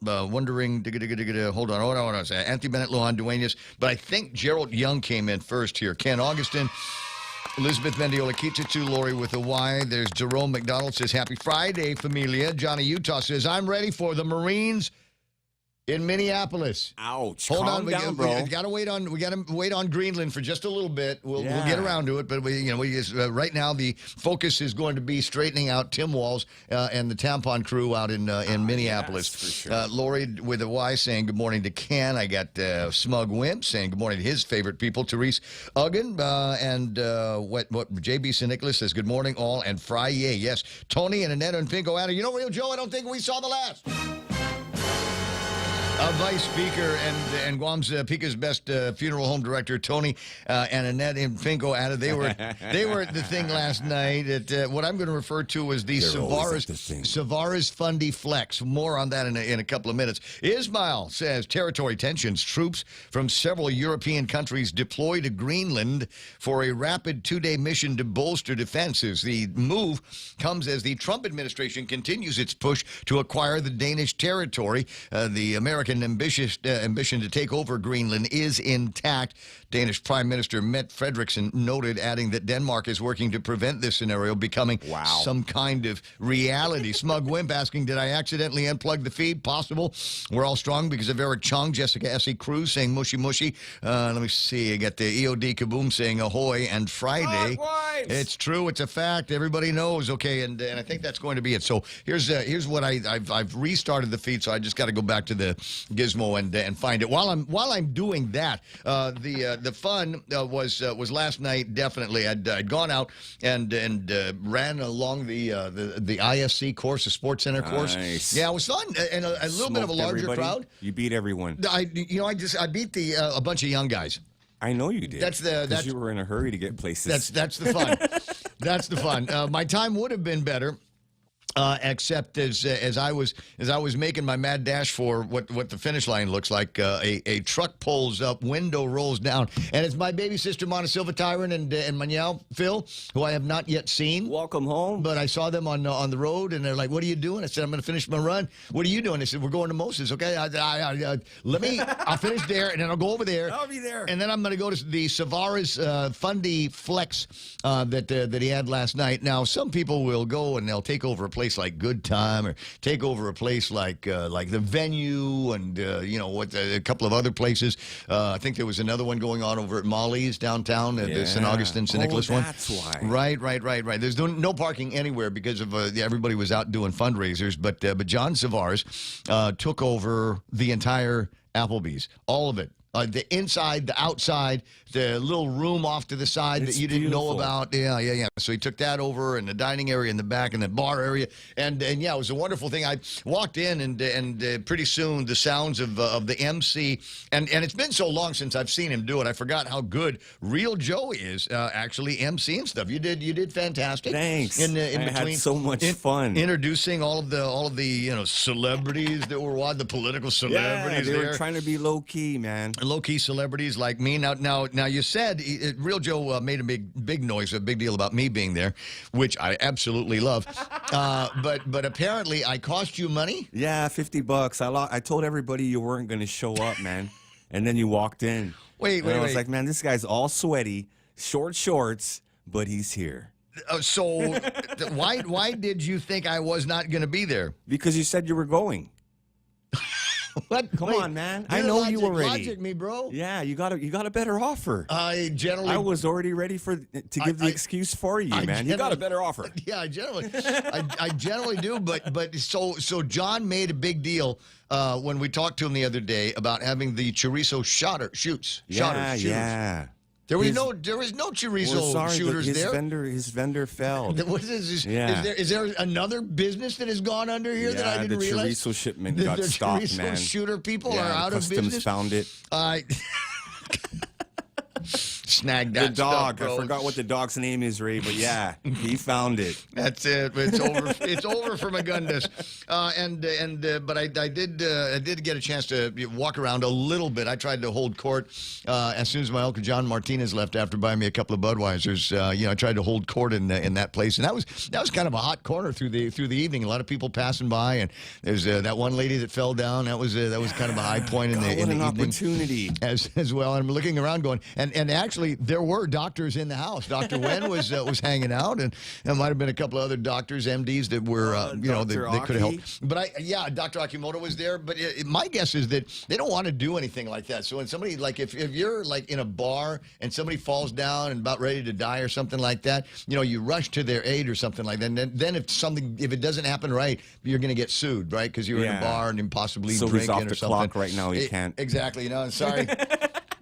wondering. Hold on. Anthony Bennett, Luan Duenas. But I think Gerald Young came in first here. Ken Augustin. Elizabeth Mendiola Kitsu, Lori with a Y. There's Jerome McDonald says, Happy Friday, familia. Johnny Utah says, I'm ready for the Marines in Minneapolis. Ouch. Hold Calm on, down, bro. We gotta wait on Greenland for just a little bit. We'll get around to it, but right now the focus is going to be straightening out Tim Walz and the Tampon crew out in Minneapolis. Yes, for sure. Lori with a Y saying good morning to Ken. I got Smug Wimp saying good morning to his favorite people, Therese Uggan, and what JB St. Nicholas says good morning all and Friday. Yes, Tony and Annette and Pinko Anna. You know, Real Joe, I don't think we saw the last. Vice Speaker and Guam's Pika's best funeral home director, Tony and Annette and Finko added. They were at the thing last night at what I'm going to refer to as the Savaras Fundy Flex. More on that in a couple of minutes. Ismail says territory tensions. Troops from several European countries deploy to Greenland for a rapid 2-day mission to bolster defenses. The move comes as the Trump administration continues its push to acquire the Danish territory. The American ambition to take over Greenland is intact. Danish Prime Minister Mette Frederiksen noted, adding that Denmark is working to prevent this scenario becoming some kind of reality. Smug Wimp asking, did I accidentally unplug the feed? Possible. We're all strong because of Eric Chung. Jessica Essie Cruz saying mushy mushy. Let me see. I got the EOD Kaboom saying ahoy and Friday. It's true. It's a fact. Everybody knows. Okay, and I think that's going to be it. So here's what I've restarted the feed, so I just got to go back to the Gizmo and find it. While I'm doing that, the fun was last night. Definitely, I'd gone out and ran along the ISC course, the Sports Center course. Yeah, it was fun and a little bit of a larger crowd. You beat everyone. I beat a bunch of young guys. I know you did. That's you were in a hurry to get places. That's the fun. That's the fun. My time would have been better. Except as I was making my mad dash for what the finish line looks like, a truck pulls up, window rolls down, and it's my baby sister Montesilva Tyron and Manuel Phil, who I have not yet seen. Welcome home. But I saw them on the road, and they're like, "What are you doing?" I said, "I'm going to finish my run." "What are you doing?" They said, "We're going to Moses." Okay, I'll finish there, and then I'll go over there. I'll be there, and then I'm going to go to the Savaras Fundy Flex that he had last night. Now, some people will go and they'll take over a place like Good Time or take over a place like the Venue and a couple of other places. I think there was another one going on over at Molly's downtown, the St. Augustine, St. Nicholas one. That's why. Right. There's no parking anywhere because of everybody was out doing fundraisers. But John Savaras took over the entire Applebee's, all of it. The inside, the outside, the little room off to the side that you didn't know about. Yeah. So he took that over, and the dining area in the back, and the bar area, and yeah, it was a wonderful thing. I walked in, and pretty soon the sounds of the MC, and it's been so long since I've seen him do it. I forgot how good Real Joe is actually emceeing stuff. You did fantastic. Thanks. I between, had so much fun introducing all of the celebrities that were the political celebrities. They were trying to be low key, man. Low-key celebrities like me. Now you said Real Joe made a big noise, a big deal about me being there, which I absolutely love. But apparently I cost you money? Yeah, $50. I told everybody you weren't going to show up, man. And then you walked in. Wait. I was like, man, this guy's all sweaty, short shorts, but he's here. So why did you think I was not going to be there? Because you said you were going. What? Come on, man. I know you were ready. Logic me, bro. Yeah, you got a better offer. I was already ready to give the excuse for you, man. You got a better offer. Yeah, I generally do. But so John made a big deal when we talked to him the other day about having the chorizo shooters. Yeah. There was no chorizo shooters there. His vendor failed. What is this? Is there another business that has gone under here that I didn't realize? The chorizo shipment got stopped, man. The chorizo shooter people are out of business. Customs found it. snag The that dog. stuff, bro. I forgot what the dog's name is, Ray, but yeah, he found it. That's it. It's over. It's over for Magundus. But I did get a chance to walk around a little bit. I tried to hold court as soon as my Uncle John Martinez left after buying me a couple of Budweisers. I tried to hold court in that place, and that was kind of a hot corner through the evening. A lot of people passing by, and there's that one lady that fell down. That was kind of a high point in the evening opportunity as well. And I'm looking around, going, and actually there were doctors in the house. Dr. Wen was hanging out, and there might have been a couple of other doctors, MDs that were that could have helped. But Dr. Akimoto was there. But my guess is that they don't want to do anything like that. So when somebody if you're like in a bar and somebody falls down and about ready to die or something like that, you rush to their aid or something like that. And then if it doesn't happen right, you're going to get sued, right? Because you're in a bar and impossibly so drinking he's off or the something. Clock right now. He can't. Exactly. Sorry.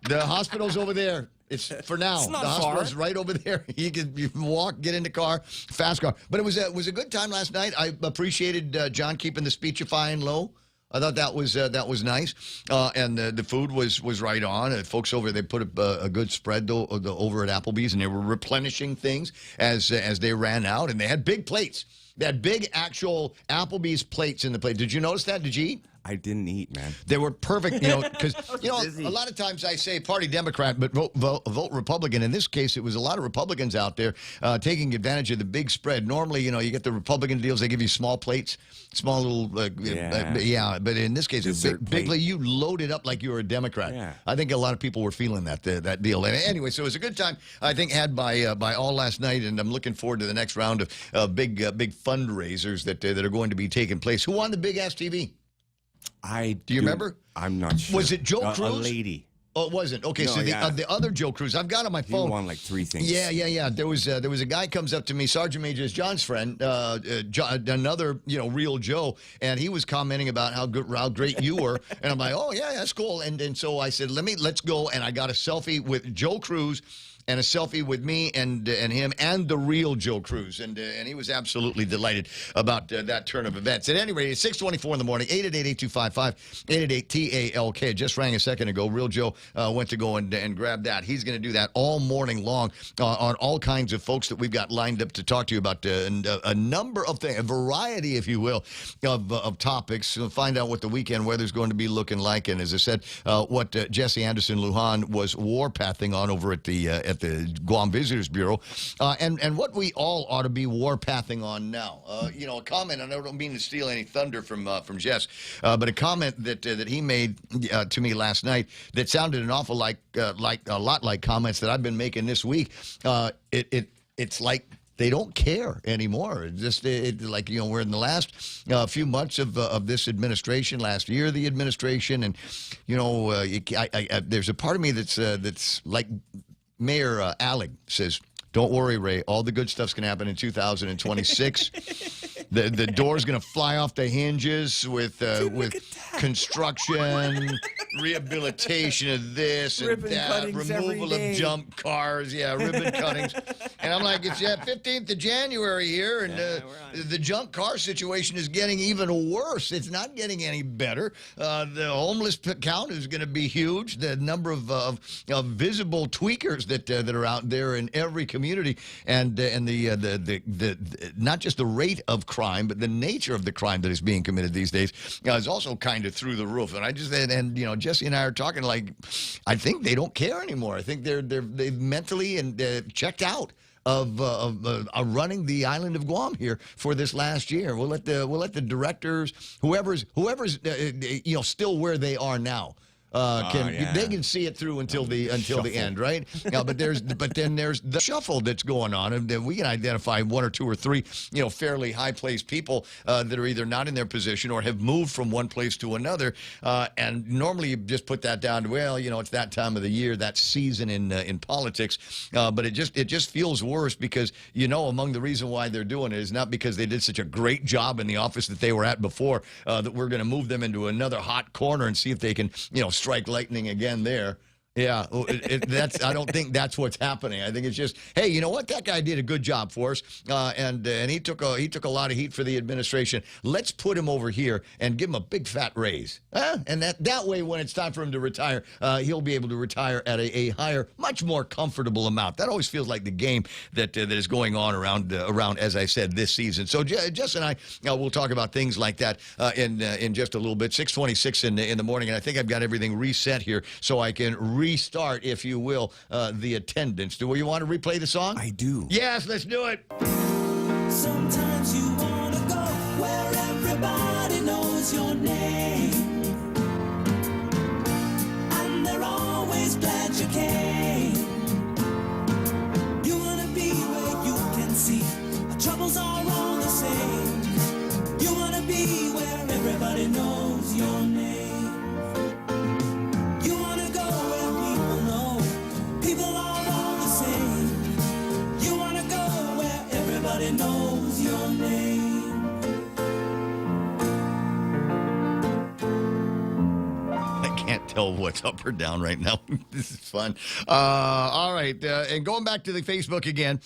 The hospital's over there. It's for now. It's not the hospital's far. right over there. You can walk, get in the car, fast car. But it was a good time last night. I appreciated John keeping the speechifying low. I thought that was nice, and the food was right on. Folks over they put a good spread over at Applebee's, and they were replenishing ththings as they ran out, and they had big plates. They had big actual Applebee's plates in the plate. Did you notice that? Did you eat? I didn't eat, man. They were perfect, because a lot of times I say party Democrat, but vote Republican. In this case, it was a lot of Republicans out there taking advantage of the big spread. Normally, you get the Republican deals; they give you small plates, small little, But in this case, it's big plate. You loaded up like you were a Democrat. Yeah. I think a lot of people were feeling that deal. And anyway, so it was a good time. I think had by all last night, and I'm looking forward to the next round of big fundraisers that are going to be taking place. Who won the big ass TV? Do you remember? I'm not sure. Was it Joe Cruz? A lady. Oh, it wasn't. Okay, No, so the other Joe Cruz, I've got on my phone. He won like 3 things. Yeah. There was a guy comes up to me, Sergeant Major is John's friend, another real Joe, and he was commenting about how great you were, and I'm like, oh yeah, that's cool, and so I said let's go, and I got a selfie with Joe Cruz. And a selfie with me and him and the real Joe Cruz. And he was absolutely delighted about that turn of events. At any rate, it's 6:24 in the morning, 888-8255, 888-TALK. Just rang a second ago. Real Joe went to go and grab that. He's going to do that all morning long on all kinds of folks that we've got lined up to talk to you about a number of things, a variety, if you will, of topics. We'll find out what the weekend weather's going to be looking like. And as I said, what Jesse Anderson Lujan was warpathing on over at the Guam Visitors Bureau, and what we all ought to be warpathing on now. A comment, and I don't mean to steal any thunder from Jess, but a comment that he made to me last night that sounded an awful lot like comments that I've been making this week. It's like they don't care anymore. We're in the last few months of this administration, last year of the administration, and there's a part of me that's like Mayor Alec says, don't worry, Ray. All the good stuff's going to happen in 2026. The door's going to fly off the hinges with construction, rehabilitation of this and Ribbon that, cuttings removal every of day. jump cars, ribbon cuttings. And I'm like, it's 15th of January here, and the junk car situation is getting even worse. It's not getting any better. The homeless count is going to be huge. The number of visible tweakers that are out there in every community, and the not just the rate of crime, but the nature of the crime that is being committed these days is also kind of through the roof. And I just Jesse and I are talking like, I think they don't care anymore. I think they've mentally and checked out of running the island of Guam here for this last year. We'll let the directors, whoever's still where they are now. They can see it through until the end, right? But then there's the shuffle that's going on, and we can identify 1 or 2 or 3, fairly high placed people that are either not in their position or have moved from one place to another. And normally you just put that down to it's that time of the year, that season in politics. But it just feels worse because among the reason why they're doing it is not because they did such a great job in the office that they were at before that we're going to move them into another hot corner and see if they can strike lightning again there. Yeah, that's. I don't think that's what's happening. I think it's just, hey, you know what? That guy did a good job for us, and he took a lot of heat for the administration. Let's put him over here and give him a big fat raise. And that way, when it's time for him to retire, he'll be able to retire at a higher, much more comfortable amount. That always feels like the game that is going on around, as I said, this season. So Jess and I will talk about things like that in just a little bit. 6:26 in the morning, and I think I've got everything reset here so I can restart, if you will, the attendance. Do you want to replay the song? I do. Yes, let's do it. Sometimes you want to go where everybody knows your name, and they're always glad you came. You want to be where you can see our troubles are all the same. You want to be where everybody knows your name. You want to go where people know people are all the same. You want to go where everybody knows your name. I can't tell what's up or down right now. This is fun. All right. And going back to the Facebook again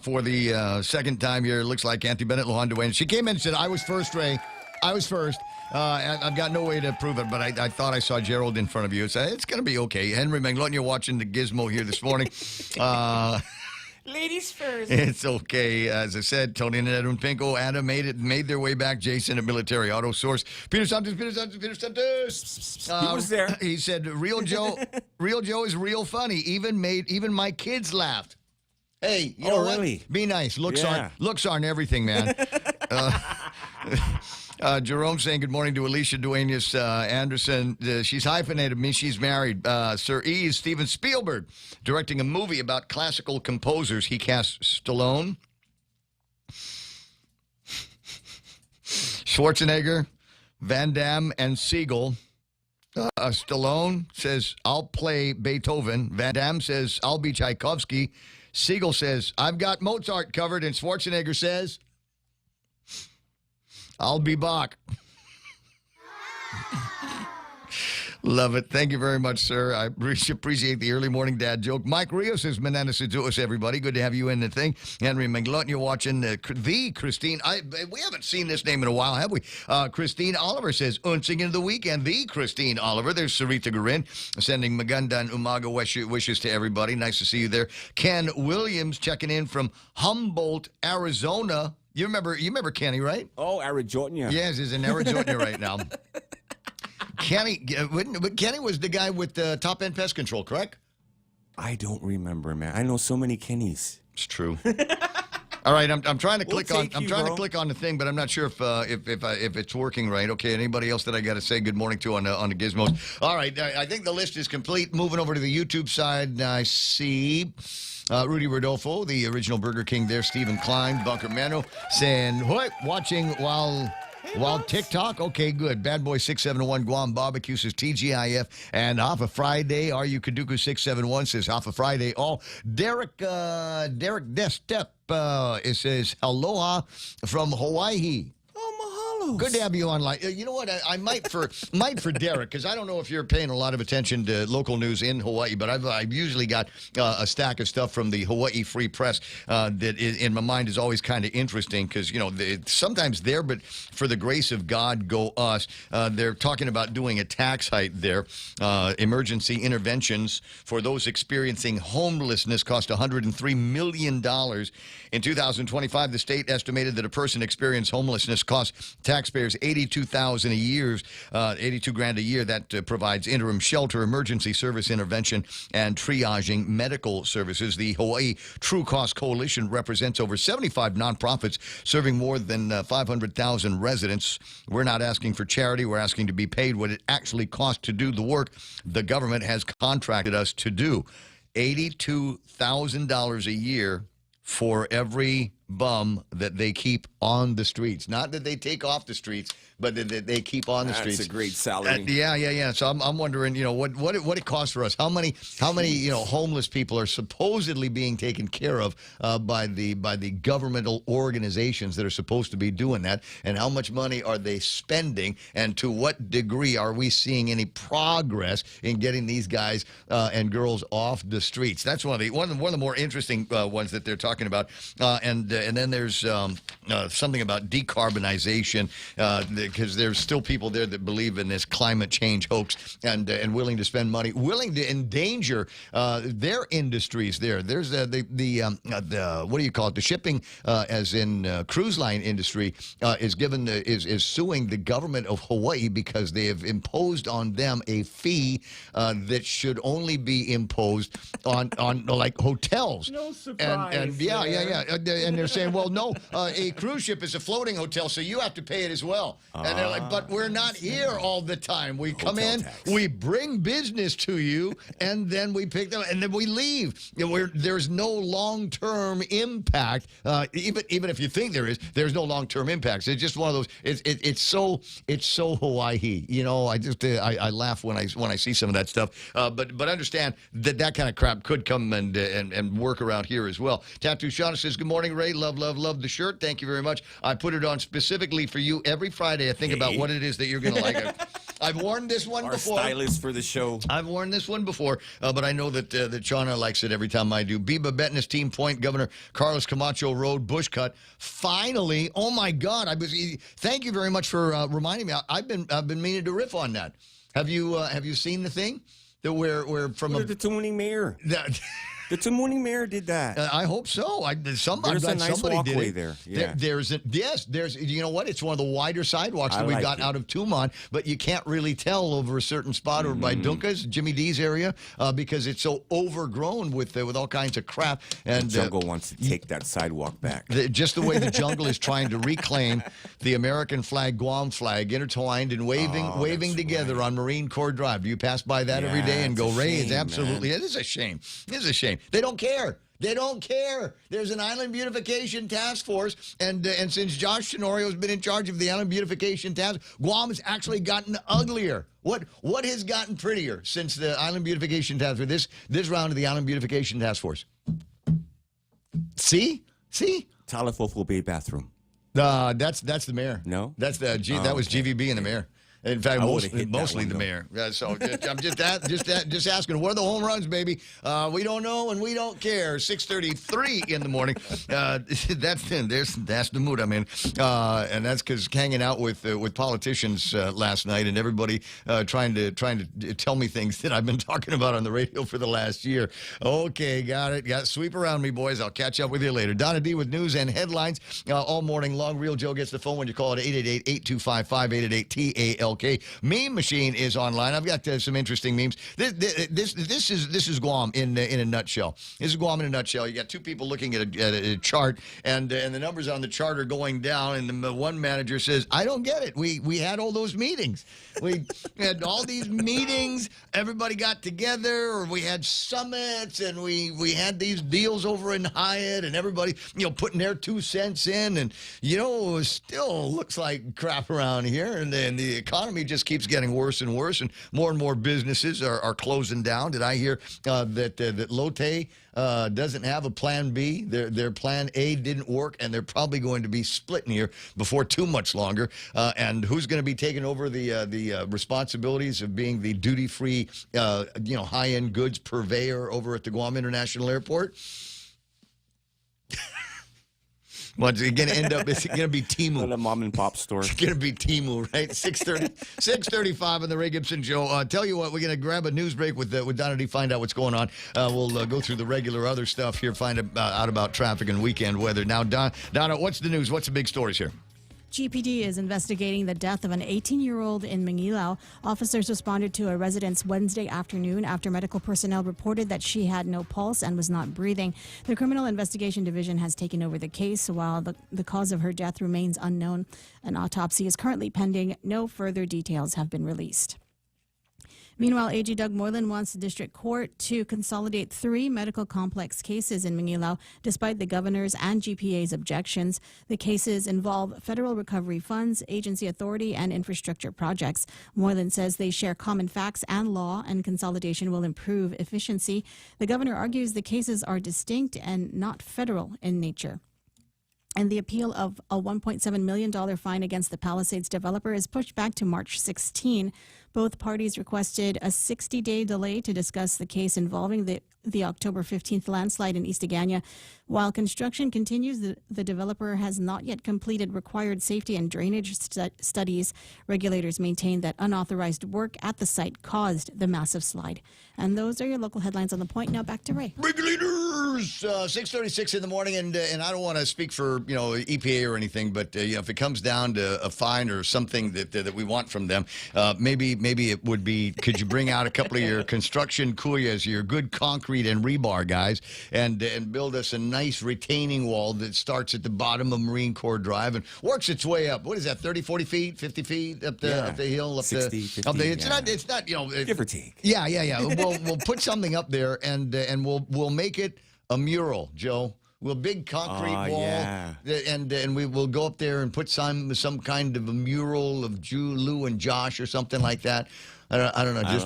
for the second time here, it looks like Auntie Bennett, Luan Dwayne. She came in and said, I was first, Ray. I was first. I've got no way to prove it, but I thought I saw Gerald in front of you. So it's going to be okay. Henry McLaughlin, you're watching the Gizmo here this morning. Ladies first. It's okay. As I said, Tony and Edwin Pinko, Anna made their way back. Jason at Military Auto Source. Peter Santos. He was there. He said, Real Joe is real funny. Even my kids laughed. Hey, you know what? Really? Be nice. Looks aren't everything, man. Jerome saying good morning to Alicia Duenas Anderson. She's hyphenated me. She's married. Sir E is Steven Spielberg, directing a movie about classical composers. He cast Stallone, Schwarzenegger, Van Damme, and Siegel. Stallone says, I'll play Beethoven. Van Damme says, I'll be Tchaikovsky. Siegel says, I've got Mozart covered. And Schwarzenegger says, I'll be Bach. Love it. Thank you very much, sir. I appreciate the early morning dad joke. Mike Rios says, Menanas to us, everybody. Good to have you in the thing. Henry McLaughlin, you're watching the Christine. We haven't seen this name in a while, have we? Christine Oliver says, Unsing into the weekend. The Christine Oliver. There's Sarita Garin sending Maganda and Umaga wishes to everybody. Nice to see you there. Ken Williams checking in from Humboldt, Arizona. You remember Kenny, right? Oh, Arizona. Yes, he's in Arizona right now. Kenny was the guy with Top End Pest Control, correct? I don't remember, man. I know so many Kennys. It's true. All right, I'm trying to click on. I'm trying bro. to click on the thing, but I'm not sure if it's working right. Okay, anybody else that I got to say good morning to on the gizmos? All right, I think the list is complete. Moving over to the YouTube side, I see. Rudy Rodolfo, the original Burger King there, Stephen Klein, Bunker Mano, saying, "What? Watching while TikTok? Okay, good. Bad Boy 671, Guam Barbecue says TGIF, and Half a Friday, Are-You Kaduku 671 says Half a Friday. All Derek Destep, it says Aloha from Hawaii. Good to have you online. You know what? I might for Derek, because I don't know if you're paying a lot of attention to local news in Hawaii, but I've usually got a stack of stuff from the Hawaii Free Press that in my mind is always kind of interesting because, you know, sometimes there, but for the grace of God, go us. They're talking about doing a tax hike there. Emergency interventions for those experiencing homelessness cost $103 million. In 2025, the state estimated that a person experiencing homelessness costs taxpayers $82,000 a year, $82,000 a year. That provides interim shelter, emergency service intervention, and triaging medical services. The Hawaii True Cost Coalition represents over 75 nonprofits serving more than 500,000 residents. We're not asking for charity. We're asking to be paid what it actually costs to do the work the government has contracted us to do. $82,000 a year for every bum that they keep on the streets. Not that they take off the streets, but that they keep on the streets. That's a great salary. Yeah. So I'm wondering, what it costs for us. How many homeless people are supposedly being taken care of by the governmental organizations that are supposed to be doing that, and how much money are they spending, and to what degree are we seeing any progress in getting these guys and girls off the streets? That's one of the more interesting ones that they're talking about, and then there's something about decarbonization, because there's still people there that believe in this climate change hoax and willing to spend money, willing to endanger their industries. There's the what do you call it? The shipping, as in cruise line industry, is suing the government of Hawaii because they have imposed on them a fee that should only be imposed on like hotels. No surprise. And yeah. And they're saying, well, no, a cruise ship is a floating hotel, so you have to pay it as well. And they're like, but we're not here all the time. We come in, we bring business to you, and then we pick them, and then we leave. There's no long-term impact. Even if you think there's no long-term impacts. It's just one of those. It's so Hawaii. I laugh when I see some of that stuff. But understand that kind of crap could come and work around here as well. Tattoo Shauna says, good morning, Ray. Love the shirt. Thank you very much. I put it on specifically for you every Friday. I think about what it is that you're going to like. I've worn this one before. Our stylist for the show. I've worn this one before, but I know that Shauna likes it every time I do. Biba Bettis, Team Point, Governor Carlos Camacho Road, Bush Cut. Finally, oh my God! Thank you very much for reminding me. I've been meaning to riff on that. Have you seen the thing that we're from the Toowoomba mayor? The Toowoomba mayor did that. I hope so. Somebody There's a nice did walkway it. there. Yeah. There's you know what? It's one of the wider sidewalks that we've got out of Tumon, but you can't really tell over a certain spot or by Dunca's, Jimmy D's area, because it's so overgrown with all kinds of crap. And the jungle wants to take that sidewalk back. Just the way the jungle is trying to reclaim the American flag, Guam flag, intertwined and waving together on Marine Corps Drive. Do you pass by that every day and go, Ray? It's absolutely, it is a shame. It is a shame. They don't care. They don't care. There's an island beautification task force, and since Josh Tenorio has been in charge of the island beautification task, Guam has actually gotten uglier. What has gotten prettier since the island beautification task force? This round of the island beautification task force. See? Talafofo Bay bathroom. That's the mayor. No, that's that was GVB and the mayor. In fact, mostly the mayor. So I'm just asking, what are the home runs, baby? We don't know and we don't care. 6:33 in the morning. That's the mood I'm in, and that's because hanging out with politicians last night, and everybody trying to tell me things that I've been talking about on the radio for the last year. Okay, got it. Sweep around me, boys. I'll catch up with you later. Donna D with news and headlines all morning long. Real Joe gets the phone when you call it 888-8255-888 TALK. Meme Machine is online. I've got some interesting memes. This is Guam in a nutshell. This is Guam in a nutshell. You got two people looking at a chart, and the numbers on the chart are going down. And the one manager says, "I don't get it. We had all those meetings. We had all these meetings. Everybody got together, or we had summits, and we had these deals over in Hyatt, and everybody putting their 2 cents in, and it still looks like crap around here, and then the economy just keeps getting worse and worse, and more businesses are closing down. Did I hear that Lotte doesn't have a plan B? Their plan A didn't work, and they're probably going to be splitting here before too much longer. And who's going to be taking over the responsibilities of being the duty-free, high-end goods purveyor over at the Guam International Airport? Well, it's going to end up, it's going to be Timu. The mom and pop store. It's going to be Timu, right? 6:35 on the Ray Gibson Show. Tell you what, we're going to grab a news break with Donna D, find out what's going on. We'll go through the regular other stuff here, find out about traffic and weekend weather. Now, Donna, what's the news? What's the big stories here? GPD is investigating the death of an 18-year-old in Mangilao. Officers responded to a residence Wednesday afternoon after medical personnel reported that she had no pulse and was not breathing. The Criminal Investigation Division has taken over the case. While the cause of her death remains unknown, an autopsy is currently pending. No further details have been released. Meanwhile, AG Doug Moylan wants the district court to consolidate 3 medical complex cases in Mangilao, despite the governor's and GPA's objections. The cases involve federal recovery funds, agency authority, and infrastructure projects. Moylan says they share common facts and law, and consolidation will improve efficiency. The governor argues the cases are distinct and not federal in nature. And the appeal of a $1.7 million fine against the Palisades developer is pushed back to March 16. Both parties requested a 60-day delay to discuss the case involving the October 15th landslide in East Agana. While construction continues, the developer has not yet completed required safety and drainage studies. Regulators maintain that unauthorized work at the site caused the massive slide. And those are your local headlines on The Point. Now back to Ray. Regulators, 6:36 in the morning, and I don't want to speak for EPA or anything, but if it comes down to a fine or something that we want from them, maybe it would be, could you bring out a couple of your construction kuyas, your good concrete and rebar guys, and build us a nice retaining wall that starts at the bottom of Marine Corps Drive and works its way up. What is that, 30, 40 feet, 50 feet up the hill? 60, 50, it's not give or take. Yeah. We'll put something up there, and we'll make it a mural, Joe. We'll big concrete wall, and we will go up there and put some kind of a mural of Lou and Josh or something like that. I don't know, just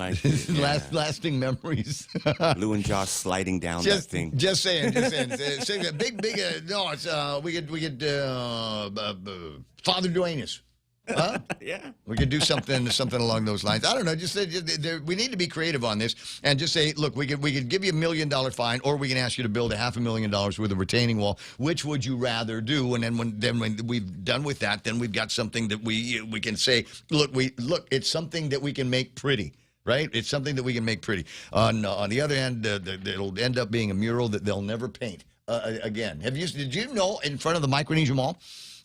like lasting memories. Lou and Josh sliding down that thing. Just saying. Big. No, it's we could Father Duenas. Huh? Yeah. We could do something along those lines. I don't know. Just we need to be creative on this and just say, look, we could give you $1 million fine, or we can ask you to build $500,000 worth of retaining wall. Which would you rather do? And then when we've done with that, then we've got something that we can say, look, it's something that we can make pretty. Right? It's something that we can make pretty. On the other end, it'll end up being a mural that they'll never paint again. Did you know in front of the Micronesia Mall,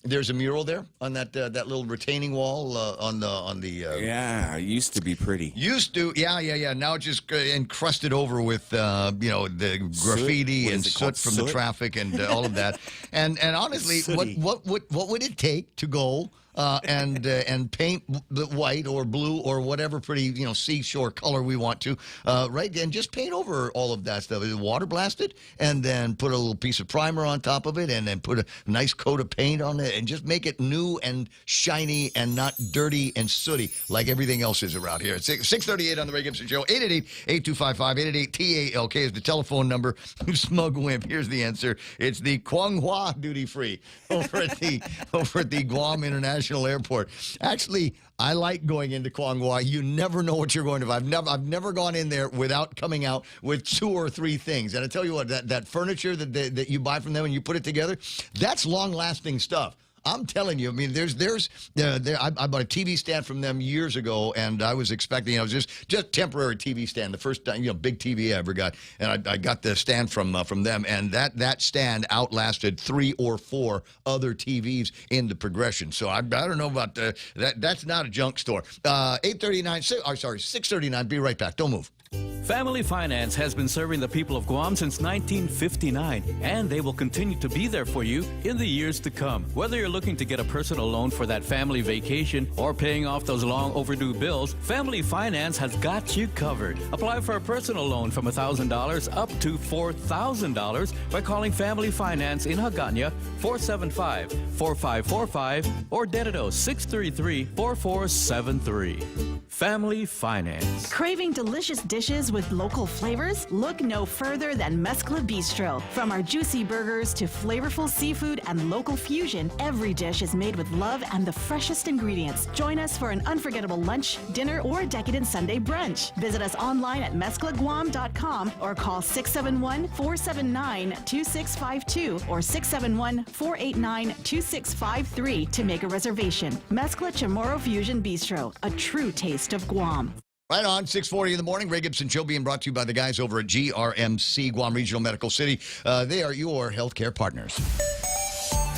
there's a mural there on that little retaining wall on the yeah, it used to be pretty. Used to, yeah. Now it's just encrusted over with the graffiti and soot from the traffic and all of that. And honestly, what would it take to go and paint the white or blue or whatever pretty seashore color we want to, right? And just paint over all of that stuff. Water blasted, and then put a little piece of primer on top of it, and then put a nice coat of paint on it, and just make it new and shiny and not dirty and sooty like everything else is around here. It's 6:38 on the Ray Gibson Show. 888-8255 888-TALK is the telephone number. Smug Wimp. Here's the answer. It's the Kwang Hua duty free over at the Guam International Airport. Actually, I like going into Kwang Hua. You never know what you're going to. I've never gone in there without coming out with 2 or 3 things. And I tell you what, that furniture that you buy from them and you put it together, that's long-lasting stuff. I'm telling you, I mean, I bought a TV stand from them years ago, and I was expecting, it was just temporary TV stand, the first time, big TV I ever got, and I got the stand from them, and that stand outlasted 3 or 4 other TVs in the progression. So I don't know about that. That's not a junk store. 6:39. Be right back. Don't move. Family Finance has been serving the people of Guam since 1959, and they will continue to be there for you in the years to come. Whether you're looking to get a personal loan for that family vacation or paying off those long overdue bills, Family Finance has got you covered. Apply for a personal loan from $1,000 up to $4,000 by calling Family Finance in Hagåtña 475-4545 or Dededo 633-4473. Family Finance. Craving delicious dishes with local flavors? Look no further than Mezcla Bistro. From our juicy burgers to flavorful seafood and local fusion, every dish is made with love and the freshest ingredients. Join us for an unforgettable lunch, dinner, or decadent Sunday brunch. Visit us online at mezclaguam.com or call 671-479-2652 or 671-489-2653 to make a reservation. Mezcla Chamorro Fusion Bistro, a true taste of Guam. Right on, 6:40 in the morning. Ray Gibson Show being brought to you by the guys over at GRMC, Guam Regional Medical City. They are your healthcare partners.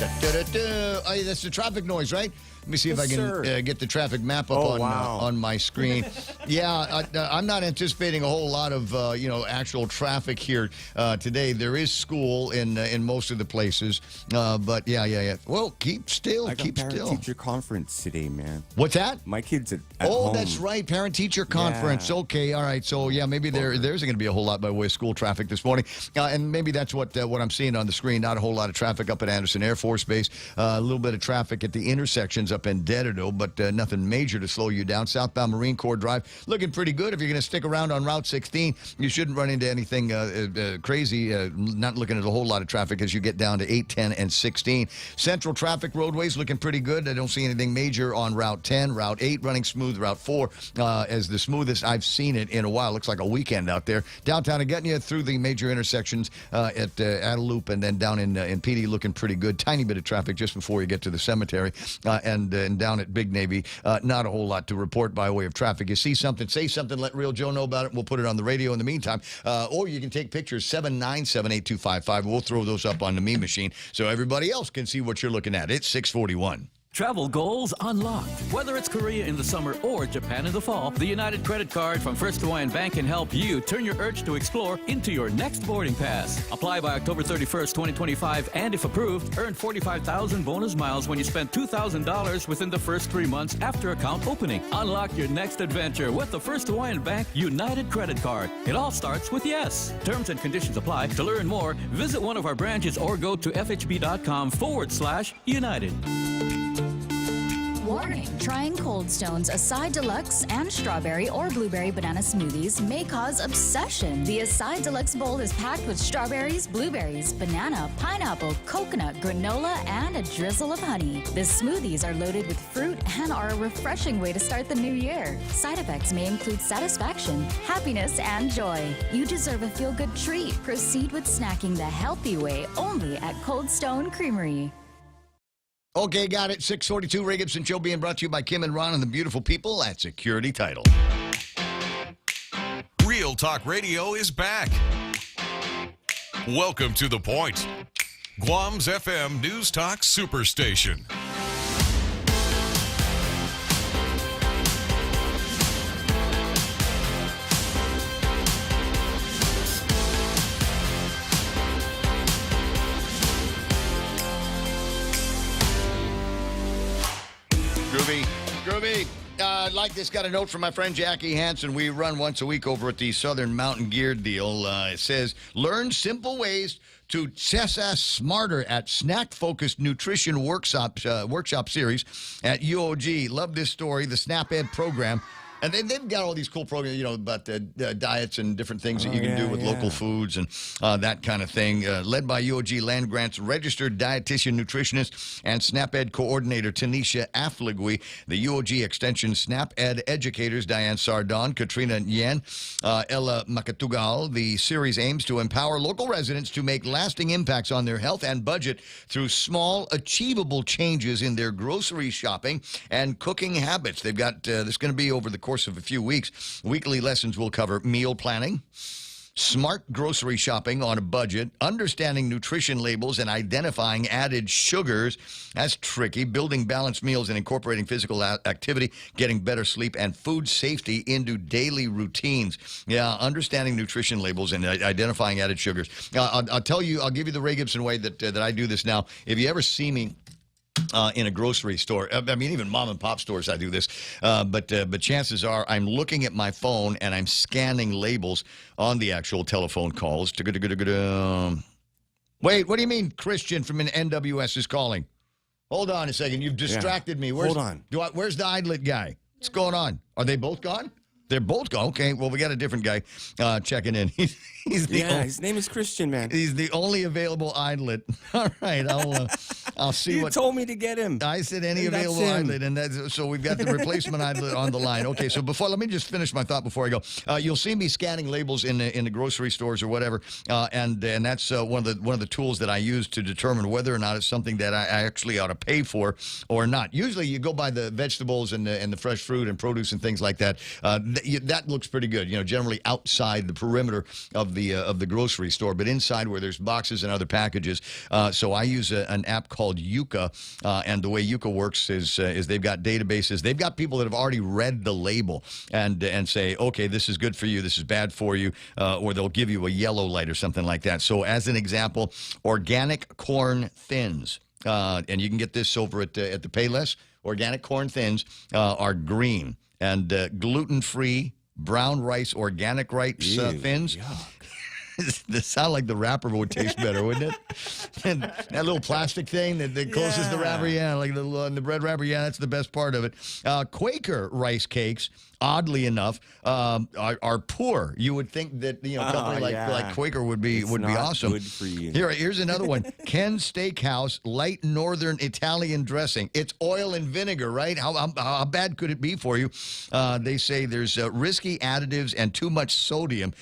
Oh, that's the traffic noise, right? Let me see if I Yes, can sir. get the traffic map up Oh, on wow. on my screen. Yeah, I'm not anticipating a whole lot of actual traffic here today. There is school in most of the places, but yeah. Well, keep still, I got keep still. parent-teacher conference today, man. What's that? My kids at Oh, home. that's right, parent-teacher conference. Yeah. Okay, all right. So yeah, maybe there isn't going to be a whole lot by way of school traffic this morning, and maybe that's what I'm seeing on the screen. Not a whole lot of traffic up at Anderson Air Force Base. A little bit of traffic at the intersections up in Dedido, but nothing major to slow you down. Southbound Marine Corps Drive looking pretty good. If you're going to stick around on Route 16, you shouldn't run into anything crazy. Not looking at a whole lot of traffic as you get down to 8, 10, and 16. Central traffic roadways looking pretty good. I don't see anything major on Route 10. Route 8 running smooth. Route 4 as the smoothest I've seen it in a while. Looks like a weekend out there. Downtown and getting you through the major intersections at Adeloop and then down in PD looking pretty good. Tiny bit of traffic just before you get to the cemetery and down at Big Navy. Not a whole lot to report by way of traffic. You see something, say something, let Real Joe know about it. We'll put it on the radio in the meantime. Or you can take pictures, 7978255. We'll throw those up on the meme machine so everybody else can see what you're looking at. It's 641. Travel goals unlocked. Whether it's Korea in the summer or Japan in the fall, the United Credit Card from First Hawaiian Bank can help you turn your urge to explore into your next boarding pass. Apply by October 31st, 2025, and if approved, earn 45,000 bonus miles when you spend $2,000 within the first 3 months after account opening. Unlock your next adventure with the First Hawaiian Bank United Credit Card. It all starts with yes. Terms and conditions apply. To learn more, visit one of our branches or go to fhb.com/United. Warning, trying Cold Stone's Acai Deluxe and strawberry or blueberry banana smoothies may cause obsession. The Acai Deluxe bowl is packed with strawberries, blueberries, banana, pineapple, coconut, granola, and a drizzle of honey. The smoothies are loaded with fruit and are a refreshing way to start the new year. Side effects may include satisfaction, happiness, and joy. You deserve a feel-good treat. Proceed with snacking the healthy way only at Cold Stone Creamery. Okay, got it. 642 Ray Gibson Show being brought to you by Kim and Ron and the beautiful people at Security Title. Real Talk Radio is back. Welcome to The Point, Guam's FM News Talk Superstation. Groovy. Like this, got a note from my friend Jackie Hansen. We run once a week over at the Southern Mountain Gear Deal. It says, learn simple ways to Tessa Smarter at Snack-Focused Nutrition Workshop Series at UOG. Love this story, the Snap Ed program. And they've got all these cool programs, about diets and different things that you can do with local foods and that kind of thing. Led by UOG Land Grant's registered dietitian, nutritionist, and SNAP-Ed coordinator, Tanisha Affligui. The UOG Extension SNAP-Ed educators, Diane Sardon, Katrina Yen, Ella Makatugal. The series aims to empower local residents to make lasting impacts on their health and budget through small, achievable changes in their grocery shopping and cooking habits. They've got this going to be over the course of a few weeks. Weekly lessons will cover meal planning, smart grocery shopping on a budget, understanding nutrition labels and identifying added sugars. That's tricky. Building balanced meals and incorporating physical activity, getting better sleep, and food safety into daily routines. Yeah, understanding nutrition labels and identifying added sugars. I'll tell you, I'll give you the Ray Gibson way that I do this now. If you ever see me in a grocery store, I mean, even mom and pop stores, I do this. But chances are I'm looking at my phone and I'm scanning labels on the actual telephone calls. Wait, what do you mean Christian from an NWS is calling? Hold on a second. You've distracted me. Hold on. Where's the idlet guy? What's going on? Are they both gone? They're both gone. Okay, well, we got a different guy checking in. He's the his name is Christian, man. He's the only available idlet. All right, I'll see You what. told me to get him. I said any And that's available him. idlet, and so we've got the replacement idlet on the line. Okay, so let me just finish my thought before I go. You'll see me scanning labels in the grocery stores or whatever, and that's one of the tools that I use to determine whether or not it's something that I actually ought to pay for or not. Usually, you go by the vegetables and the fresh fruit and produce and things like that. that looks pretty good. Generally outside the perimeter of the grocery store, but inside where there's boxes and other packages. So I use an app called Yuka, and the way Yuka works is they've got databases. They've got people that have already read the label and say, okay, this is good for you, this is bad for you, or they'll give you a yellow light or something like that. So as an example, organic corn thins, and you can get this over at the Payless. Organic corn thins are green, and gluten-free brown rice organic rice thins. This sound like the wrapper would taste better, wouldn't it? And that little plastic thing that closes the wrapper, like the bread wrapper, that's the best part of it. Quaker rice cakes, oddly enough, are poor. You would think that a company like Quaker would be awesome. Good for you. Here's another one. Ken's Steakhouse light northern Italian dressing. It's oil and vinegar, right? How bad could it be for you? They say there's risky additives and too much sodium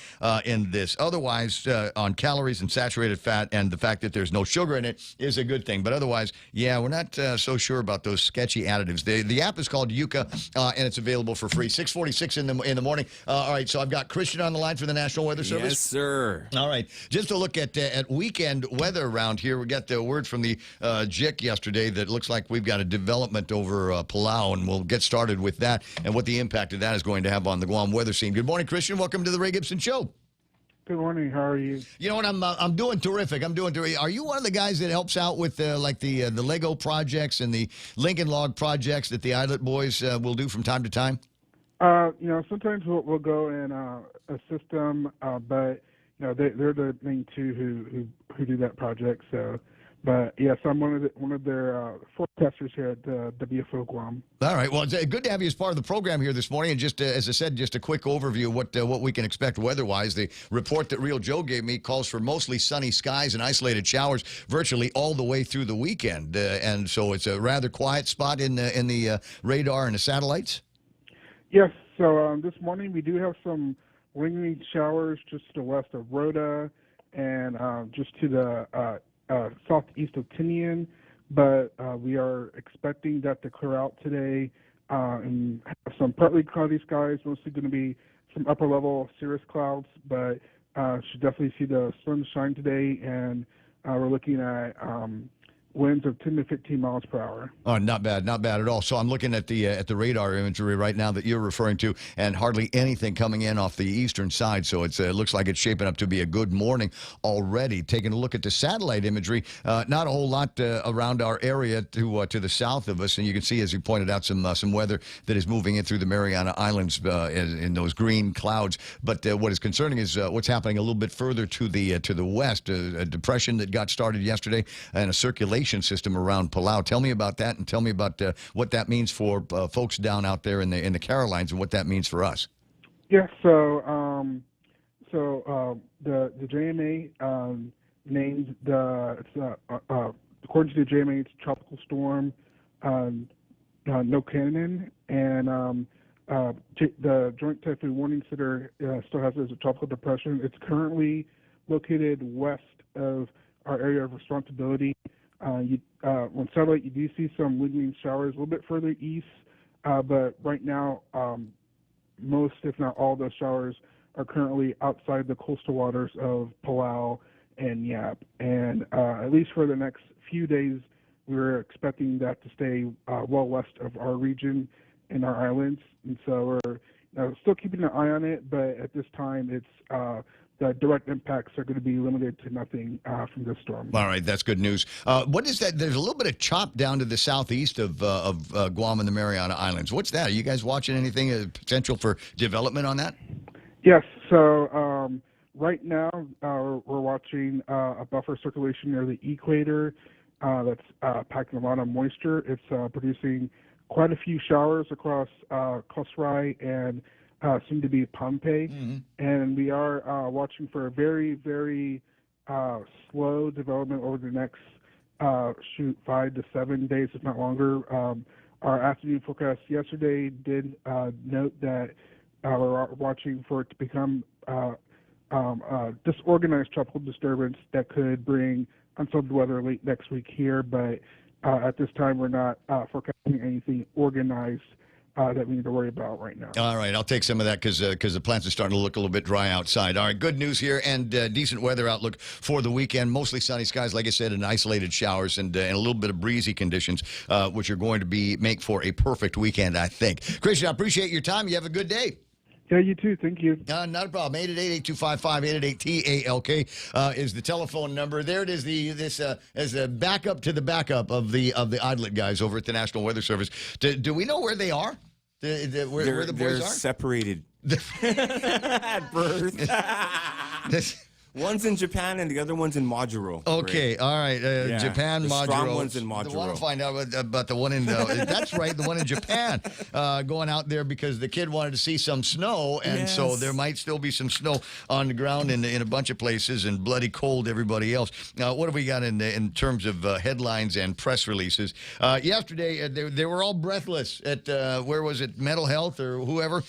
in this. Otherwise, on calories and saturated fat, and the fact that there's no sugar in it is a good thing. But otherwise, we're not so sure about those sketchy additives. The app is called Yuka, and it's available for free. 6:46 in the morning. All right, so I've got Christian on the line for the National Weather Service. Yes, sir. All right, just to look at weekend weather around here. We got the word from the JIC yesterday that looks like we've got a development over Palau, and we'll get started with that and what the impact of that is going to have on the Guam weather scene. Good morning, Christian. Welcome to the Ray Gibson Show. Good morning. How are you? You know what? I'm doing terrific. Are you one of the guys that helps out with the Lego projects and the Lincoln Log projects that the Islet Boys will do from time to time? Sometimes we'll go and assist them, but they're the main two who do that project. So, but yes, I'm one of their forecasters here at WFO Guam. All right. Well, it's good to have you as part of the program here this morning. And just as I said, just a quick overview of what we can expect weather-wise. The report that Real Joe gave me calls for mostly sunny skies and isolated showers virtually all the way through the weekend. And so it's a rather quiet spot in the radar and the satellites. Yes. So this morning we do have some lingering showers just to the west of Rhoda and just to the southeast of Tinian, but we are expecting that to clear out today and have some partly cloudy skies, mostly going to be some upper level cirrus clouds, but should definitely see the sun shine today, and we're looking at winds of 10 to 15 miles per hour. Oh, not bad at all. So I'm looking at the radar imagery right now that you're referring to, and hardly anything coming in off the eastern side. So it looks like it's shaping up to be a good morning already. Taking a look at the satellite imagery, not a whole lot around our area to the south of us, and you can see, as you pointed out, some weather that is moving in through the Mariana Islands in those green clouds. But what is concerning is what's happening a little bit further to the west. A depression that got started yesterday and a circulation system around Palau. Tell me about that, and tell me about what that means for folks down out there in the Carolines, and what that means for us. Yes. So the JMA named according to the JMA, it's tropical storm No Cannon, and the Joint Typhoon Warning Center still has it as a tropical depression. It's currently located west of our area of responsibility. On satellite, you do see some lingering showers a little bit further east, but right now, most, if not all, those showers are currently outside the coastal waters of Palau and Yap. And at least for the next few days, we're expecting that to stay well west of our region and our islands. And so we're still keeping an eye on it, but at this time, it's the direct impacts are going to be limited to nothing from this storm. All right, that's good news. What is that? There's a little bit of chop down to the southeast of Guam and the Mariana Islands. What's that? Are you guys watching anything, potential for development on that? Yes. So right now we're watching a buffer circulation near the equator that's packing a lot of moisture. It's producing quite a few showers across Kosrae and soon to be Pohnpei, and we are watching for a very, very slow development over the next 5 to 7 days, if not longer. Our afternoon forecast yesterday did note that we're watching for it to become disorganized tropical disturbance that could bring unsettled weather late next week here, but at this time we're not forecasting anything organized that we need to worry about right now. All right, I'll take some of that because the plants are starting to look a little bit dry outside. All right, good news here and decent weather outlook for the weekend. Mostly sunny skies, like I said, and isolated showers and a little bit of breezy conditions, which are going to make for a perfect weekend, I think. Christian, I appreciate your time. You have a good day. Yeah, you too. Thank you. Not a problem. 888-8255, 888-TALK is the telephone number. There it is. This as a backup to the backup of the idlet guys over at the National Weather Service. Do we know where they are? Where the boys they're are? separated at birth. One's in Japan and the other one's in Majuro. Okay, Right? all right. Japan, the Majuro. strong one's in I Majuro. want to find out about the one in. That's right, the one in Japan. Going out there because the kid wanted to see some snow, and so there might still be some snow on the ground in a bunch of places, and bloody cold everybody else. Now, what have we got in terms of headlines and press releases? Yesterday, they were all breathless at where was it, Mental Health or whoever,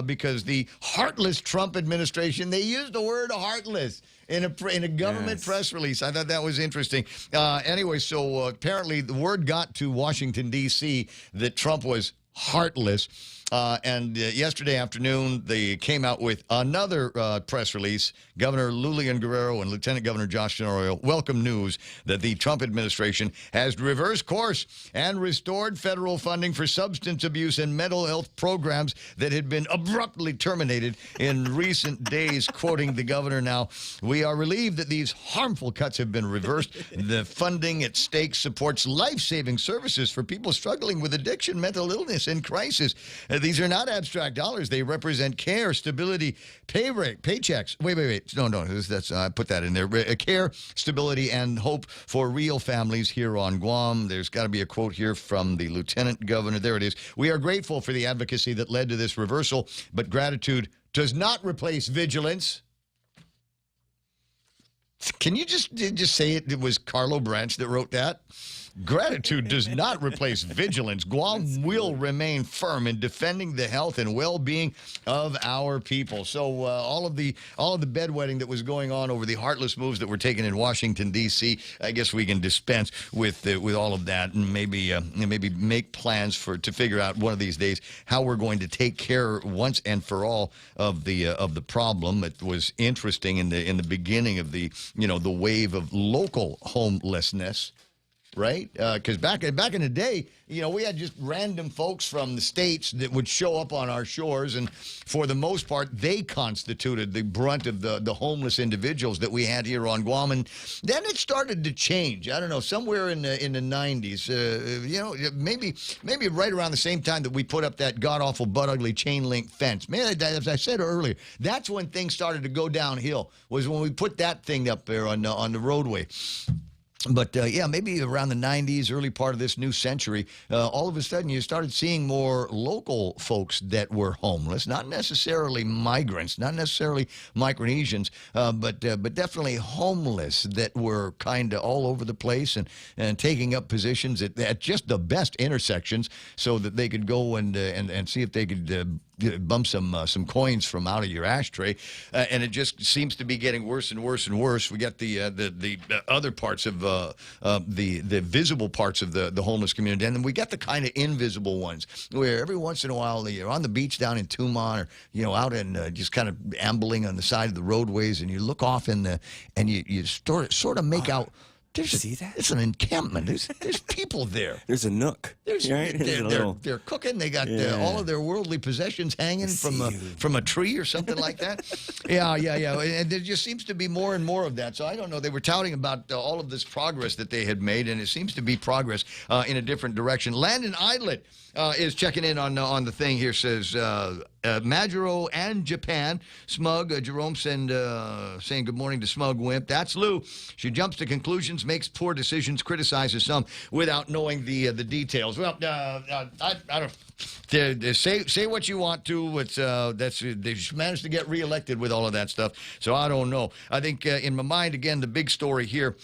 because the heartless Trump administration. They used the word heartless in a government press release. I thought that was interesting. Anyway, so apparently the word got to Washington, D.C. that Trump was heartless. And yesterday afternoon, they came out with another press release. Governor Lulian Guerrero and Lieutenant Governor Josh Tenorio welcome news that the Trump administration has reversed course and restored federal funding for substance abuse and mental health programs that had been abruptly terminated in recent days. Quoting the governor now, "We are relieved that these harmful cuts have been reversed. The funding at stake supports life-saving services for people struggling with addiction, mental illness, and crisis. These are not abstract dollars. They represent care, stability, paychecks. Wait. No. That's I put that in there. Care, stability, and hope for real families here on Guam." There's got to be a quote here from the lieutenant governor. There it is. "We are grateful for the advocacy that led to this reversal, but gratitude does not replace vigilance." Can you just say it was Carlo Branch that wrote that? "Gratitude does not replace vigilance. Guam will remain firm in defending the health and well-being of our people." So all of the bedwetting that was going on over the heartless moves that were taken in Washington, D.C., I guess we can dispense with all of that and maybe make plans to figure out one of these days how we're going to take care once and for all of the problem. It was interesting in the beginning of the wave of local homelessness. Right? Because back in the day, we had just random folks from the states that would show up on our shores, and for the most part, they constituted the brunt of the homeless individuals that we had here on Guam. And then it started to change. I don't know, somewhere in the 90s, maybe right around the same time that we put up that god-awful, butt-ugly chain-link fence. Man, as I said earlier, that's when things started to go downhill, was when we put that thing up there on the roadway. But, maybe around the 90s, early part of this new century, all of a sudden you started seeing more local folks that were homeless, not necessarily migrants, not necessarily Micronesians, but definitely homeless that were kind of all over the place and taking up positions at just the best intersections so that they could go and see if they could bump some coins from out of your ashtray, and it just seems to be getting worse and worse and worse. We got the other parts of the visible parts of the homeless community, and then we got the kind of invisible ones where every once in a while you're on the beach down in Tumon, or out in just kind of ambling on the side of the roadways, and you look off and you sort of make out. See that? It's an encampment. There's people there. There's a nook. They're cooking. They got all of their worldly possessions hanging from a tree or something like that. Yeah. And there just seems to be more and more of that. So I don't know. They were touting about all of this progress that they had made, and it seems to be progress in a different direction. Landon Idlet is checking in on the thing here. Says Majuro and Japan. Smug Jerome saying good morning to Smug Wimp. That's Lou. She jumps to conclusions, makes poor decisions, criticizes some without knowing the details. Well, I don't. Say what you want to. They've managed to get reelected with all of that stuff. So I don't know. I think in my mind, again, the big story here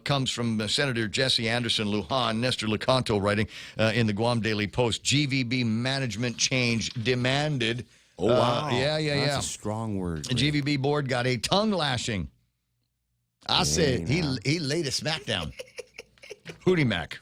comes from Senator Jesse Anderson Lujan, Nestor Lecanto writing in the Guam Daily Post. GVB management change demanded. Oh, wow. That's a strong word. The GVB board got a tongue lashing. I said he laid a smackdown. Hootie Mac.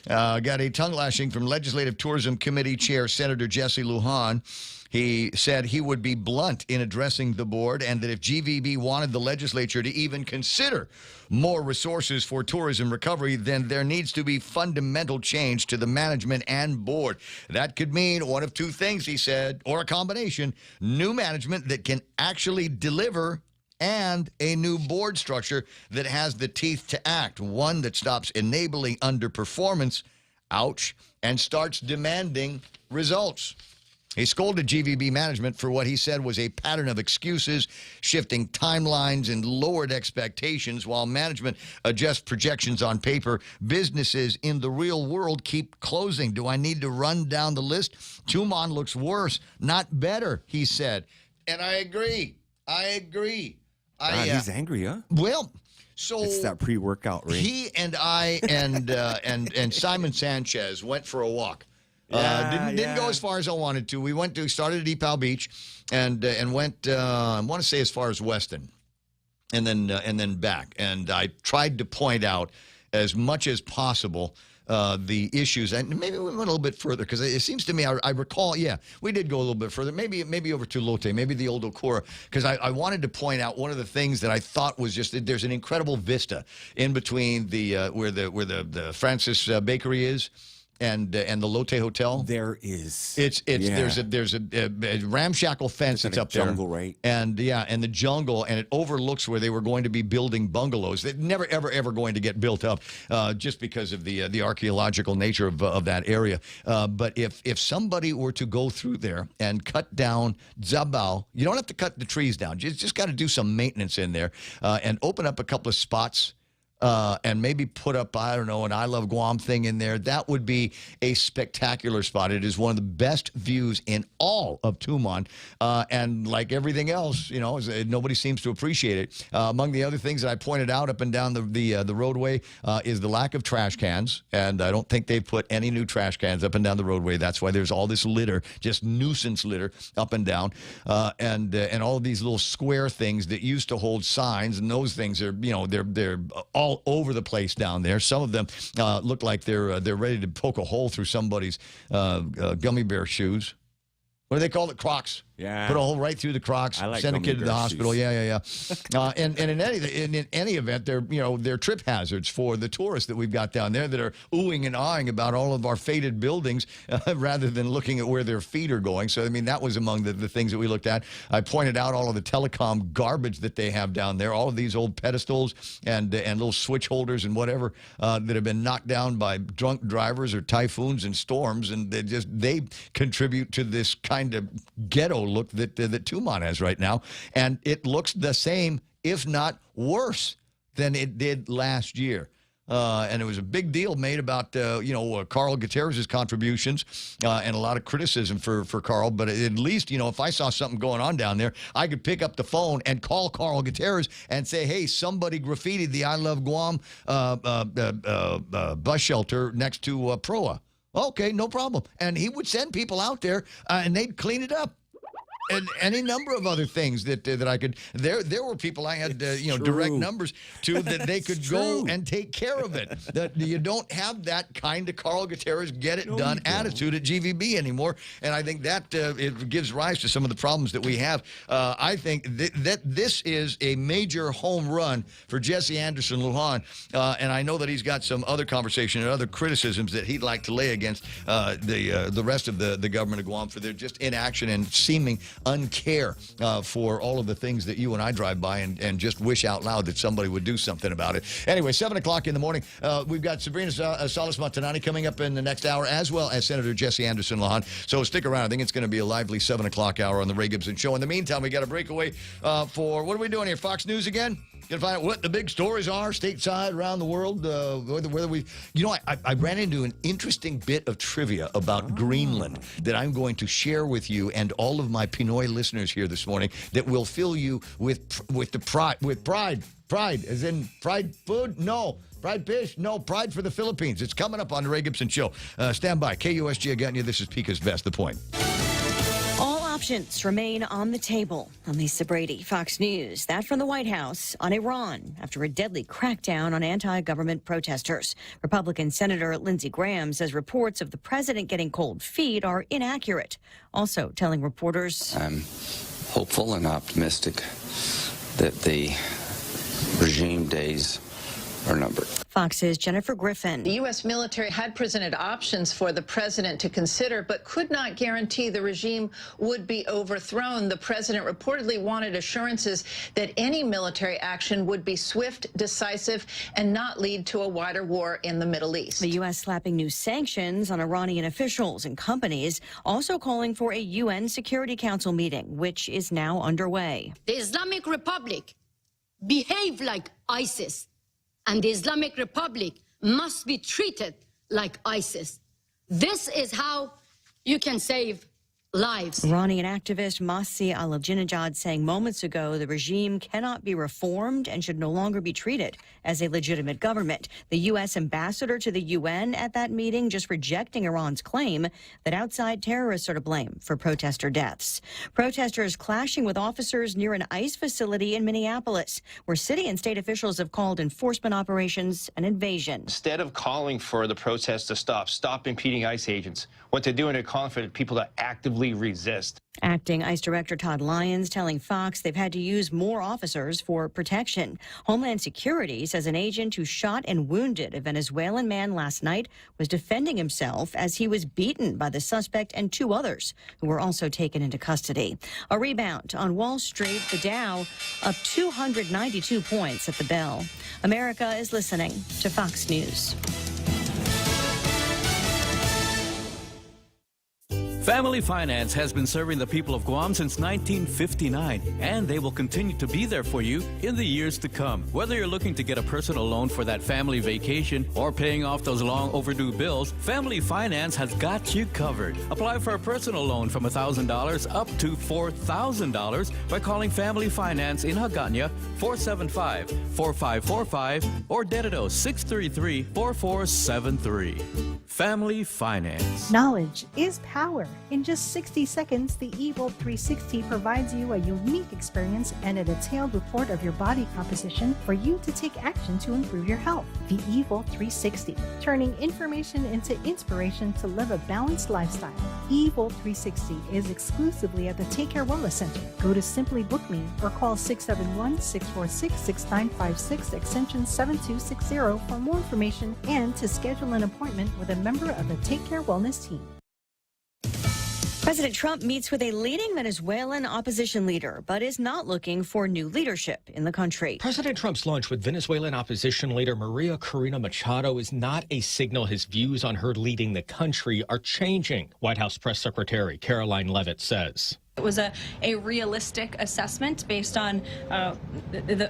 Got a tongue lashing from Legislative Tourism Committee Chair Senator Jesse Lujan. He said he would be blunt in addressing the board and that if GVB wanted the legislature to even consider more resources for tourism recovery, then there needs to be fundamental change to the management and board. That could mean one of two things, he said, or a combination: new management that can actually deliver and a new board structure that has the teeth to act, one that stops enabling underperformance, ouch, and starts demanding results. He scolded GVB management for what he said was a pattern of excuses, shifting timelines, and lowered expectations while management adjusts projections on paper. Businesses in the real world keep closing. Do I need to run down the list? Tumon looks worse, not better, he said. And I agree. He's angry, huh? Well, so it's that pre-workout ring. He and I and Simon Sanchez went for a walk. Didn't go as far as I wanted to. We started at Epal Beach and went, I want to say as far as Weston and then back. And I tried to point out as much as possible the issues, and maybe we went a little bit further because it seems to me, I recall, we did go a little bit further, maybe over to Lotte, maybe the old Okura, because I wanted to point out one of the things that I thought was just that there's an incredible vista in between the where the Francis Bakery is. And the Lotte Hotel. There is. There's a ramshackle fence that's up there. Jungle, right? And the jungle, and it overlooks where they were going to be building bungalows. They're never ever going to get built up, just because of the archaeological nature of that area. But if somebody were to go through there and cut down Zabao, you don't have to cut the trees down. You just got to do some maintenance in there, and open up a couple of spots. And maybe put up, I don't know, an I Love Guam thing in there. That would be a spectacular spot. It is one of the best views in all of Tumon. And like everything else, nobody seems to appreciate it. Among the other things that I pointed out up and down the roadway is the lack of trash cans. And I don't think they've put any new trash cans up and down the roadway. That's why there's all this litter, just nuisance litter up and down. And all of these little square things that used to hold signs. And those things are, they're all over the place down there. Some of them look like they're ready to poke a hole through somebody's gummy bear shoes. What do they call it? Crocs. Yeah. Put a hole right through the Crocs. I like send a kid to the hospital. Shoes. Yeah. And in any event, they're trip hazards for the tourists that we've got down there that are oohing and ahhing about all of our faded buildings rather than looking at where their feet are going. So, that was among the things that we looked at. I pointed out all of the telecom garbage that they have down there, all of these old pedestals and little switch holders and whatever that have been knocked down by drunk drivers or typhoons and storms, and they contribute to this kind of ghetto look that Tumon has right now, and it looks the same, if not worse, than it did last year. And it was a big deal made about Carl Gutierrez's contributions and a lot of criticism for Carl. But at least if I saw something going on down there, I could pick up the phone and call Carl Gutierrez and say, hey, somebody graffitied the I Love Guam bus shelter next to Proa. Okay, no problem. And he would send people out there and they'd clean it up. And any number of other things that I could. There were people I had direct numbers to that they could go and take care of it. That you don't have that kind of Carl Gutierrez get it done attitude at GVB anymore, and I think that it gives rise to some of the problems that we have. I think that this is a major home run for Jesse Anderson Lujan, and I know that he's got some other conversation and other criticisms that he'd like to lay against the rest of the government of Guam for their just inaction and seeming uncare for all of the things that you and I drive by and just wish out loud that somebody would do something about it. Anyway, 7 o'clock in the morning, we've got Sabrina Salas-Montanani coming up in the next hour, as well as Senator Jesse Anderson Lujan. So stick around. I think it's going to be a lively 7 o'clock hour on the Ray Gibson Show. In the meantime, we got a breakaway for, what are we doing here, Fox News again? Going to find out what the big stories are stateside, around the world, whether we... I ran into an interesting bit of trivia about Greenland that I'm going to share with you and all of my Pinoy listeners here this morning that will fill you with pride. Pride, as in fried food? No. Fried fish? No. Pride for the Philippines. It's coming up on the Ray Gibson Show. Stand by. KUSG, I got you. This is Pika's Best, The Point. options remain on the table. I'm Lisa Brady, Fox News. That from the White House on Iran after a deadly crackdown on anti-government protesters. Republican Senator Lindsey Graham says reports of the president getting cold feet are inaccurate. Also telling reporters, I'm hopeful and optimistic that the regime days are numbered. Fox's Jennifer Griffin. The U.S. military had presented options for the president to consider, but could not guarantee the regime would be overthrown. The president reportedly wanted assurances that any military action would be swift, decisive, and not lead to a wider war in the Middle East. The U.S. slapping new sanctions on Iranian officials and companies, also calling for a UN Security Council meeting, which is now underway. The Islamic Republic behave like ISIS, and the Islamic Republic must be treated like ISIS. This is how you can save lives. Iranian activist Masih al-Jinajad saying moments ago the regime cannot be reformed and should no longer be treated as a legitimate government. The U.S. ambassador to the UN at that meeting just rejecting Iran's claim that outside terrorists are to blame for protester deaths. Protesters clashing with officers near an ICE facility in Minneapolis, where city and state officials have called enforcement operations an invasion. Instead of calling for the protests to stop impeding ICE agents, what they're doing, they're calling for people to actively resist. Acting ICE Director Todd Lyons telling Fox they've had to use more officers for protection. Homeland Security says an agent who shot and wounded a Venezuelan man last night was defending himself as he was beaten by the suspect and two others who were also taken into custody. A rebound on Wall Street, the Dow up 292 points at the bell. America is listening to Fox News. Family Finance has been serving the people of Guam since 1959, and they will continue to be there for you in the years to come. Whether you're looking to get a personal loan for that family vacation or paying off those long overdue bills, Family Finance has got you covered. Apply for a personal loan from $1,000 up to $4,000 by calling Family Finance in Hagåtña 475-4545 or Dededo 633-4473. Family Finance. Knowledge is power. In just 60 seconds, the Evo 360 provides you a unique experience and a detailed report of your body composition for you to take action to improve your health. The Evo 360, turning information into inspiration to live a balanced lifestyle. Evo 360 is exclusively at the Take Care Wellness Center. Go to Simply Book Me or call 671-646-6956 extension 7260 for more information and to schedule an appointment with a member of the Take Care Wellness team. President Trump meets with a leading Venezuelan opposition leader, but is not looking for new leadership in the country. President Trump's lunch with Venezuelan opposition leader Maria Corina Machado is not a signal his views on her leading the country are changing, White House Press Secretary Caroline Leavitt says. It was a realistic assessment based on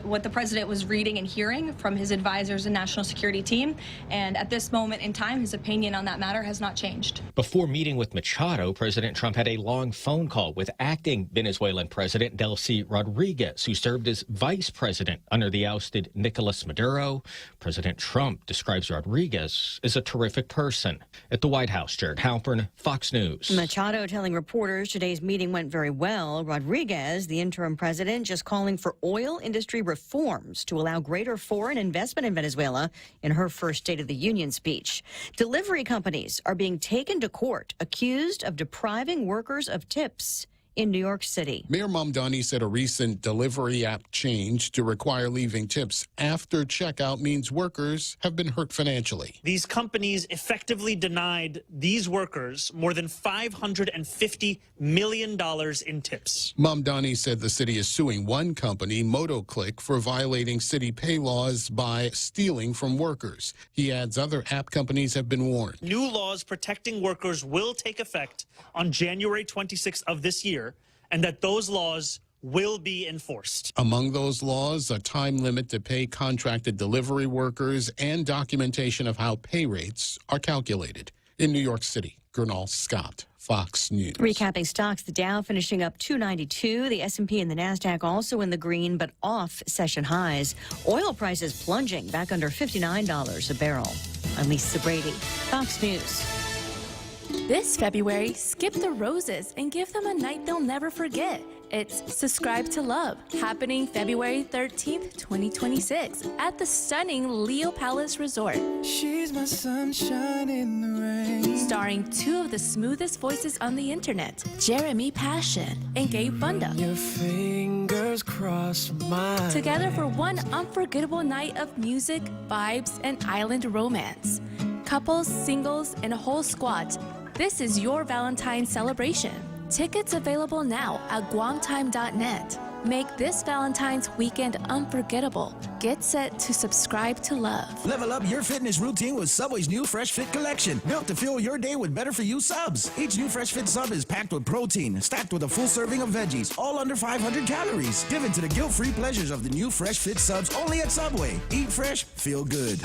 what the president was reading and hearing from his advisors and national security team. And at this moment in time, his opinion on that matter has not changed. Before meeting with Machado, President Trump had a long phone call with acting Venezuelan President Delcy Rodriguez, who served as vice president under the ousted Nicolas Maduro. President Trump describes Rodriguez as a terrific person. At the White House, Jared Halpern, Fox News. Machado telling reporters today's meeting went very well. Rodriguez, the interim president, just calling for oil industry reforms to allow greater foreign investment in Venezuela in her first State of the Union speech. Delivery companies are being taken to court accused of depriving workers of tips in New York City. Mayor Mamdani said a recent delivery app change to require leaving tips after checkout means workers have been hurt financially. These companies effectively denied these workers more than $550 million in tips. Mamdani said the city is suing one company, MotoClick, for violating city pay laws by stealing from workers. He adds other app companies have been warned. New laws protecting workers will take effect on January 26th of this year, and that those laws will be enforced. Among those laws, a time limit to pay contracted delivery workers and documentation of how pay rates are calculated. In New York City, Gernal Scott, Fox News. Recapping stocks, the Dow finishing up 292, the S&P and the NASDAQ also in the green but off session highs. Oil prices plunging back under $59 a barrel. I'm Lisa Brady, Fox News. This February, skip the roses and give them a night they'll never forget. It's Subscribe to Love, happening February 13th, 2026 at the stunning Leo Palace Resort. She's my sunshine in the rain. Starring two of the smoothest voices on the internet, Jeremy Passion and Gabe Bunda. Your fingers cross mine. Together for one unforgettable night of music, vibes, and island romance. Couples, singles, and a whole squad. This is your Valentine's celebration. Tickets available now at guamtime.net. Make this Valentine's weekend unforgettable. Get set to subscribe to love. Level up your fitness routine with Subway's new Fresh Fit collection, built to fuel your day with better-for-you subs. Each new Fresh Fit sub is packed with protein, stacked with a full serving of veggies, all under 500 calories. Give into the guilt-free pleasures of the new Fresh Fit subs only at Subway. Eat fresh, feel good.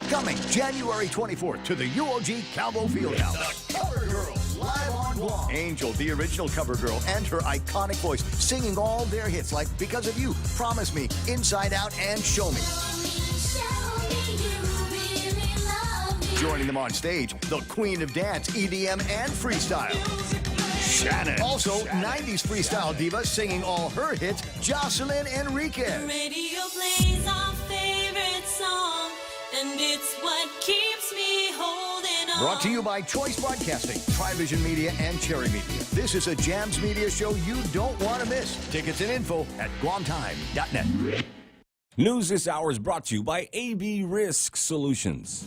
Coming January 24th to the UOG Cowboy Fieldhouse. The Cover Girls live on Guam. Angel, the original cover girl, and her iconic voice, singing all their hits like Because of You, Promise Me, Inside Out, and Show Me. Joining them on stage, the Queen of Dance, EDM, and Freestyle, Shannon. Also, 90s freestyle diva singing all her hits, Jocelyn Enriquez. Radio plays our favorite song, and it's what keeps me holding on. Brought to you by Choice Broadcasting, Trivision Media, and Cherry Media. This is a Jams Media show you don't want to miss. Tickets and info at guamtime.net. News this hour is brought to you by AB Risk Solutions.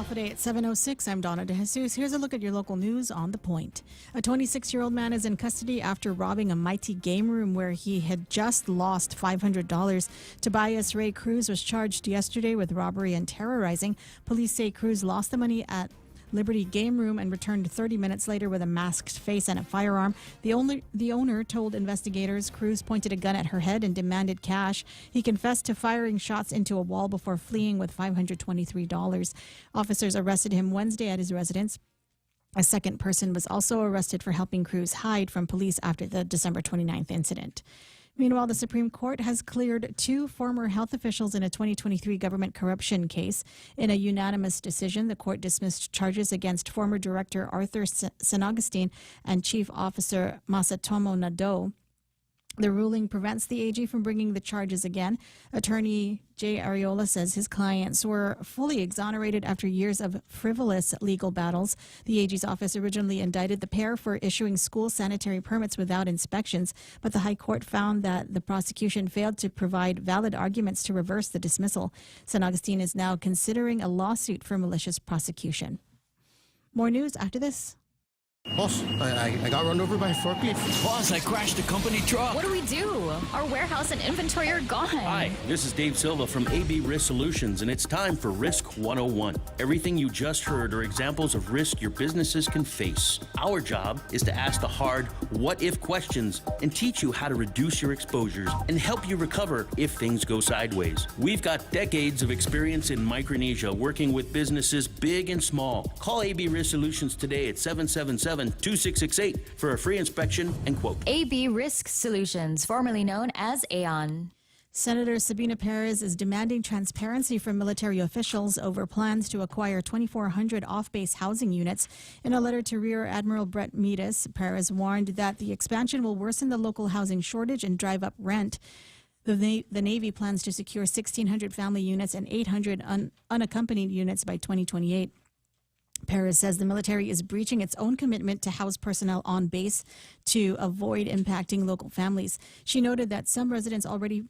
Today at 7:06, I'm Donna DeJesus. Here's a look at your local news on The Point. A 26-year-old man is in custody after robbing a Mighty game room where he had just lost $500. Tobias Ray Cruz was charged yesterday with robbery and terrorizing. Police say Cruz lost the money at Liberty Game Room and returned 30 minutes later with a masked face and a firearm. The owner told investigators Cruz pointed a gun at her head and demanded cash. He confessed to firing shots into a wall before fleeing with $523. Officers arrested him Wednesday at his residence. A second person was also arrested for helping Cruz hide from police after the December 29th incident. Meanwhile, the Supreme Court has cleared two former health officials in a 2023 government corruption case. In a unanimous decision, the court dismissed charges against former Director Arthur San and Chief Officer Masatomo Nado. The ruling prevents the AG from bringing the charges again. Attorney Jay Ariola says his clients were fully exonerated after years of frivolous legal battles. The AG's office originally indicted the pair for issuing school sanitary permits without inspections, but the High Court found that the prosecution failed to provide valid arguments to reverse the dismissal. San Agustin is now considering a lawsuit for malicious prosecution. More news after this. Boss, I got run over by a forklift. Boss, I crashed a company truck. What do we do? Our warehouse and inventory are gone. Hi, this is Dave Silva from AB Risk Solutions, and it's time for Risk 101. Everything you just heard are examples of risk your businesses can face. Our job is to ask the hard what-if questions and teach you how to reduce your exposures and help you recover if things go sideways. We've got decades of experience in Micronesia working with businesses big and small. Call AB Risk Solutions today at 777-2668 for a free inspection and quote. AB Risk Solutions, formerly known as Aon. Senator Sabina Perez is demanding transparency from military officials over plans to acquire 2,400 off-base housing units. In a letter to Rear Admiral Brett Meadus, Perez warned that the expansion will worsen the local housing shortage and drive up rent. The Navy plans to secure 1,600 family units and 800 unaccompanied units by 2028. Perez says the military is breaching its own commitment to house personnel on base to avoid impacting local families. She noted that some residents already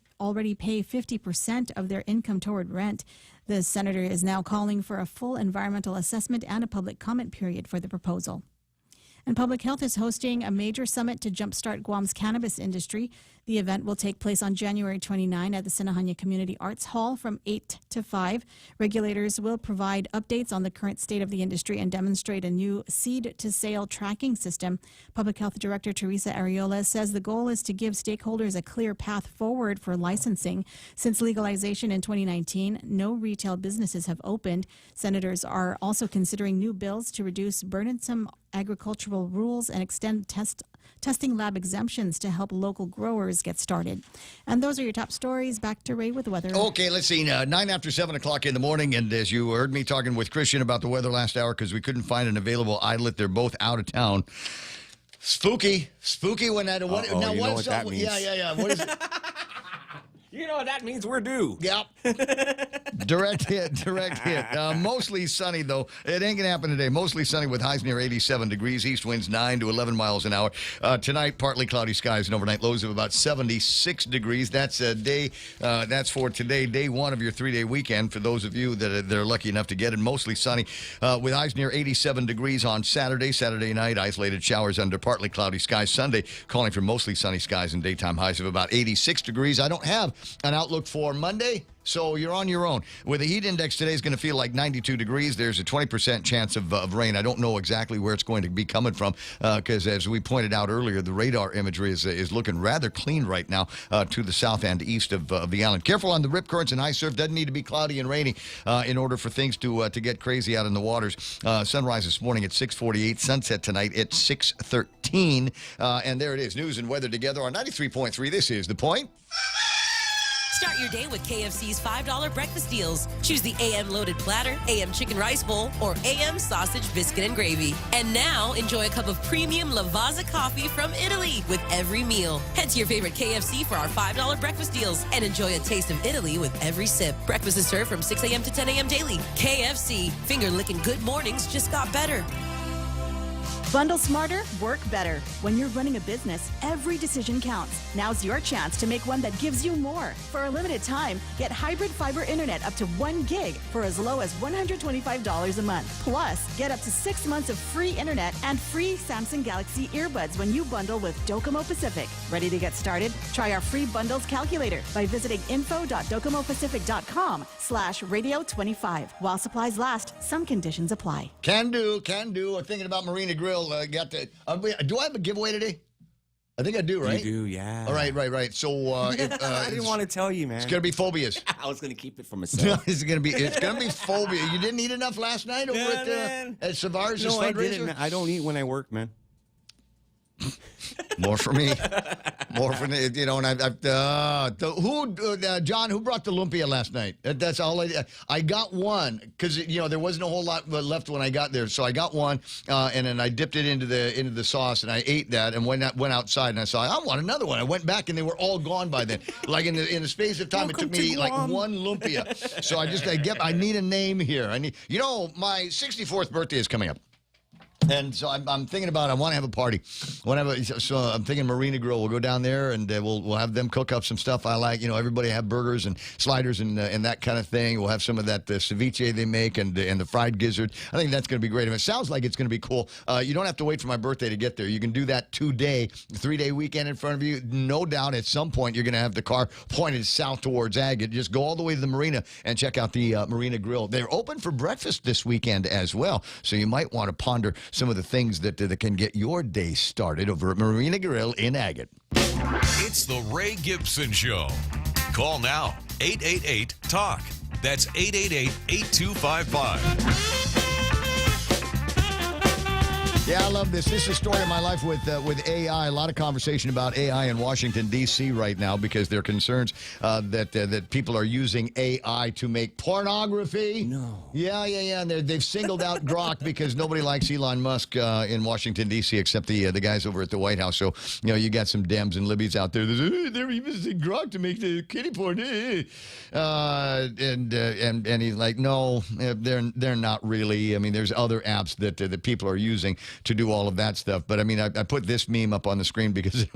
pay 50% of their income toward rent. The senator is now calling for a full environmental assessment and a public comment period for the proposal. And Public Health is hosting a major summit to jumpstart Guam's cannabis industry. The event will take place on January 29 at the Sinahanya Community Arts Hall from 8 to 5. Regulators will provide updates on the current state of the industry and demonstrate a new seed-to-sale tracking system. Public Health Director Teresa Ariola says the goal is to give stakeholders a clear path forward for licensing. Since legalization in 2019, no retail businesses have opened. Senators are also considering new bills to reduce burdensome agricultural rules and extend testing lab exemptions to help local growers get started. And those are your top stories. Back to Ray with weather. Okay, let's see. 9 after 7 o'clock in the morning, and as you heard me talking with Christian about the weather last hour because we couldn't find an available islet, they're both out of town. Spooky when that. What, you know what that means. Yeah. What is it? You know what that means? We're due. Yep. Direct hit. Mostly sunny, though. It ain't going to happen today. Mostly sunny with highs near 87 degrees. East winds 9 to 11 miles an hour. Tonight, partly cloudy skies and overnight lows of about 76 degrees. That's a day. That's for today, day one of your 3-day weekend. For those of you that are lucky enough to get it, mostly sunny with highs near 87 degrees on Saturday. Saturday night, isolated showers under partly cloudy skies. Sunday, calling for mostly sunny skies and daytime highs of about 86 degrees. I don't have an outlook for Monday, so you're on your own. With the heat index today is going to feel like 92 degrees. There's a 20% chance of rain. I don't know exactly where it's going to be coming from because, as we pointed out earlier, the radar imagery is looking rather clean right now to the south and east of the island. Careful on the rip currents and high surf. Doesn't need to be cloudy and rainy in order for things to get crazy out in the waters. Sunrise this morning at 6:48. Sunset tonight at 6:13. And there it is. News and weather together on 93.3. This is The Point. Start your day with KFC's $5 breakfast deals. Choose the AM loaded platter, AM chicken rice bowl, or AM sausage, biscuit, and gravy. And now, enjoy a cup of premium Lavazza coffee from Italy with every meal. Head to your favorite KFC for our $5 breakfast deals and enjoy a taste of Italy with every sip. Breakfast is served from 6 a.m. to 10 a.m. daily. KFC. Finger-licking good mornings just got better. Bundle smarter, work better. When you're running a business, every decision counts. Now's your chance to make one that gives you more. For a limited time, get hybrid fiber internet up to 1 gig for as low as $125 a month. Plus, get up to 6 months of free internet and free Samsung Galaxy earbuds when you bundle with Docomo Pacific. Ready to get started? Try our free bundles calculator by visiting info.docomopacific.com/radio25. While supplies last, some conditions apply. Can do. I'm thinking about Marina Grill. Do I have a giveaway today? I think I do, right? You do, yeah. All right. So I didn't want to tell you, man. It's gonna be phobias. I was gonna keep it for myself. It's gonna be phobia. You didn't eat enough last night over at Savard's fundraiser? I didn't, man. I don't eat when I work, man. More for me. And John, who brought the lumpia last night? That's all I got one because there wasn't a whole lot left when I got there, so I got one, and then I dipped it into the sauce and I ate that and went outside and I saw I want another one. I went back and they were all gone by then. Like in the space of time, it took me like one lumpia. So I need a name here. My 64th birthday is coming up. And so I'm thinking about I want to have a party. So I'm thinking Marina Grill. We'll go down there and we'll have them cook up some stuff I like. Everybody have burgers and sliders and that kind of thing. We'll have some of that ceviche they make and the fried gizzard. I think that's going to be great. And it sounds like it's going to be cool. You don't have to wait for my birthday to get there. You can do that today, 3-day weekend in front of you. No doubt at some point you're going to have the car pointed south towards Agate. Just go all the way to the marina and check out the Marina Grill. They're open for breakfast this weekend as well. So you might want to ponder some of the things that can get your day started over at Marina Grill in Agate. It's the Ray Gibson Show. Call now, 888-TALK. That's 888-8255. Yeah, I love this. This is the story of my life with AI. A lot of conversation about AI in Washington, D.C. right now because there are concerns that people are using AI to make pornography. No. Yeah. And they've singled out Grok because nobody likes Elon Musk in Washington, D.C. except the guys over at the White House. So, you got some Dems and Libbies out there. They're using Grok to make the kitty porn. And he's like, no, they're not really. I mean, there's other apps that people are using to do all of that stuff. But I mean, I put this meme up on the screen because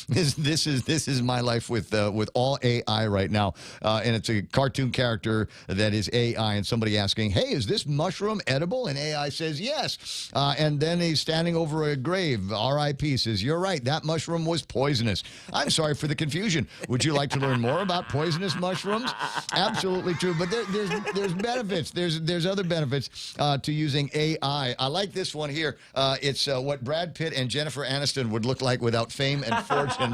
this is my life with all AI right now, and it's a cartoon character that is AI, and somebody asking, "Hey, is this mushroom edible?" And AI says yes, and then he's standing over a grave. R.I.P. says, "You're right, that mushroom was poisonous." I'm sorry for the confusion. Would you like to learn more about poisonous mushrooms? Absolutely true, but there's benefits. There's other benefits to using AI. I like this one here. It's what Brad Pitt and Jennifer Aniston would look like without fame and fortune.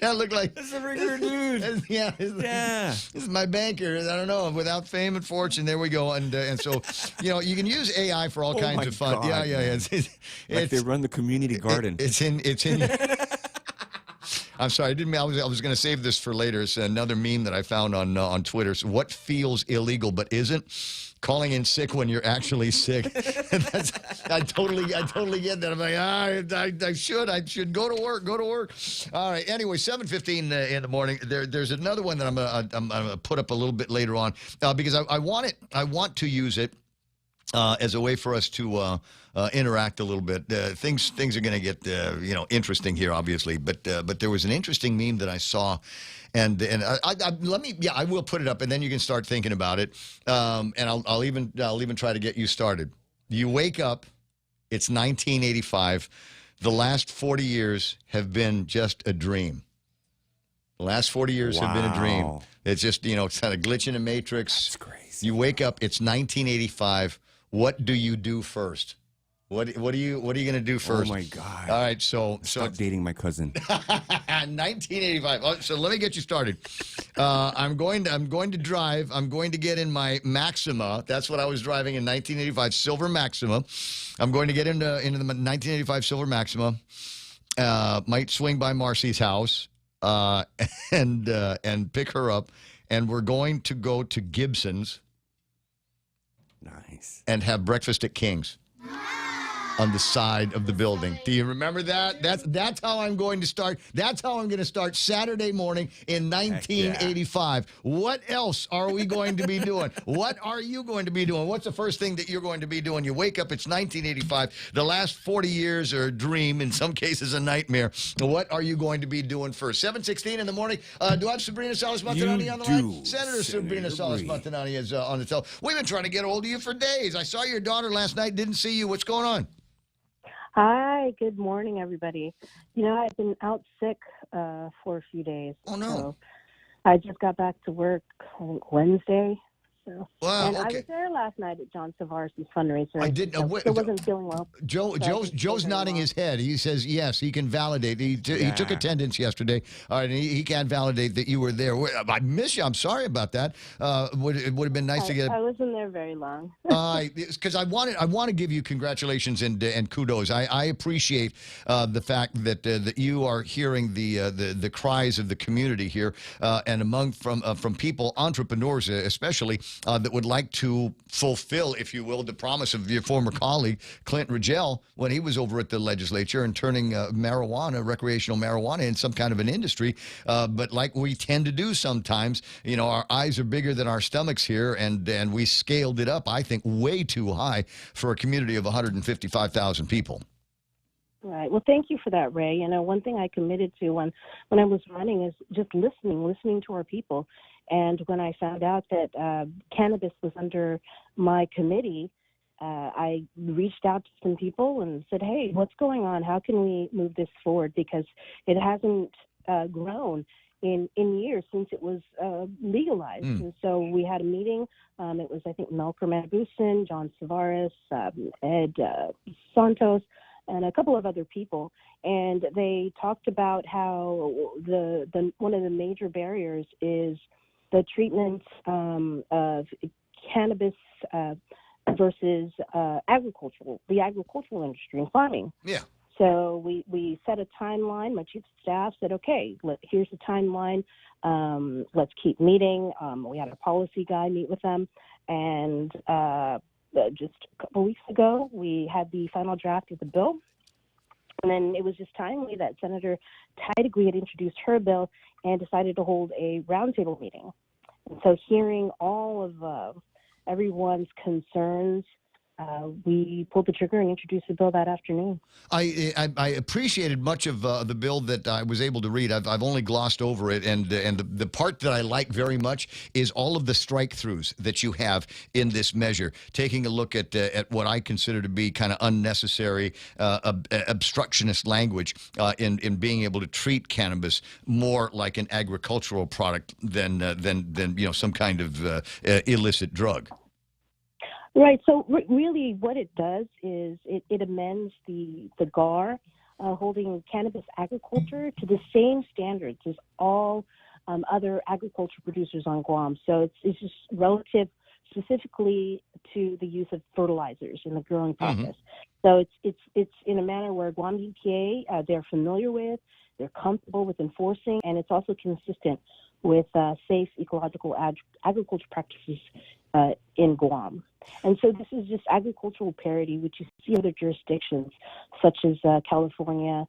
That look like That's a regular dude. Yeah. This is my banker. I don't know. Without fame and fortune, there we go. And so, you can use AI for all kinds of fun. God, Yeah. Like they run the community garden. It's in. I'm sorry, I didn't mean. I was going to save this for later. It's another meme that I found on Twitter. So what feels illegal but isn't? Calling in sick when you're actually sick. I totally get that. I'm like, I should go to work. All right. Anyway, 7:15 in the morning. There's another one that I'm gonna put up a little bit later on because I want to use it as a way for us to interact a little bit. Things are going to get interesting here, obviously. But there was an interesting meme that I saw, and I will put it up, and then you can start thinking about it. And I'll even try to get you started. You wake up, it's 1985. The last 40 years have been just a dream. The last 40 years have been a dream. It's just it's kind of glitch in the matrix. That's crazy. You wake up, it's 1985. What do you do first? What are you going to do first? Oh my God! All right, so stop dating my cousin. 1985. Oh, so let me get you started. I'm going to drive. I'm going to get in my Maxima. That's what I was driving in 1985, silver Maxima. I'm going to get into the 1985 silver Maxima. Might swing by Marcy's house and pick her up, and we're going to go to Gibson's. Nice. And have breakfast at King's on the side of the building. Do you remember that? That's how I'm going to start. That's how I'm going to start Saturday morning in 1985. What else are we going to be doing? What are you going to be doing? What's the first thing that you're going to be doing? You wake up, it's 1985. The last 40 years are a dream, in some cases a nightmare. What are you going to be doing first? 7:16 in the morning. Do I have Sabrina Salas-Montanani on the line? Senator Sabrina Salas-Montanani is on the telephone. We've been trying to get a hold of you for days. I saw your daughter last night, didn't see you. What's going on? Hi, good morning, everybody. I've been out sick for a few days. Oh, no. So I just got back to work, I think, Wednesday. So. Wow, and okay. I was there last night at John Tavares' fundraiser. I did. Still wasn't feeling well. Joe's nodding his head. He says yes, he can validate. He took attendance yesterday. All right, and he can't validate that you were there. I miss you. I'm sorry about that. It would have been nice to get. I wasn't there very long. Because I want to give you congratulations and kudos. I appreciate the fact that you are hearing the cries of the community here and from people, entrepreneurs especially, that would like to fulfill, if you will, the promise of your former colleague, Clint Rigel, when he was over at the legislature and turning recreational marijuana, in some kind of an industry. But like we tend to do sometimes, our eyes are bigger than our stomachs here, and we scaled it up, I think, way too high for a community of 155,000 people. Right. Well, thank you for that, Ray. One thing I committed to when I was running is just listening to our people. And when I found out that cannabis was under my committee, I reached out to some people and said, hey, what's going on? How can we move this forward? Because it hasn't grown in years since it was legalized. And so we had a meeting. It was, I think, Malcolm Abusin, John Tavares, Ed Santos, and a couple of other people. And they talked about how the one of the major barriers is the treatment of cannabis versus the agricultural industry and farming. Yeah. So we set a timeline. My chief of staff said, okay, here's the timeline. Let's keep meeting. We had a policy guy meet with them. And just a couple weeks ago, we had the final draft of the bill. And then it was just timely that Senator Tydegre had introduced her bill and decided to hold a roundtable meeting. And so hearing all of everyone's concerns, we pulled the trigger and introduced the bill that afternoon. I appreciated much of the bill that I was able to read. I've only glossed over it, and the part that I like very much is all of the strike-throughs that you have in this measure, taking a look at what I consider to be kind of unnecessary obstructionist language in being able to treat cannabis more like an agricultural product than some kind of illicit drug. Right. So really, what it does is it amends the GAR holding cannabis agriculture to the same standards as all other agriculture producers on Guam. So it's just relative specifically to the use of fertilizers in the growing process. So it's in a manner where Guam EPA they're familiar with, they're comfortable with enforcing, and it's also consistent with safe ecological agriculture practices in Guam. And so this is just agricultural parity, which you see other jurisdictions such as California,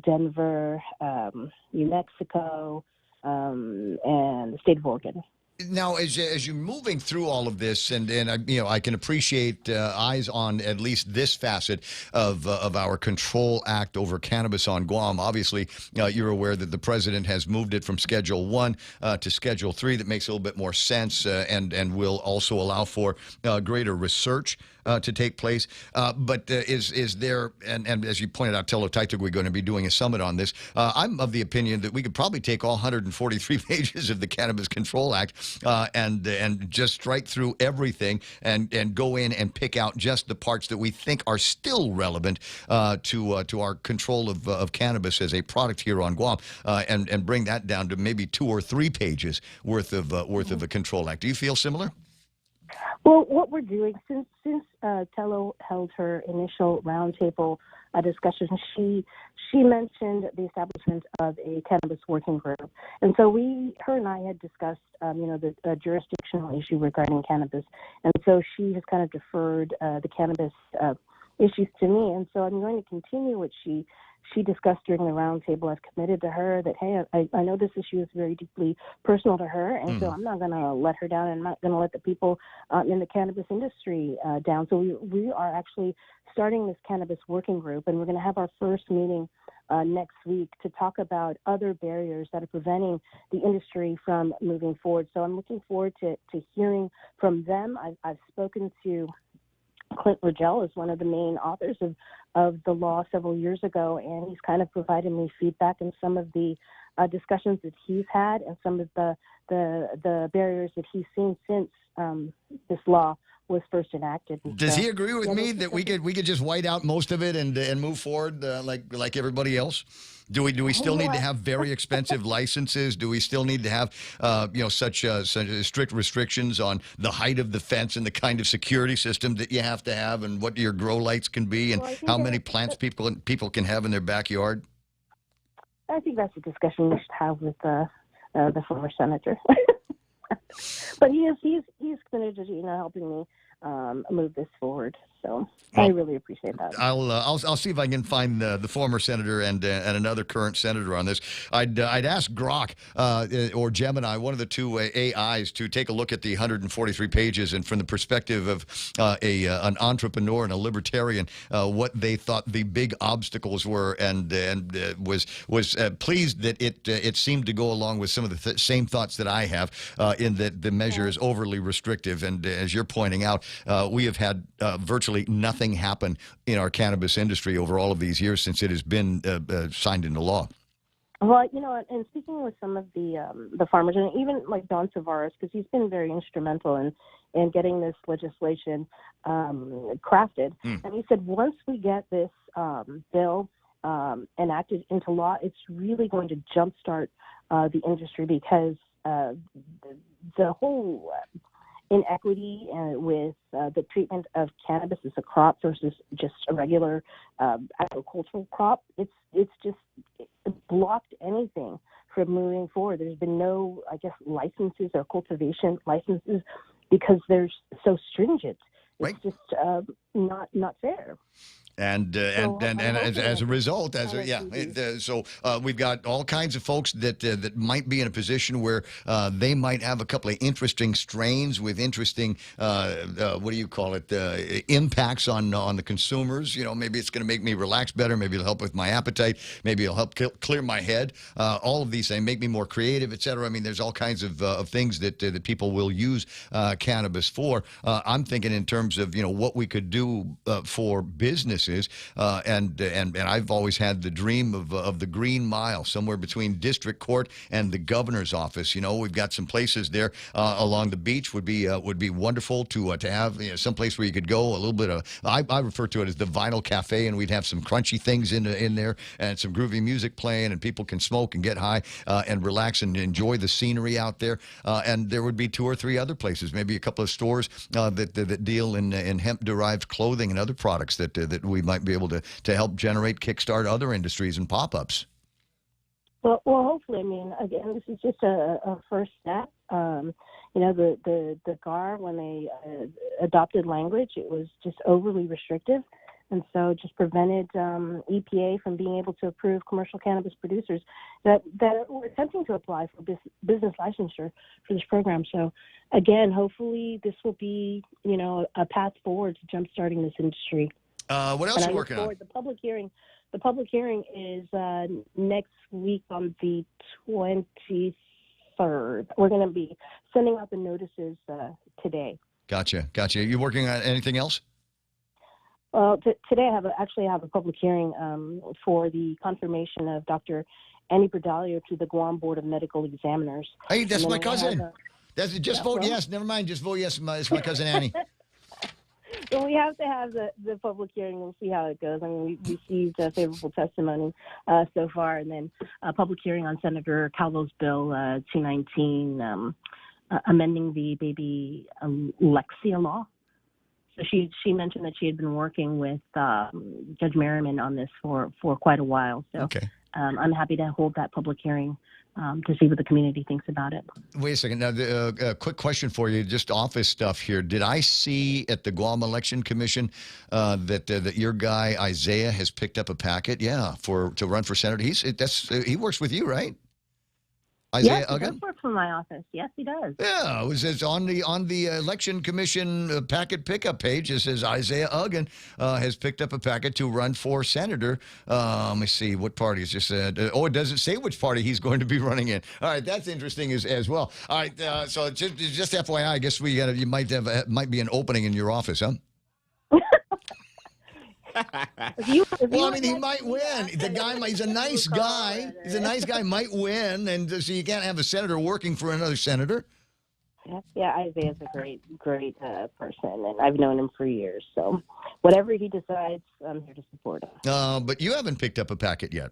Denver, New Mexico, and the state of Oregon. Now, as you're moving through all of this, and I can appreciate eyes on at least this facet of our Control Act over cannabis on Guam. Obviously, you're aware that the president has moved it from Schedule 1 to Schedule 3. That makes a little bit more sense and will also allow for greater research to take place. But is there, and as you pointed out, Telo Taitug, we're going to be doing a summit on this. I'm of the opinion that we could probably take all 143 pages of the Cannabis Control Act and just strike through everything and go in and pick out just the parts that we think are still relevant to our control of cannabis as a product here on Guam, and bring that down to maybe 2 or 3 pages worth of a Control Act. Do you feel similar? Well, what we're doing since Tello held her initial roundtable discussion, she mentioned the establishment of a cannabis working group, and so her and I had discussed, the jurisdictional issue regarding cannabis, and so she has kind of deferred the cannabis issues to me, and so I'm going to continue what she discussed during the roundtable. I've committed to her that, hey, I know this issue is very deeply personal to her, and so I'm not going to let her down, and I'm not going to let the people in the cannabis industry down. So we are actually starting this cannabis working group, and we're going to have our first meeting next week to talk about other barriers that are preventing the industry from moving forward. So I'm looking forward to hearing from them. I've spoken to Clint Rogel is one of the main authors of the law several years ago, and he's kind of provided me feedback in some of the discussions that he's had and some of the barriers that he's seen since this law was first enacted. Does he agree with me that we could just white out most of it and move forward like everybody else? Do we still need to have very expensive licenses? Do we still need to have such strict restrictions on the height of the fence and the kind of security system that you have to have, and what your grow lights can be, and how many plants people can have in their backyard? I think that's a discussion we should have with the former senator. But he's committed to helping me move this forward. So I really appreciate that. I'll see if I can find the former senator and another current senator on this. I'd ask Grok or Gemini, one of the two AIs, to take a look at the 143 pages, and from the perspective of an entrepreneur and a libertarian, what they thought the big obstacles were, and was pleased that it seemed to go along with some of the same thoughts that I have, in that the measure is overly restrictive. And as you're pointing out, we have had virtually nothing happen in our cannabis industry over all of these years since it has been signed into law. Well, and speaking with some of the farmers, and even like Don Tavares, because he's been very instrumental in getting this legislation crafted, and he said once we get this bill enacted into law, it's really going to jumpstart the industry, because the whole inequity with the treatment of cannabis as a crop versus just a regular agricultural crop, it's just blocked anything from moving forward. There's been no, licenses or cultivation licenses because they're so stringent. It's just not fair. And as a result, so we've got all kinds of folks that might be in a position where they might have a couple of interesting strains with interesting impacts on the consumers. Maybe it's going to make me relax better. Maybe it'll help with my appetite. Maybe it'll help clear my head. All of these things make me more creative, etc. I mean, there's all kinds of things that people will use cannabis for. I'm thinking in terms of what we could do for business office is. And I've always had the dream of the Green Mile, somewhere between District Court and the governor's office. You know, we've got some places there along the beach. Would be wonderful to have, you know, some place where you could go. A little bit of, I refer to it as the Vinyl Cafe, and we'd have some crunchy things in there and some groovy music playing, and people can smoke and get high and relax and enjoy the scenery out there. And there would be 2 or 3 other places, maybe a couple of stores that deal in hemp-derived clothing and other products that we might be able to help generate, kickstart other industries and pop-ups. Well, hopefully. I mean, again, this is just a first step. You know, the GAR, when they adopted language, it was just overly restrictive, and so it just prevented EPA from being able to approve commercial cannabis producers that were attempting to apply for business licensure for this program. So, again, hopefully this will be, you know, a path forward to jumpstarting this industry. What else are you working on? The public hearing is next week on the 23rd. We're going to be sending out the notices today. Gotcha. You working on anything else? Well, today I actually have a public hearing for the confirmation of Dr. Annie Berdalio to the Guam Board of Medical Examiners. Hey, that's my cousin. Vote yes. Never mind. Just vote yes. It's my cousin Annie. Well, we have to have the public hearing. We'll see how it goes. I mean, we received favorable testimony so far, and then a public hearing on Senator Calvo's bill 219, amending the baby Alexia law. So she mentioned that she had been working with Judge Merriman on this for quite a while. So okay. I'm happy to hold that public hearing to see what the community thinks about it. Wait a second. Now, a quick question for you, just office stuff here. Did I see at the Guam Election Commission that your guy Isaiah has picked up a packet? Yeah, to run for senator. He works with you, right? Isaiah Yes, he does work from my office. Yes, he does. Yeah, it's on the Election Commission packet pickup page. It says Isaiah Uggan has picked up a packet to run for senator. Let me see what party. It's just it doesn't say which party he's going to be running in. All right, that's interesting as well. All right, so just FYI, I guess you might be an opening in your office, huh? Well, I mean, he might win. The guy, he's a nice guy. He's a nice guy, might win, and so you can't have a senator working for another senator. Yeah, Isaiah's a great person, and I've known him for years. So whatever he decides, I'm here to support him. But you haven't picked up a packet yet.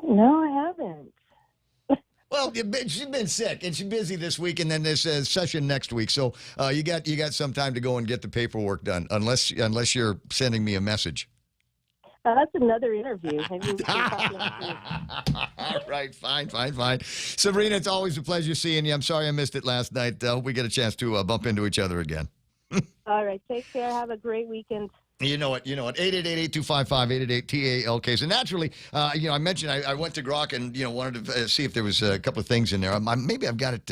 No, I haven't. Well, she's been sick, and she's busy this week, and then there's a session next week. So you got some time to go and get the paperwork done, unless you're sending me a message. That's another interview. Maybe we can talk next week. All right, fine. Sabrina, it's always a pleasure seeing you. I'm sorry I missed it last night. Hope we get a chance to bump into each other again. All right, take care. Have a great weekend. You know it. 888-825-888-TALK. So naturally, I mentioned I went to Grok and, wanted to see if there was a couple of things in there. Maybe I've got it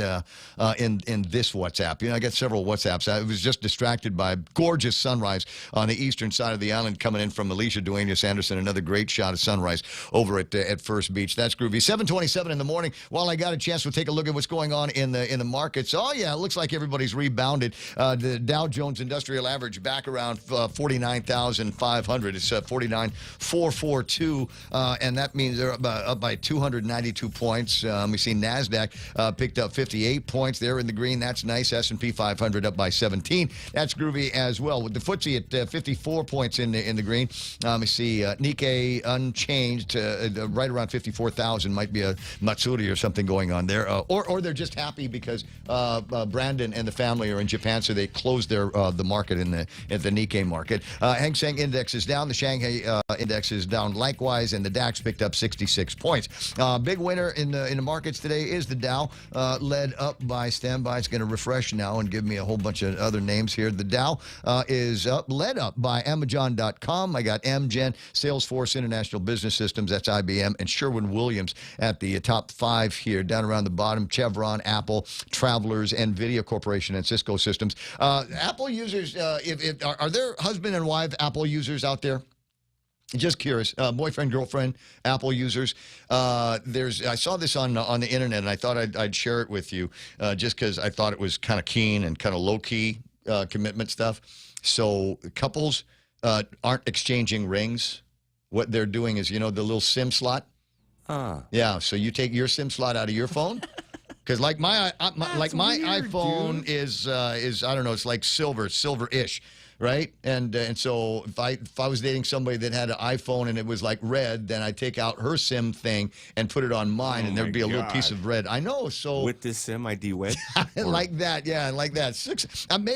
in this WhatsApp. I got several WhatsApps. I was just distracted by a gorgeous sunrise on the eastern side of the island coming in from Alicia Duenas Sanderson. Another great shot of sunrise over at First Beach. That's groovy. 7:27 in the morning. While I got a chance to take a look at what's going on in the markets. Oh, yeah, it looks like everybody's rebounded. The Dow Jones Industrial Average back around 49,500. It's 49,442, and that means they're up by 292 points. We see NASDAQ picked up 58 points. They're in the green. That's nice. S&P 500 up by 17. That's groovy as well. With the FTSE at 54 points in the green. We see Nikkei unchanged, right around 54,000. Might be a Matsuri or something going on there. Or they're just happy because Brandon and the family are in Japan, so they closed the market in the Nikkei market. Hang Seng Index is down. The Shanghai Index is down likewise, and the DAX picked up 66 points. Big winner in the markets today is the Dow, led up by standby. It's going to refresh now and give me a whole bunch of other names here. The Dow is led up by Amazon.com. I got Amgen, Salesforce International Business Systems, that's IBM, and Sherwin-Williams at the top 5 here. Down around the bottom, Chevron, Apple, Travelers, NVIDIA Corporation, and Cisco Systems. Apple users, are there husband and wife Apple users out there? Just curious, boyfriend, girlfriend, Apple users. I saw this on the internet, and I thought I'd share it with you, just because I thought it was kind of keen and kind of low key commitment stuff. So couples aren't exchanging rings. What they're doing is, the little SIM slot. Yeah, so you take your SIM slot out of your phone. Because like my iPhone is I don't know, it's like silver-ish, right? And so if I was dating somebody that had an iPhone and it was like red, then I'd take out her SIM thing and put it on mine, and there'd be a little piece of red. I know. So with this SIM ID wed, like that, yeah, like that.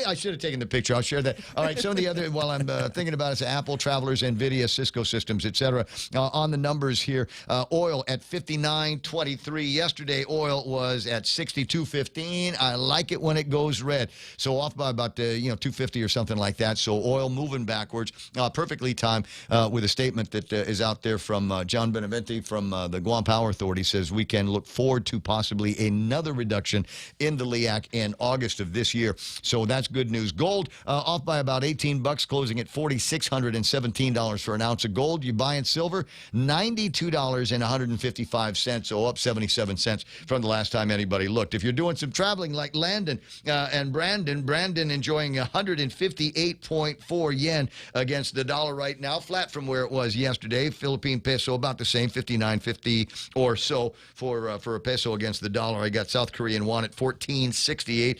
I should have taken the picture. I'll share that. All right. Some of the other while I'm thinking about it, is Apple, Travelers, NVIDIA, Cisco Systems, etc. On the numbers here, oil at 59.23. Yesterday, oil was at 62.15. I like it when it goes red. So off by about 250 or something like that. So oil moving backwards, perfectly timed with a statement that is out there from John Benavente from the Guam Power Authority. Says we can look forward to possibly another reduction in the LEAC in August of this year. So that's good news. Gold off by about $18, closing at $4,617 for an ounce of gold. You buying silver, $92.155, so up 77 cents from the last time anybody looked. If you're doing some traveling like Landon and Brandon enjoying 158.4 yen against the dollar right now, flat from where it was yesterday. Philippine peso about the same, 59.50 or so for a peso against the dollar. I got South Korean won at 14.68,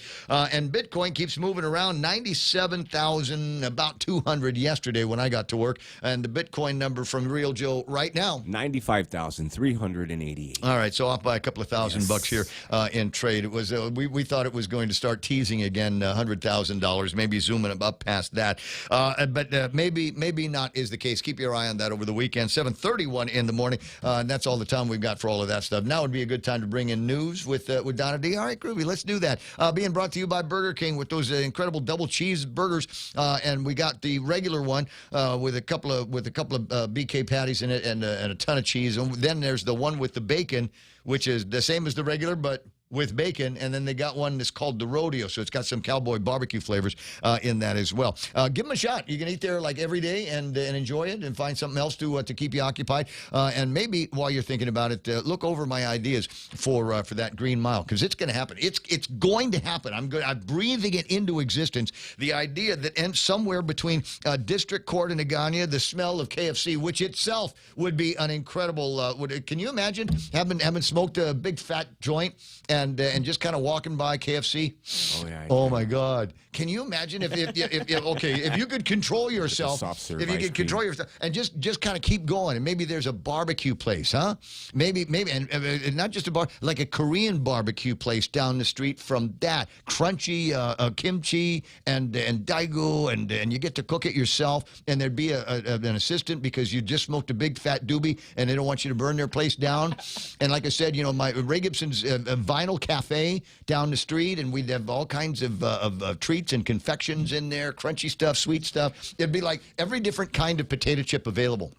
and Bitcoin keeps moving around 97,000, about 200 yesterday when I got to work, and the Bitcoin number from Real Joe right now 95,388. All right, so off by a couple of $1,000 here in trade. It was we thought it was going to start teasing again, $100,000, maybe zooming up past that, but maybe not is the case. Keep your eye on that over the weekend. 7:31 in the morning, and that's all the time we've got for all of that stuff. Now would be a good time to bring in news with Donna D. All right, groovy, let's do that. Being brought to you by Burger King with those incredible double cheeseburgers, and we got the regular one with a couple of BK patties in it and a ton of cheese, and then there's the one with the bacon, which is the same as the regular, but with bacon, and then they got one that's called the Rodeo, so it's got some cowboy barbecue flavors in that as well. Give them a shot. You can eat there like every day and enjoy it and find something else to keep you occupied. And maybe while you're thinking about it, look over my ideas for that Green Mile, because it's going to happen. It's going to happen. I'm breathing it into existence. The idea that ends somewhere between District Court and Agana, the smell of KFC, which itself would be an incredible. Can you imagine having smoked a big fat joint and just kind of walking by KFC? Oh yeah. Oh my God! Can you imagine if you could control yourself, if you could control yourself, and just kind of keep going, and maybe there's a barbecue place, huh? Maybe and not just a bar, like a Korean barbecue place down the street from that, crunchy kimchi and daegu, and you get to cook it yourself, and there'd be an assistant because you just smoked a big fat doobie, and they don't want you to burn their place down. And like I said, my Ray Gibson's vinyl cafe down the street, and we'd have all kinds of treats and confections in there, crunchy stuff, sweet stuff. It'd be like every different kind of potato chip available.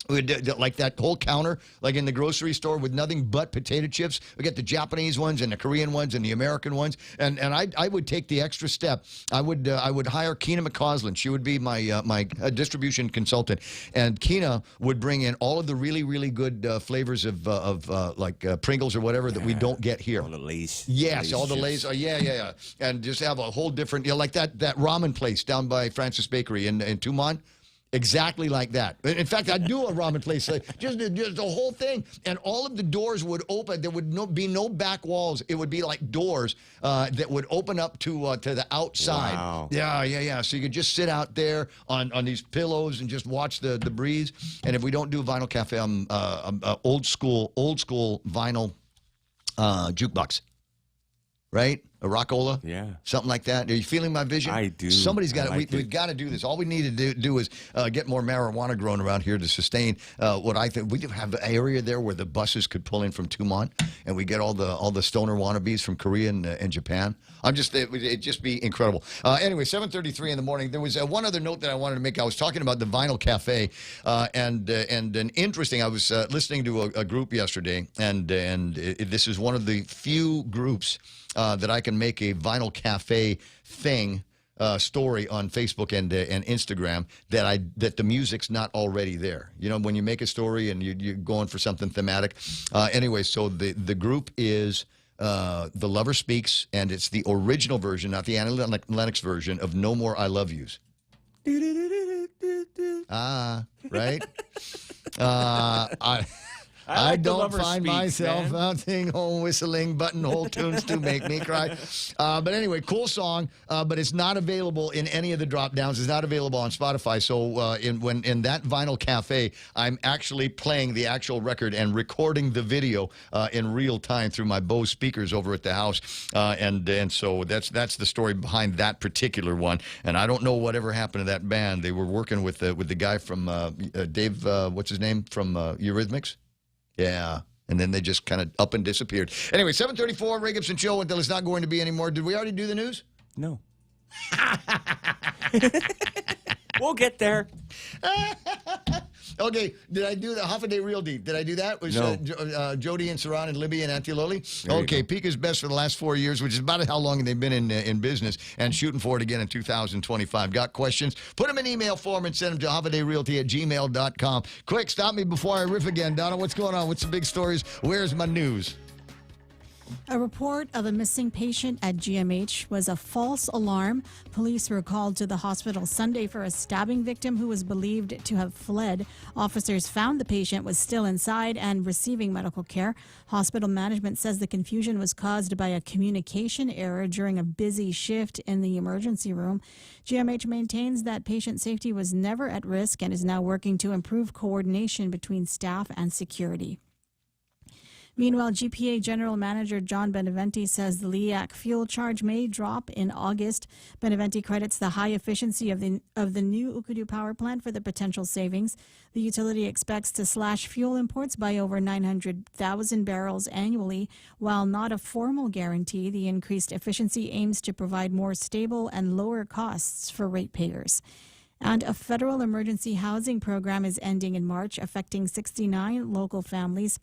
Like that whole counter, like in the grocery store, with nothing but potato chips. We get the Japanese ones and the Korean ones and the American ones. And I would take the extra step. I would hire Keena McCausland. She would be my distribution consultant, and Keena would bring in all of the really, really good flavors of like Pringles or whatever that we don't get here. All the Lay's. Yes, all the chips. Lay's. Yeah. And just have a whole different, like that ramen place down by Francis Bakery in Tumon. Exactly like that. In fact, I'd do a ramen place, just the whole thing, and all of the doors would open. There would be no back walls. It would be like doors that would open up to the outside. Wow. Yeah. So you could just sit out there on these pillows and just watch the breeze. And if we don't do Vinyl Cafe, I'm old school vinyl jukebox, right? A rockola? Yeah. Something like that. Are you feeling my vision? I do. Somebody's got like we've got to do this. All we need to do is get more marijuana grown around here to sustain what I think. We do have an area there where the buses could pull in from Tumon, and we get all the stoner wannabes from Korea and Japan. It'd just be incredible. Anyway, 7:33 in the morning. There was one other note that I wanted to make. I was talking about the Vinyl Cafe, and an interesting. I was listening to a group yesterday, and this is one of the few groups that I can make a Vinyl Cafe thing story on Facebook and Instagram that the music's not already there. When you make a story and you're going for something thematic. Anyway, so the group is The Lover Speaks, and it's the original version, not the Annie Lennox version of No More I Love Yous. Right? I like the don't lover find speech, myself man. out singing home whistling buttonhole tunes to make me cry. But anyway, cool song, but it's not available in any of the drop downs. It's not available on Spotify. So in that vinyl cafe, I'm actually playing the actual record and recording the video in real time through my Bose speakers over at the house. And so that's the story behind that particular one. And I don't know whatever happened to that band. They were working with the guy from Dave, what's his name, from Eurythmics. Yeah, and then they just kind of up and disappeared. Anyway, 7:34, Ray Gibson Show until it's not going to be anymore. Did we already do the news? No. We'll get there. Okay, did I do the Half a Day Real Deep? Did I do that? Was No. Jody and Saran and Libby and Auntie Loli? There you Okay, go. Peak is best for the last 4 years, which is about how long they've been in business, and shooting for it again in 2025. Got questions? Put them in email form and send them to halfadayrealty@gmail.com. Quick, stop me before I riff again. Donna, what's going on? What's the big stories? Where's my news? A report of a missing patient at GMH was a false alarm. Police were called to the hospital Sunday for a stabbing victim who was believed to have fled. Officers found the patient was still inside and receiving medical care. Hospital management says the confusion was caused by a communication error during a busy shift in the emergency room. GMH maintains that patient safety was never at risk and is now working to improve coordination between staff and security. Meanwhile, GPA General Manager John Beneventi says the LEAC fuel charge may drop in August. Beneventi credits the high efficiency of the new Ukudu power plant for the potential savings. The utility expects to slash fuel imports by over 900,000 barrels annually. While not a formal guarantee, the increased efficiency aims to provide more stable and lower costs for ratepayers. And a federal emergency housing program is ending in March, affecting 69 local families.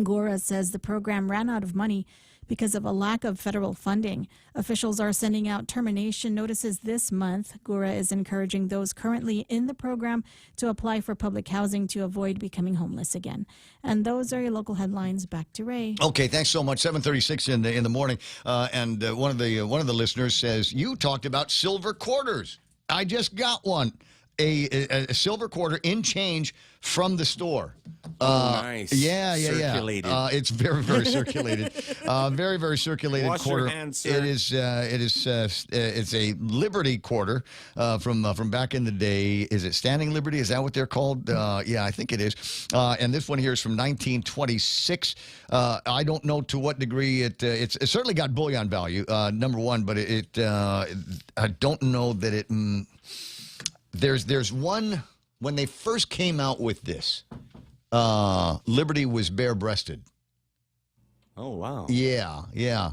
Gora says the program ran out of money because of a lack of federal funding. Officials are sending out termination notices this month. Gora is encouraging those currently in the program to apply for public housing to avoid becoming homeless again. And those are your local headlines. Back to Ray. Okay, thanks so much. 7:36 in the morning, and one of the listeners says you talked about silver quarters. I just got one. A silver quarter in change from the store. Nice. Yeah. Circulated. It's very, very circulated. Very circulated Wash quarter. your hands, sir. It's a Liberty quarter from back in the day. Is it Standing Liberty? Is that what they're called? Yeah, I think it is. And this one here is from 1926. I don't know to what degree it's certainly got bullion value. Number one, but I don't know that it. There's one, when they first came out with this, Liberty was bare-breasted. Oh, wow. Yeah.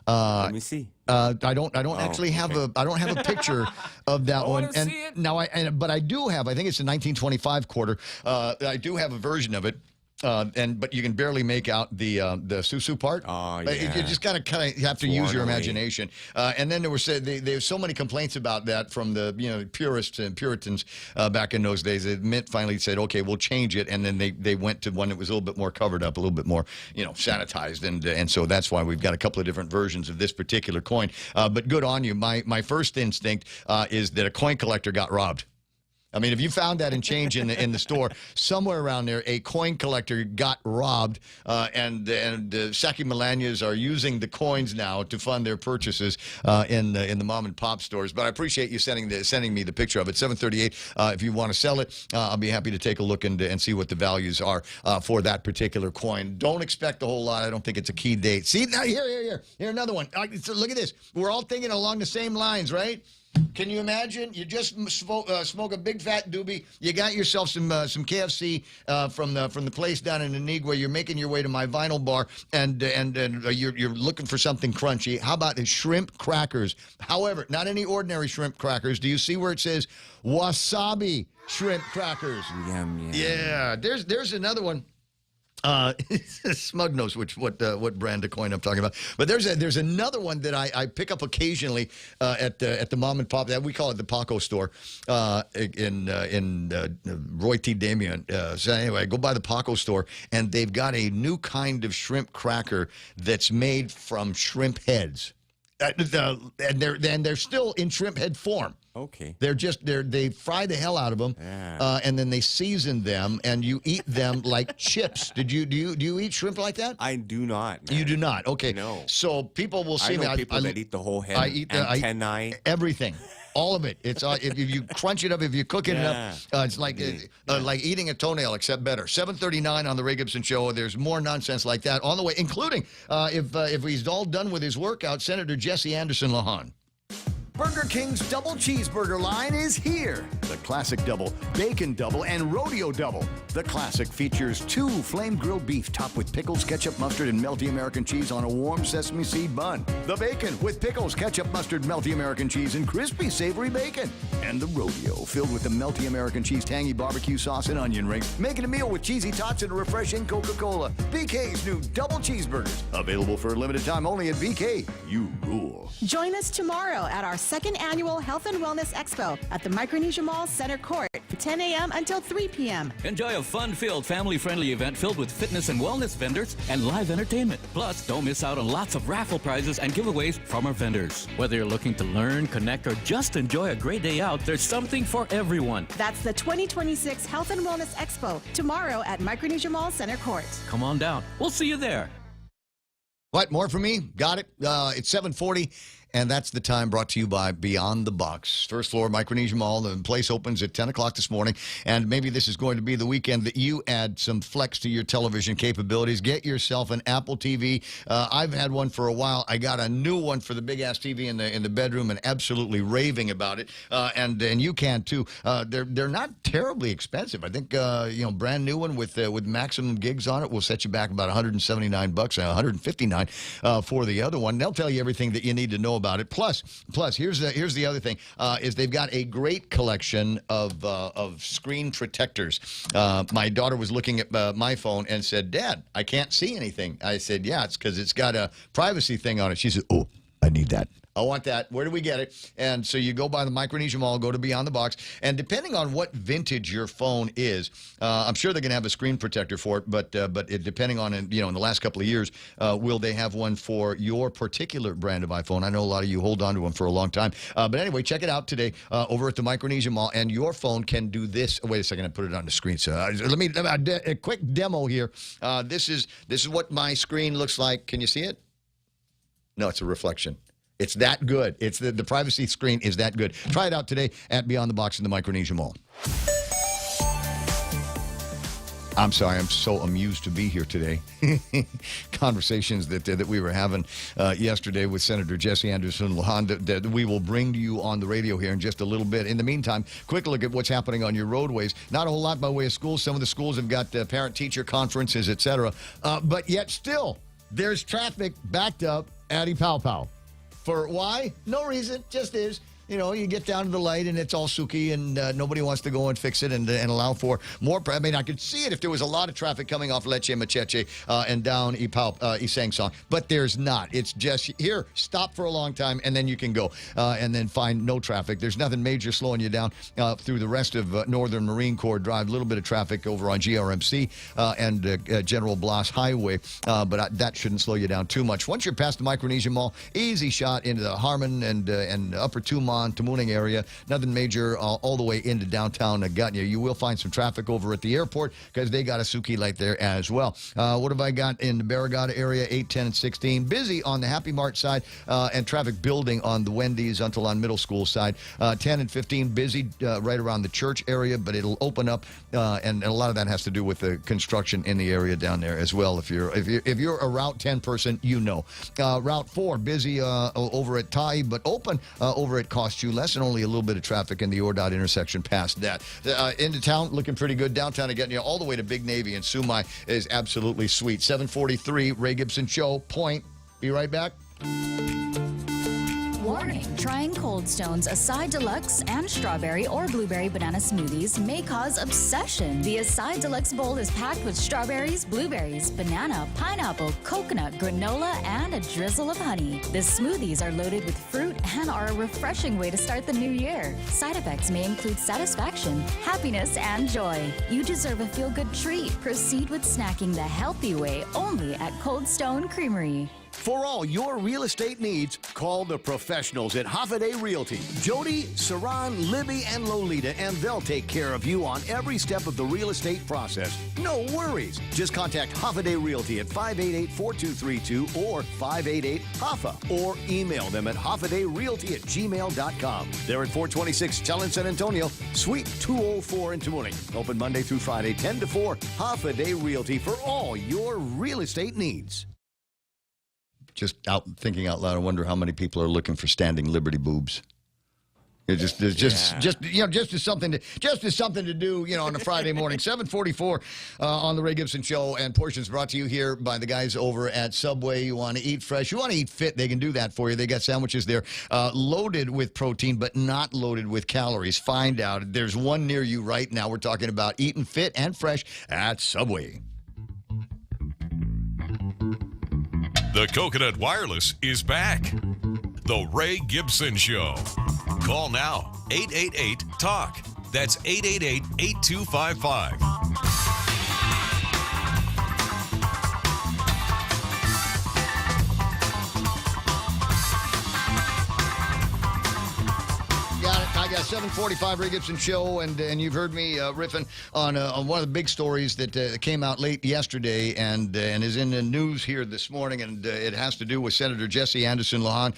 Let me see. I don't actually have a picture of that one. wanna see it. Now but I do have, I think it's a 1925 quarter. I do have a version of it. But you can barely make out the susu part. Oh, You yeah. just kind of have to use your Fornally. imagination. And then there's so many complaints about that from the purists and Puritans back in those days. That Mint finally said, okay, we'll change it, and then they went to one that was a little bit more covered up, a little bit more sanitized, and so that's why we've got a couple of different versions of this particular coin. But good on you. My first instinct is that a coin collector got robbed. I mean, if you found that in change in the store, somewhere around there, a coin collector got robbed, and Saki Melanias are using the coins now to fund their purchases in the mom and pop stores. But I appreciate you sending me the picture of it. 738. If you want to sell it, I'll be happy to take a look and see what the values are for that particular coin. Don't expect a whole lot. I don't think it's a key date. See, now here another one. So look at this. We're all thinking along the same lines, right? Can you imagine? You just smoke a big fat doobie. You got yourself some KFC from the place down in Anigua. You're making your way to my vinyl bar, and you're looking for something crunchy. How about the shrimp crackers? However, not any ordinary shrimp crackers. Do you see where it says wasabi shrimp crackers? Yum. Yeah. There's another one. Smug knows what brand of coin I'm talking about. But there's another one that I pick up occasionally at the mom and pop. We call it the Paco store in Roy T. Damien. So anyway, I go by the Paco store, and they've got a new kind of shrimp cracker that's made from shrimp heads. And they're still in shrimp head form. Okay. They fry the hell out of them, and then they season them, and you eat them like chips. Do you eat shrimp like that? I do not. Man. You do not. Okay. No. So people will see I know people that eat the whole head. I eat antennae. everything. All of it. It's if you crunch it up, if you cook it up, it's like eating a toenail, except better. 7:39 on the Ray Gibson Show. There's more nonsense like that on the way, including if he's all done with his workout, Senator Jesse Anderson Lahan. Burger King's double cheeseburger line is here. The classic double, bacon double, and rodeo double. The classic features 2 flame-grilled beef topped with pickles, ketchup, mustard, and melty American cheese on a warm sesame seed bun. The bacon with pickles, ketchup, mustard, melty American cheese, and crispy savory bacon. And the rodeo filled with the melty American cheese, tangy barbecue sauce, and onion rings. Making a meal with cheesy tots and a refreshing Coca-Cola. BK's new double cheeseburgers. Available for a limited time only at BK. You rule. Join us tomorrow at our second annual Health and Wellness Expo at the Micronesia Mall Center Court from 10 a.m. until 3 p.m. Enjoy a fun-filled, family-friendly event filled with fitness and wellness vendors and live entertainment. Plus, don't miss out on lots of raffle prizes and giveaways from our vendors. Whether you're looking to learn, connect, or just enjoy a great day out, there's something for everyone. That's the 2026 Health and Wellness Expo tomorrow at Micronesia Mall Center Court. Come on down. We'll see you there. What, more from me? Got it. It's 7:40. And that's the time brought to you by Beyond the Box. First floor, Micronesia Mall. The place opens at 10 o'clock this morning. And maybe this is going to be the weekend that you add some flex to your television capabilities. Get yourself an Apple TV. I've had one for a while. I got a new one for the big-ass TV in the bedroom and absolutely raving about it. And you can, too. They're not terribly expensive. I think, brand new one with maximum gigs on it will set you back about $179, $159 for the other one. They'll tell you everything that you need to know about it. Plus, here's the other thing: is they've got a great collection of screen protectors. My daughter was looking at my phone and said, "Dad, I can't see anything." I said, "Yeah, it's because it's got a privacy thing on it." She said, "Oh, I need that. I want that. Where do we get it?" And so you go by the Micronesia Mall, go to Beyond the Box, and depending on what vintage your phone is, I'm sure they're going to have a screen protector for it. But depending on in the last couple of years, will they have one for your particular brand of iPhone? I know a lot of you hold on to them for a long time. But anyway, check it out today over at the Micronesia Mall, and your phone can do this. Wait a second, I put it on the screen. So let me a quick demo here. This is what my screen looks like. Can you see it? No, it's a reflection. It's that good. It's the privacy screen is that good. Try it out today at Beyond the Box in the Micronesia Mall. I'm sorry, I'm so amused to be here today. Conversations that we were having yesterday with Senator Jesse Anderson Lahan that we will bring to you on the radio here in just a little bit. In the meantime, quick look at what's happening on your roadways. Not a whole lot by way of schools. Some of the schools have got parent-teacher conferences, etc. But yet still, there's traffic backed up at Ipao. For why? No reason, just is. You get down to the light and it's all suki and nobody wants to go and fix it and allow for more. I mean, I could see it if there was a lot of traffic coming off Leche Macheche and down Isang Song, but there's not. It's just here, stop for a long time and then you can go and then find no traffic. There's nothing major slowing you down through the rest of Northern Marine Corps Drive. A little bit of traffic over on GRMC and General Blas Highway, but that shouldn't slow you down too much. Once you're past the Micronesia Mall, easy shot into the Harmon and Upper Tumon, Tamuning area. Nothing major all the way into downtown Gutnia. You will find some traffic over at the airport because they got a Suki light there as well. What have I got in the Barragata area? 8, 10, and 16. Busy on the Happy Mart side and traffic building on the Wendy's until on Middle School side. 10 and 15 busy right around the church area, but it'll open up and a lot of that has to do with the construction in the area down there as well. If you're a Route 10 person, Route 4 busy over at Tai, but open over at Cost You less and only a little bit of traffic in the Ordot intersection past that. Into town, looking pretty good. Downtown and getting you all the way to Big Navy and Sumai is absolutely sweet. 7:43, Ray Gibson Show, Point. Be right back. Warning, trying Cold Stone's Acai Deluxe and strawberry or blueberry banana smoothies may cause obsession. The Acai Deluxe bowl is packed with strawberries, blueberries, banana, pineapple, coconut, granola, and a drizzle of honey. The smoothies are loaded with fruit and are a refreshing way to start the new year. Side effects may include satisfaction, happiness, and joy. You deserve a feel-good treat. Proceed with snacking the healthy way only at Cold Stone Creamery. For all your real estate needs, call the professionals at Hoffaday Realty. Jody, Saran, Libby, and Lolita, and they'll take care of you on every step of the real estate process. No worries. Just contact Hoffaday Realty at 588-4232 or 588-HOFFA or email them at hoffadayrealty@gmail.com. They're at 426 Chell in San Antonio, Suite 204 in Tamuning. Open Monday through Friday, 10 to 4. Hoffaday Realty for all your real estate needs. Just thinking out loud, I wonder how many people are looking for standing Liberty boobs. It's just as something to do, on a Friday morning. 7:44 on the Ray Gibson Show, and portions brought to you here by the guys over at Subway. You want to eat fresh, you want to eat fit, they can do that for you. They got sandwiches there loaded with protein, but not loaded with calories. Find out. There's one near you right now. We're talking about eating fit and fresh at Subway. The Coconut Wireless is back. The Ray Gibson Show. Call now, 888-TALK. That's 888-8255. I got 7:45 Ray Gibson Show, and you've heard me riffing on one of the big stories that came out late yesterday and is in the news here this morning, and it has to do with Senator Jesse Anderson Lohan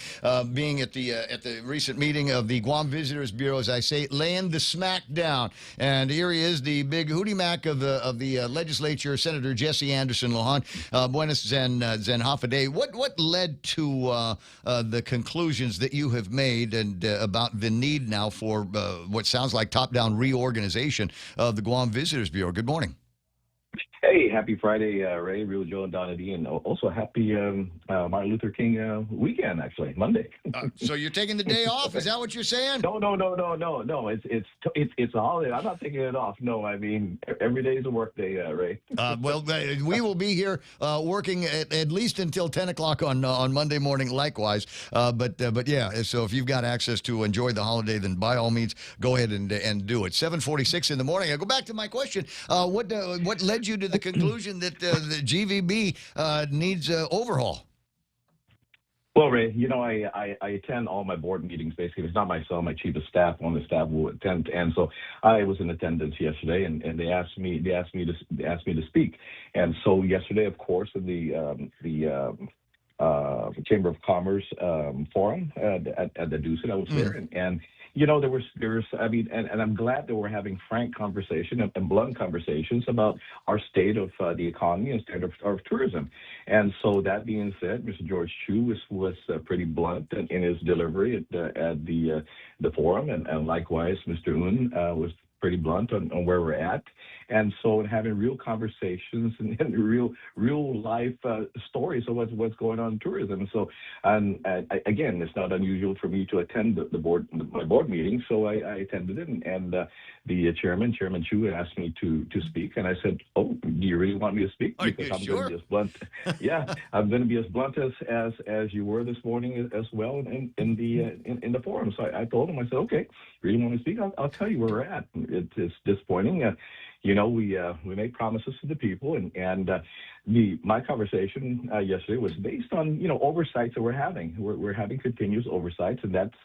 being at the recent meeting of the Guam Visitors Bureau, as I say, laying the smack down. And here he is, the big hootie mac of the legislature, Senator Jesse Anderson Lohan. Buenos Zen Hoffaday. What led to the conclusions that you have made and about the need now for what sounds like top-down reorganization of the Guam Visitors Bureau? Good morning. Hey, happy Friday, Ray, Real Joe, and Donna D, and also happy Martin Luther King weekend, actually, Monday. So you're taking the day off? Is that what you're saying? No. It's a holiday. I'm not taking it off. No, I mean every day is a work day, Ray. Well, we will be here working at least until 10 o'clock on Monday morning. Likewise, but yeah. So if you've got access to enjoy the holiday, then by all means go ahead and do it. 7:46 in the morning. I go back to my question. What led you to the conclusion that the GVB needs overhaul? Well, Ray, I attend all my board meetings. Basically, it's not myself, my chief of staff on the staff will attend, and so I was in attendance yesterday, and they asked me to speak, and so yesterday, of course, in the Chamber of Commerce forum at the Dusit, I was there, and there was and I'm glad that we're having frank conversation and blunt conversations about our state of the economy and state of tourism. And so that being said, Mr. George Chu was pretty blunt in his delivery at the forum, and likewise Mr. Un was pretty blunt on where we're at. And so having real conversations and real life stories of what's going on in tourism. So, again, it's not unusual for me to attend my board meeting, so I attended it, and the Chairman Chu, asked me to speak, and I said, "Oh, do you really want me to speak?" Because I'm going to be as blunt. Yeah, I'm going to be as blunt as you were this morning as well in the forum. So I told him, I said, "Okay, really want to speak? I'll tell you where we're at." It's disappointing. We make promises to the people, and my conversation yesterday was based on oversights that we're having. We're having continuous oversights, and that's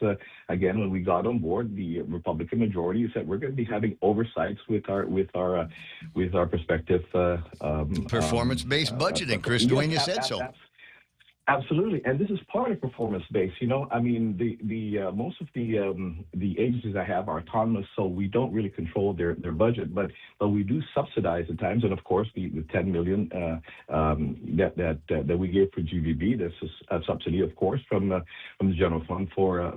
again, when we got on board, the Republican majority said we're going to be having oversights with our prospective performance-based budgeting. Chris Duane said so. Absolutely, and this is part of performance-based. I mean, the most of the agencies I have are autonomous, so we don't really control their budget, but we do subsidize at times. And of course, the $10 million that we gave for GVB, this is a subsidy, of course, from the general fund for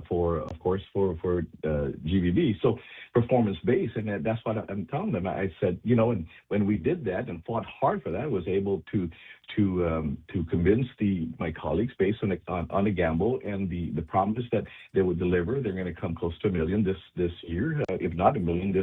GVB. So performance-based, and that's what I'm telling them. I said, and when we did that and fought hard for that, I was able to convince my colleagues based on a gamble and the promise that they would deliver. They're going to come close to $1 million this year, if not $1 million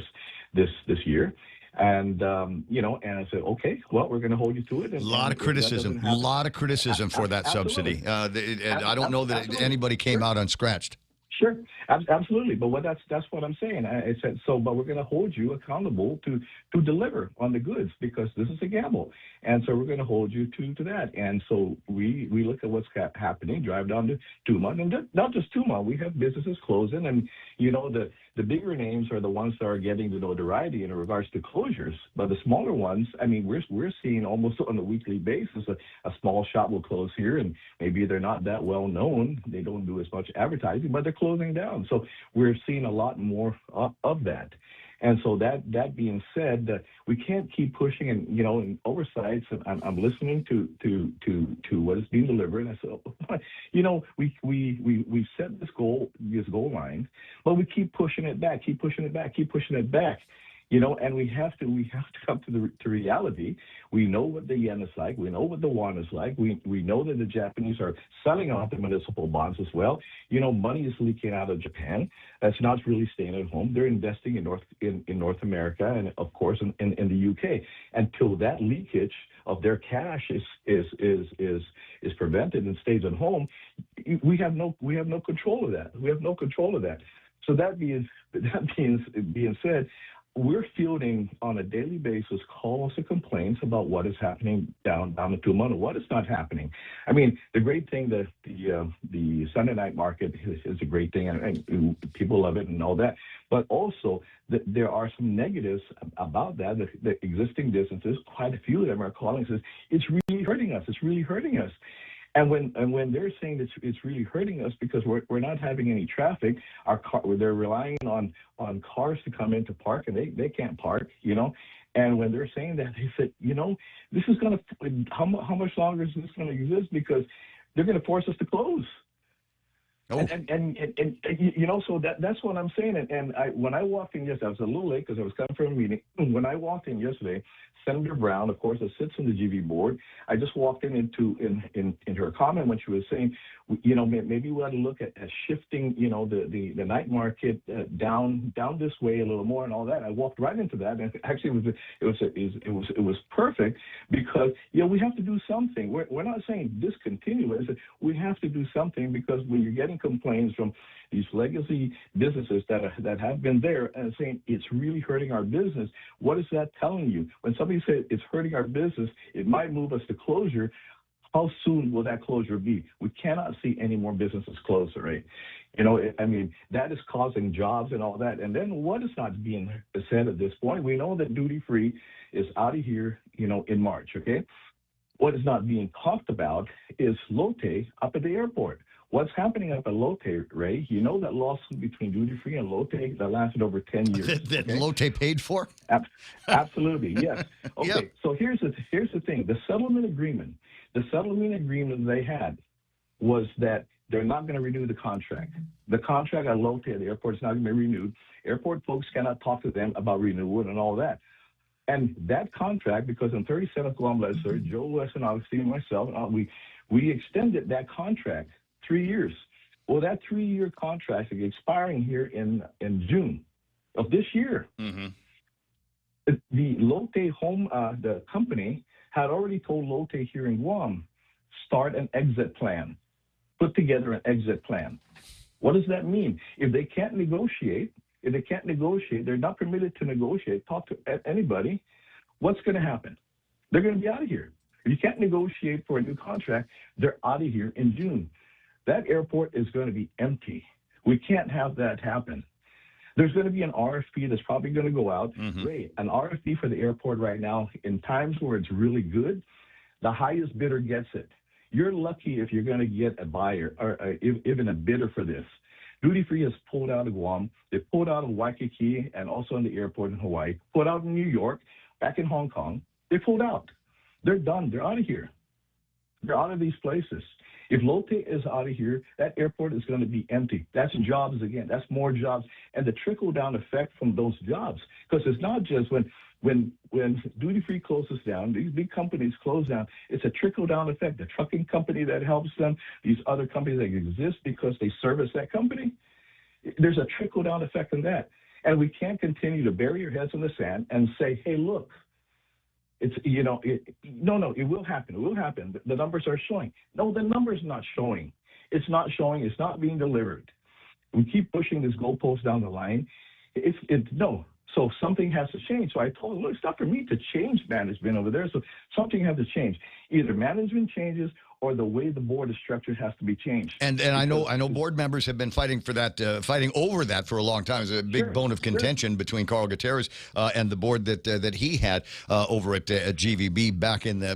this year. And and I said, okay, well, we're going to hold you to it. A lot of criticism for that subsidy. I don't know that anybody came out unscratched. Sure, absolutely. But that's what I'm saying. I said so. But we're going to hold you accountable to deliver on the goods because this is a gamble, and so we're going to hold you to that. And so we look at what's happening. Drive down to Tuma, and not just Tuma. We have businesses closing, and the bigger names are the ones that are getting the notoriety in regards to closures. But the smaller ones, I mean, we're seeing almost on a weekly basis a small shop will close here, and maybe they're not that well known. They don't do as much advertising, but they're closing down. So we're seeing a lot more of that. And so that being said, we can't keep pushing, and in oversights. I'm listening to what is being delivered. And I said, we set this goal line, but we keep pushing it back, and we have to come to reality. We know what the yen is like. We know what the won is like. We know that the Japanese are selling off the municipal bonds as well. Money is leaking out of Japan. That's not really staying at home. They're investing in North America and of course in the UK. Until that leakage of their cash is prevented and stays at home, we have no control of that. We have no control of that. So that being said, we're fielding on a daily basis calls and complaints about what is happening down in Tuma, what is not happening. I mean, the great thing that the Sunday night market is a great thing, and people love it and all that. But also, there are some negatives about that. The existing businesses, quite a few of them are calling and says it's really hurting us. It's really hurting us. And when they're saying that it's really hurting us because we're not having any traffic, they're relying on cars to come in to park, and they can't park, And when they're saying that, they said, this is going to, how much longer is this going to exist? Because they're going to force us to close. Oh. And so that's what I'm saying. And when I walked in yesterday, I was a little late because I was coming from a meeting. When I walked in yesterday, Senator Brown, of course, that sits on the GV board, I just walked in her comment when she was saying, maybe we ought to look at shifting, the night market down this way a little more and all that. I walked right into that, and actually it was perfect because we have to do something. We're not saying discontinue it. We have to do something because when you're getting complaints from these legacy businesses that have been there and saying it's really hurting our business, what is that telling you? When somebody says it's hurting our business, it might move us to closure. How soon will that closure be? We cannot see any more businesses close, right? That is causing jobs and all that. And then what is not being said at this point? We know that duty free is out of here, in March, okay? What is not being talked about is Lotte up at the airport. What's happening up at Lotte, Ray? You know that lawsuit between duty free and Lotte that lasted over 10 years. That Lotte paid for? Absolutely, yes. Okay, yep. So here's the thing. The settlement agreement they had was that they're not going to renew the contract. The contract at Lotte at the airport is not going to be renewed. Airport folks cannot talk to them about renewal and all that. And that contract, because on 37th Guam Legislature, Joe West and Augustine and myself, we extended that contract 3 years. Well, that 3-year contract is expiring here in June of this year. Mm-hmm. The Lotte the company had already told Lotte here in Guam, start an exit plan, put together an exit plan. What does that mean? If they can't negotiate, they're not permitted to negotiate, talk to anybody, what's going to happen? They're going to be out of here. If you can't negotiate for a new contract, they're out of here in June. That airport is going to be empty. We can't have that happen. There's going to be an RFP that's probably going to go out. Mm-hmm. Great. An RFP for the airport right now, in times where it's really good, the highest bidder gets it. You're lucky if you're going to get a buyer or even a bidder for this. Duty Free has pulled out of Guam. They pulled out of Waikiki and also in the airport in Hawaii, pulled out in New York, back in Hong Kong. They pulled out. They're done. They're out of here. They're out of these places. If Lotte is out of here, that airport is going to be empty. That's jobs again. That's more jobs. And the trickle-down effect from those jobs, because it's not just when duty-free closes down, these big companies close down, it's a trickle-down effect. The trucking company that helps them, these other companies that exist because they service that company, there's a trickle-down effect in that. And we can't continue to bury our heads in the sand and say, hey, look, it's, it will happen. It will happen. The numbers are showing. No, the numbers not showing. It's not showing. It's not being delivered. We keep pushing this goalpost down the line. No. So something has to change. So I told him, look, it's not for me to change management over there. So something has to change. Either management changes or the way the board is structured has to be changed. And I know board members have been fighting for that, fighting over that for a long time. It's a big bone of contention between Carl Gutierrez and the board that he had over at GVB back in the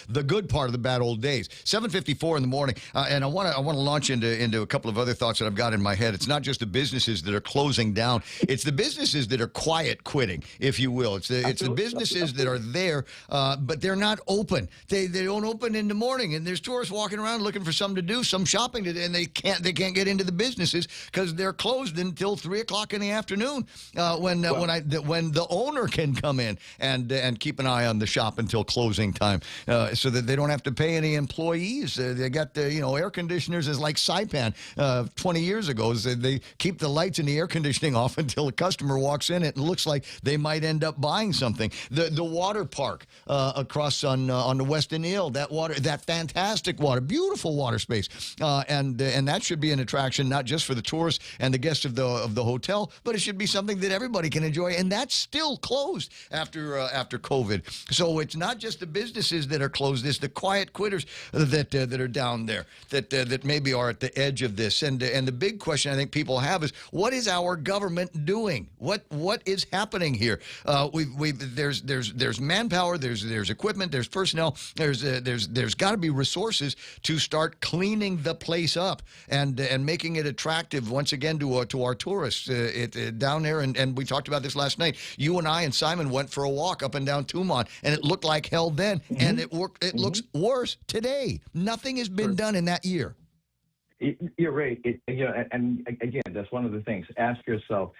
the good part of the bad old days. 7:54 in the morning, and I want to launch into a couple of other thoughts that I've got in my head. It's not just the businesses that are closing down; it's the businesses that are quiet quitting, if you will. It's the businesses that are there, but they're not open. They don't open in the morning, and there's tourists walking around looking for something to do, some shopping to do, and they can't get into the businesses because they're closed until 3 o'clock in the afternoon when the owner can come in and keep an eye on the shop until closing time, so that they don't have to pay any employees. They got air conditioners as like Saipan 20 years ago. They keep the lights and the air conditioning off until a customer walks in. It looks like they might end up buying something. The water park across on the Weston Hill, that fantastic water, beautiful water space, and that should be an attraction not just for the tourists and the guests of the hotel, but it should be something that everybody can enjoy, and that's still closed after COVID. So it's not just the businesses that are closed; it's the quiet quitters that are down there that maybe are at the edge of this. And the big question I think people have is, what is our government doing? What is happening here? There's manpower, there's equipment, there's personnel. There's got to be resources to start cleaning the place up and making it attractive once again to our tourists down there. And we talked about this last night. You and I and Simon went for a walk up and down Tumon, and it looked like hell then, and it looks worse today. Nothing has been done in that year. You're right. And again, that's one of the things. Ask yourself,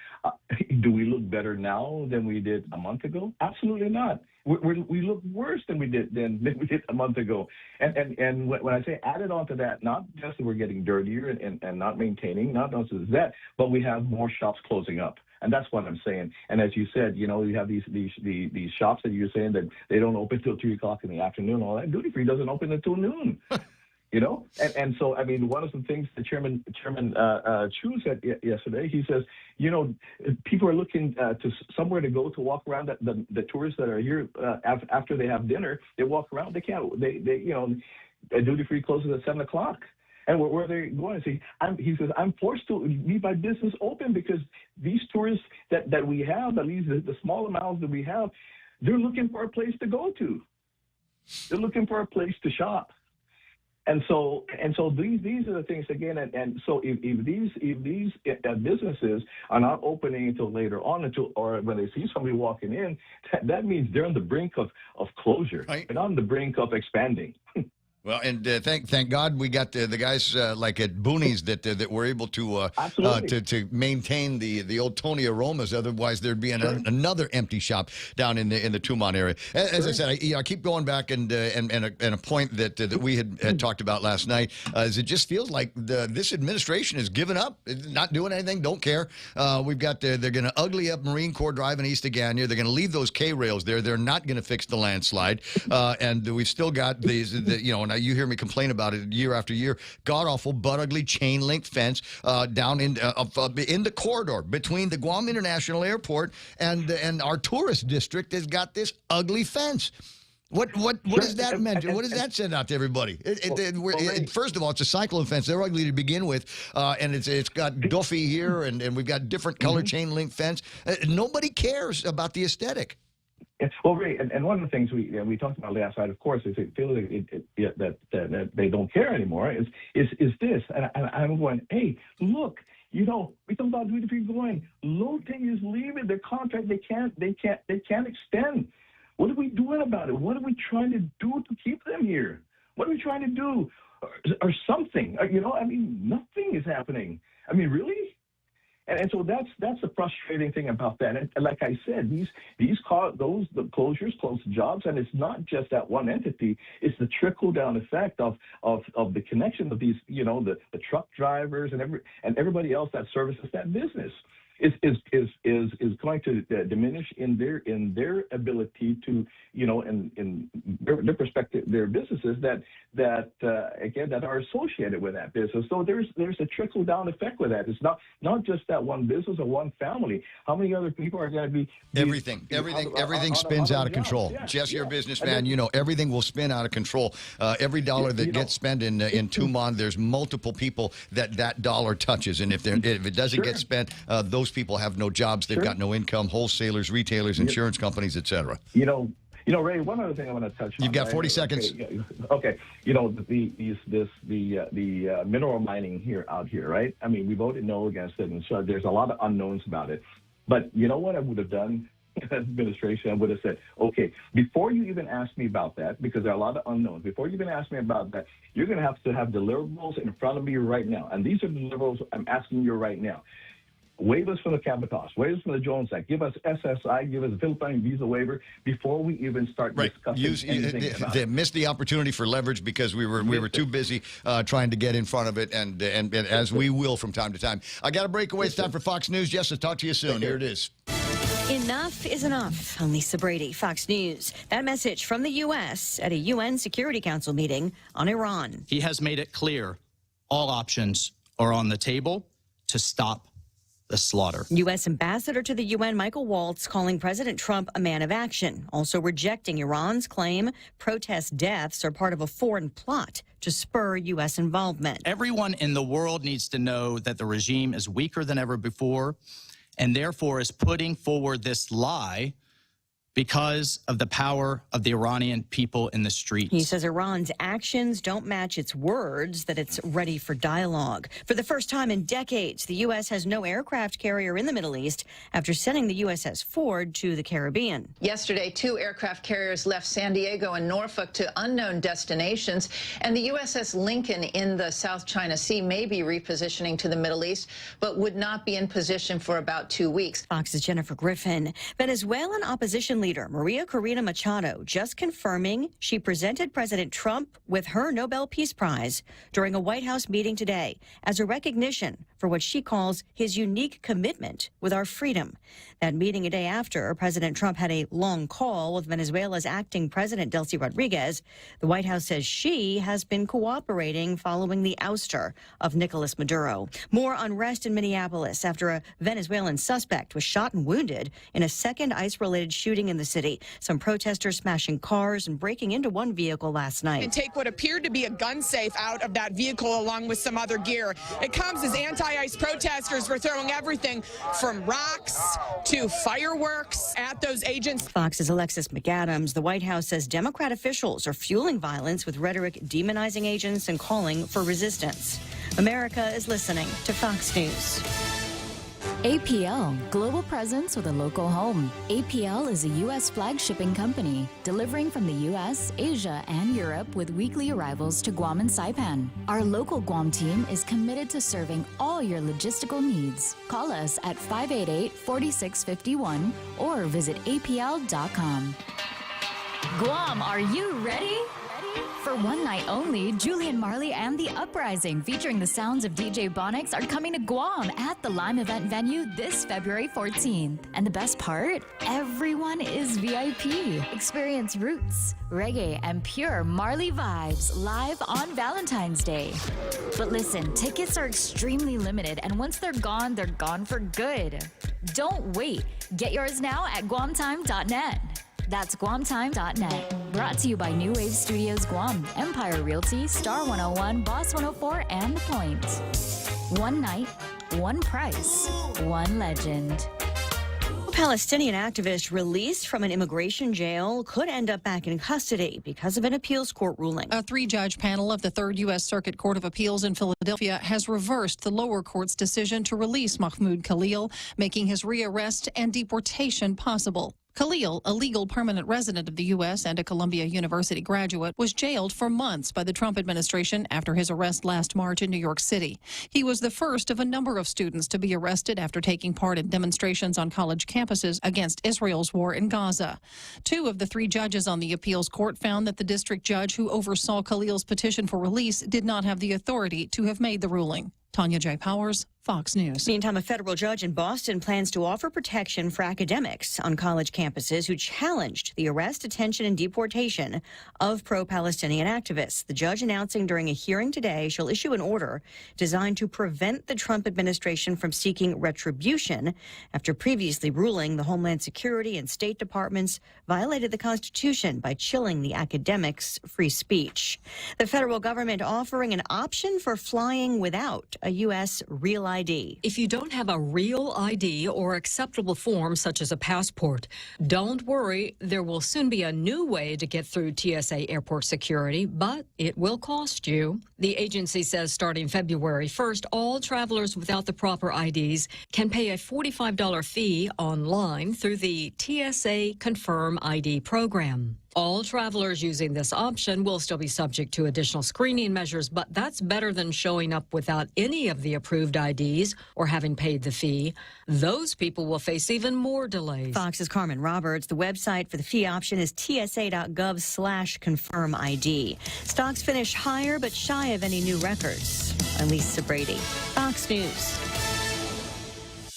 do we look better now than we did a month ago? Absolutely not. We look worse than we did a month ago. And when I say added on to that, not just that we're getting dirtier and not maintaining, not just that, but we have more shops closing up. And that's what I'm saying. And as you said, you have these shops that you're saying that they don't open till 3 o'clock in the afternoon. All that duty free doesn't open until noon. And so, I mean, one of the things the Chairman Chu said yesterday, he says, people are looking to somewhere to go to walk around. The tourists that are here after they have dinner, they walk around. They can't. Duty free closes at 7 o'clock. And where are they going? He says, I'm forced to leave my business open because these tourists that we have, at least the small amounts that we have, they're looking for a place to go to. They're looking for a place to shop. And so these are the things again. And so if these businesses are not opening until later on, or when they see somebody walking in, that means they're on the brink of closure. Right. They're on the brink of expanding. Well, and thank God we got the guys like at Boonies that were able to maintain the old Tony aromas. Otherwise, there'd be another empty shop down in the Tumon area. As I said, I keep going back and a point that we had talked about last night is it just feels like this administration has given up, not doing anything, don't care. We've got they're going to ugly up Marine Corps Drive in East of Ganya. They're going to leave those K rails there. They're not going to fix the landslide, and we've still got these Now you hear me complain about it year after year. God awful, butt ugly chain link fence down in the corridor between the Guam International Airport and our tourist district has got this ugly fence. What does that mean? What does that send out to everybody? First of all, it's a cyclone fence. They're ugly to begin with, and it's got Duffy here, and we've got different color chain link fence. Nobody cares about the aesthetic. Well, Ray, and one of the things we talked about last night, of course, is it feels that they don't care anymore. Is this? And I'm going, hey, look, we talk about duty free going. Low-Ting is leaving their contract. They can't extend. What are we doing about it? What are we trying to do to keep them here? What are we trying to do, or something? Nothing is happening. I mean, really? And so that's the frustrating thing about that. And like I said, the closures close jobs, and it's not just that one entity. It's the trickle down effect of the connection of these, the truck drivers and everybody else that services that business. is going to diminish in their ability to, in their perspective, their businesses that are associated with that business. So there's a trickle down effect with that. It's not just that one business or one family. How many other people are going to be everything spins out of control. Yeah, Jess, you're a businessman. Everything will spin out of control. Every dollar that gets spent in Tumon, there's multiple people that dollar touches, and if it doesn't get spent, those people have no jobs. They've got no income. Wholesalers, retailers, insurance companies, etc. Ray, one other thing I want to touch on. You've got 40 seconds. Okay. The mineral mining out here, right? I mean, we voted no against it, and so there's a lot of unknowns about it. But you know what I would have done? Administration, I would have said, okay, before you even ask me about that, because there are a lot of unknowns, before you even ask me about that, you're going to have deliverables in front of me right now. And these are deliverables I'm asking you right now. Waive us from the Cabotage, waive us from the Jones Act, give us SSI, give us a Philippine visa waiver before we even start discussing anything about They it. missed the opportunity for leverage because we were too busy trying to get in front of it, and as we will from time to time. I got to break away. It's time for Fox News. Jess, I'll talk to you soon. Here it is. Enough is enough. I'm Lisa Brady, Fox News. That message from the U.S. at a UN Security Council meeting on Iran. He has made it clear all options are on the table to stop the slaughter. U.S. Ambassador to the UN, Michael Waltz, calling President Trump a man of action, also rejecting Iran's claim protest deaths are part of a foreign plot to spur U.S. involvement. Everyone in the world needs to know that the regime is weaker than ever before, and therefore is putting forward this lie because of the power of the Iranian people in the streets. He says Iran's actions don't match its words, that it's ready for dialogue. For the first time in decades, the U.S. has no aircraft carrier in the Middle East after sending the USS Ford to the Caribbean. Yesterday, 2 aircraft carriers left San Diego and Norfolk to unknown destinations, and the USS Lincoln in the South China Sea may be repositioning to the Middle East, but would not be in position for about 2 weeks. Fox's Jennifer Griffin. Venezuelan opposition leader Maria Corina Machado just confirming she presented President Trump with her Nobel Peace Prize during a White House meeting today as a recognition for what she calls his unique commitment with our freedom. That meeting a day after President Trump had a long call with Venezuela's acting president, Delcy Rodriguez. The White House says she has been cooperating following the ouster of Nicolas Maduro. More unrest in Minneapolis after a Venezuelan suspect was shot and wounded in a second ICE-related shooting in the city. Some protesters smashing cars and breaking into one vehicle last night. And take what appeared to be a gun safe out of that vehicle along with some other gear. It comes as anti-ICE protesters were throwing everything from rocks to fireworks at those agents. Fox's Alexis McAdams. The White House says Democrat officials are fueling violence with rhetoric demonizing agents and calling for resistance. America is listening to Fox News. APL, global presence with a local home. APL is a U.S. flag shipping company, delivering from the U.S., Asia, and Europe with weekly arrivals to Guam and Saipan. Our local Guam team is committed to serving all your logistical needs. Call us at 588-4651 or visit apl.com. Guam, are you ready? For one night only, Julian Marley and The Uprising, featuring the sounds of DJ Bonix, are coming to Guam at the Lime Event venue this February 14th. And the best part? Everyone is VIP. Experience roots, reggae, and pure Marley vibes live on Valentine's Day. But listen, tickets are extremely limited, and once they're gone for good. Don't wait. Get yours now at guamtime.net. That's guamtime.net. Brought to you by New Wave Studios Guam, Empire Realty, Star 101, Boss 104, and The Point. One night, one price, one legend. A Palestinian activist released from an immigration jail could end up back in custody because of an appeals court ruling. A 3-judge panel of the 3rd U.S. Circuit Court of Appeals in Philadelphia has reversed the lower court's decision to release Mahmoud Khalil, making his rearrest and deportation possible. Khalil, a legal permanent resident of the U.S. and a Columbia University graduate, was jailed for months by the Trump administration after his arrest last March in New York City. He was the first of a number of students to be arrested after taking part in demonstrations on college campuses against Israel's war in Gaza. 2 of the 3 judges on the appeals court found that the district judge who oversaw Khalil's petition for release did not have the authority to have made the ruling. Tanya J. Powers, Fox News. Meantime, a federal judge in Boston plans to offer protection for academics on college campuses who challenged the arrest, detention, and deportation of pro-Palestinian activists. The judge announcing during a hearing today she'll issue an order designed to prevent the Trump administration from seeking retribution after previously ruling the Homeland Security and State Departments violated the Constitution by chilling the academics' free speech. The federal government offering an option for flying without a U.S. real ID. If you don't have a real ID or acceptable form such as a passport, don't worry. There will soon be a new way to get through TSA airport security, but it will cost you. The agency says starting February 1st, all travelers without the proper IDs can pay a $45 fee online through the TSA Confirm ID program. All travelers using this option will still be subject to additional screening measures, but that's better than showing up without any of the approved IDs or having paid the fee. Those people will face even more delays. Fox's Carmen Roberts. The website for the fee option is tsa.gov/confirm ID. Stocks finish higher but shy of any new records. Elisa Brady, Fox News.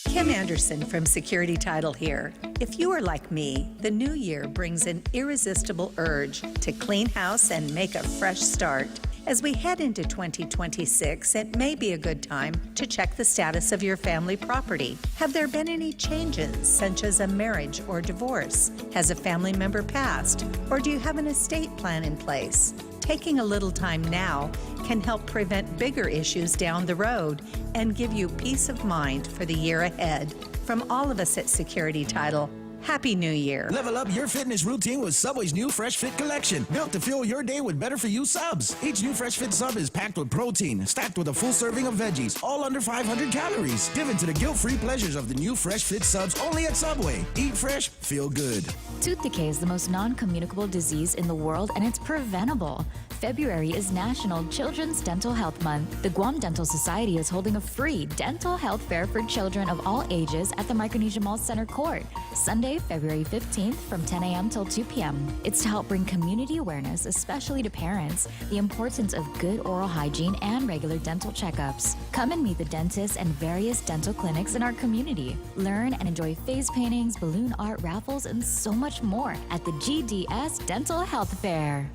Kim Anderson from Security Title here. If you are like me, the new year brings an irresistible urge to clean house and make a fresh start. As we head into 2026, it may be a good time to check the status of your family property. Have there been any changes, such as a marriage or divorce? Has a family member passed? Or do you have an estate plan in place? Taking a little time now can help prevent bigger issues down the road and give you peace of mind for the year ahead. From all of us at Security Title, Happy New Year. Level up your fitness routine with Subway's new Fresh Fit collection, built to fuel your day with better-for-you subs. Each new Fresh Fit sub is packed with protein, stacked with a full serving of veggies, all under 500 calories. Give in to the guilt-free pleasures of the new Fresh Fit subs only at Subway. Eat fresh, feel good. Tooth decay is the most non-communicable disease in the world, and it's preventable. February is National Children's Dental Health Month. The Guam Dental Society is holding a free dental health fair for children of all ages at the Micronesia Mall Center Court, Sunday, February 15th from 10 a.m. till 2 p.m. It's to help bring community awareness, especially to parents, the importance of good oral hygiene and regular dental checkups. Come and meet the dentists and various dental clinics in our community. Learn and enjoy face paintings, balloon art, raffles, and so much more at the GDS Dental Health Fair.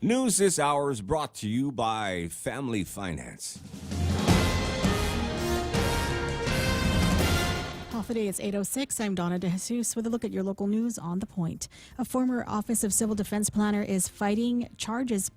News this hour is brought to you by Family Finance. Today it's 8:06. I'm Donna DeJesus with a look at your local news on The Point. A former Office of Civil Defense planner is fighting charges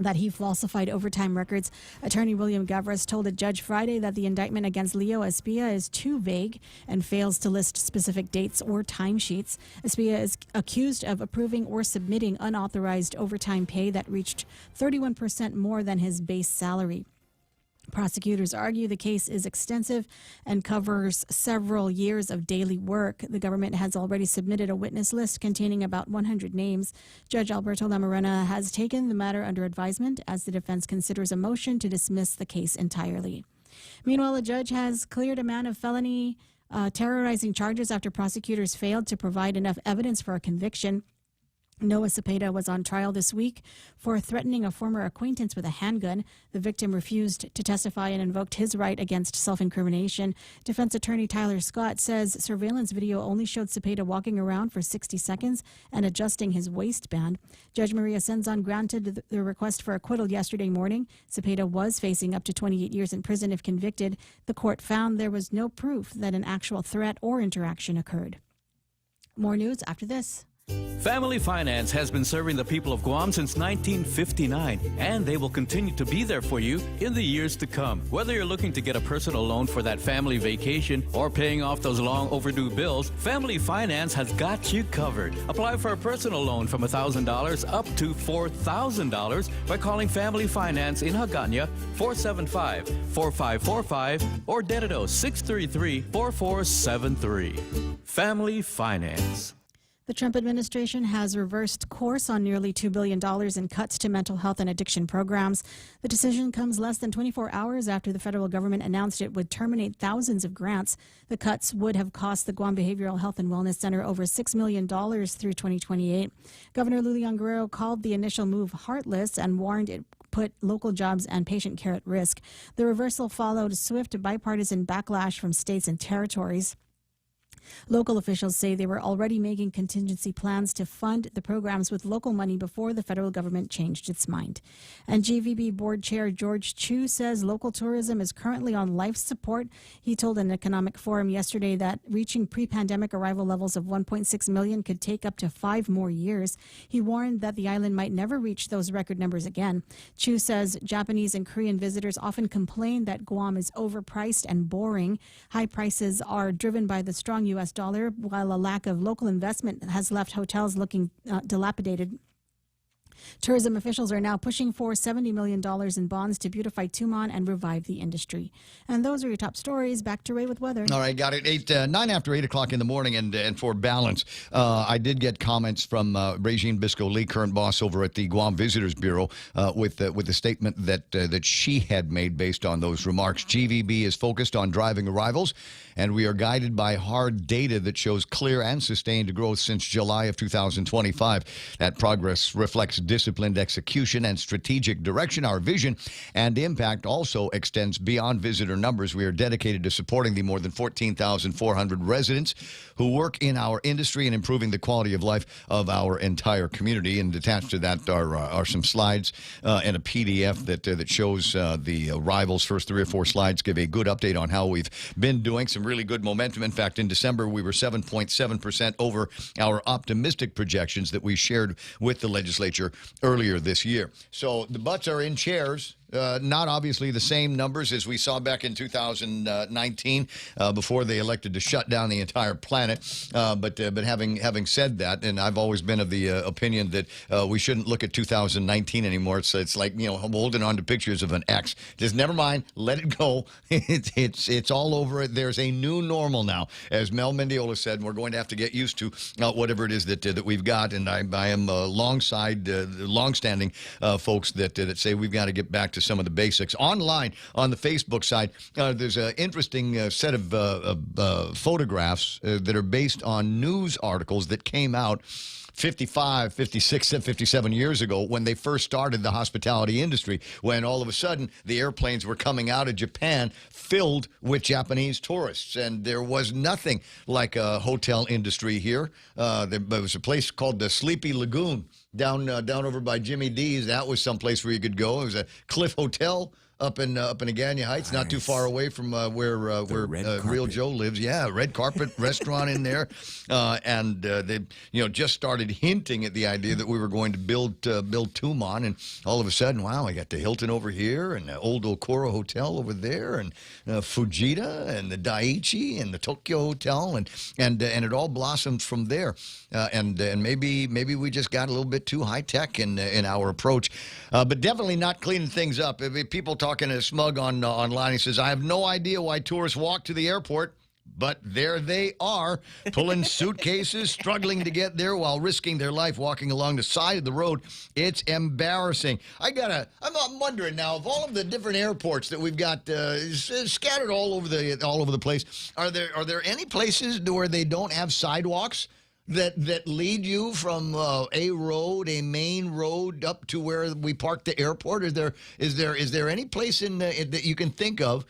that he falsified overtime records. Attorney William Gavras told a judge Friday that the indictment against Leo Espia is too vague and fails to list specific dates or timesheets. Espia is accused of approving or submitting unauthorized overtime pay that reached 31% more than his base salary. Prosecutors argue the case is extensive and covers several years of daily work. The government has already submitted a witness list containing about 100 names. Judge Alberto Lamarena has taken the matter under advisement as the defense considers a motion to dismiss the case entirely. Meanwhile, a judge has cleared a man of felony terrorizing charges after prosecutors failed to provide enough evidence for a conviction. Noah Cepeda was on trial this week for threatening a former acquaintance with a handgun. The victim refused to testify and invoked his right against self-incrimination. Defense attorney Tyler Scott says surveillance video only showed Cepeda walking around for 60 seconds and adjusting his waistband. Judge Maria Senzon granted the request for acquittal yesterday morning. Cepeda was facing up to 28 years in prison if convicted. The court found there was no proof that an actual threat or interaction occurred. More news after this. Family Finance has been serving the people of Guam since 1959, and they will continue to be there for you in the years to come. Whether you're looking to get a personal loan for that family vacation or paying off those long overdue bills, Family Finance has got you covered. Apply for a personal loan from $1,000 up to $4,000 by calling Family Finance in Hagåtña 475-4545 or Dededo 633-4473. Family Finance. The Trump administration has reversed course on nearly $2 billion in cuts to mental health and addiction programs. The decision comes less than 24 hours after the federal government announced it would terminate thousands of grants. The cuts would have cost the Guam Behavioral Health and Wellness Center over $6 million through 2028. Governor Lulian Guerrero called the initial move heartless and warned it put local jobs and patient care at risk. The reversal followed swift bipartisan backlash from states and territories. Local officials say they were already making contingency plans to fund the programs with local money before the federal government changed its mind. And GVB Board Chair George Chu says local tourism is currently on life support. He told an economic forum yesterday that reaching pre-pandemic arrival levels of 1.6 million could take up to 5 more years. He warned that the island might never reach those record numbers again. Chu says Japanese and Korean visitors often complain that Guam is overpriced and boring. High prices are driven by the strong U.S. dollar, while a lack of local investment has left hotels looking dilapidated. Tourism officials are now pushing for $70 million in bonds to beautify Tumon and revive the industry. And those are your top stories. Back to Ray with weather. All right, got it. 9 after 8 o'clock in the morning, and for balance, I did get comments from Regine Bisco-Lee, current boss over at the Guam Visitors Bureau, with the statement that she had made based on those remarks. GVB is focused on driving arrivals, and we are guided by hard data that shows clear and sustained growth since July of 2025. That progress reflects disciplined execution and strategic direction. Our vision and impact also extends beyond visitor numbers. We are dedicated to supporting the more than 14,400 residents who work in our industry and improving the quality of life of our entire community. And attached to that are some slides and a PDF that shows the arrivals. First 3 or 4 slides give a good update on how we've been doing. Some really good momentum. In fact, in December, we were 7.7% over our optimistic projections that we shared with the legislature earlier this year. So the butts are in chairs. Not obviously the same numbers as we saw back in 2019 before they elected to shut down the entire planet. But having said that, and I've always been of the opinion that we shouldn't look at 2019 anymore. It's like, you know, holding on to pictures of an X. Just never mind. Let it go. It's all over. There's a new normal now, as Mel Mendiola said, and we're going to have to get used to whatever it is that we've got. And I am alongside longstanding folks that say we've got to get back to some of the basics. Online on the Facebook side, there's an interesting set of photographs that are based on news articles that came out 55, 56, 57 years ago when they first started the hospitality industry, when all of a sudden the airplanes were coming out of Japan filled with Japanese tourists. And there was nothing like a hotel industry here. There was a place called the Sleepy Lagoon down over by Jimmy D's. That was someplace where you could go. It was a Cliff Hotel up in Agana Heights, not too far away from where Real Joe lives. Yeah, red carpet restaurant in there, and they just started hinting at the idea that we were going to build Tumon, and all of a sudden, wow, I got the Hilton over here, and the old Okura Hotel over there, and Fujita, and the Daiichi, and the Tokyo Hotel, and it all blossomed from there, and maybe we just got a little bit too high tech in our approach, but definitely not cleaning things up. People talking to Smug online. He says, I have no idea why tourists walk to the airport, but there they are, pulling suitcases, struggling to get there while risking their life walking along the side of the road. It's embarrassing. I'm wondering now, of all of the different airports that we've got scattered all over the place, are there any places where they don't have sidewalks that lead you from a main road up to where we park the airport? Is there any place that you can think of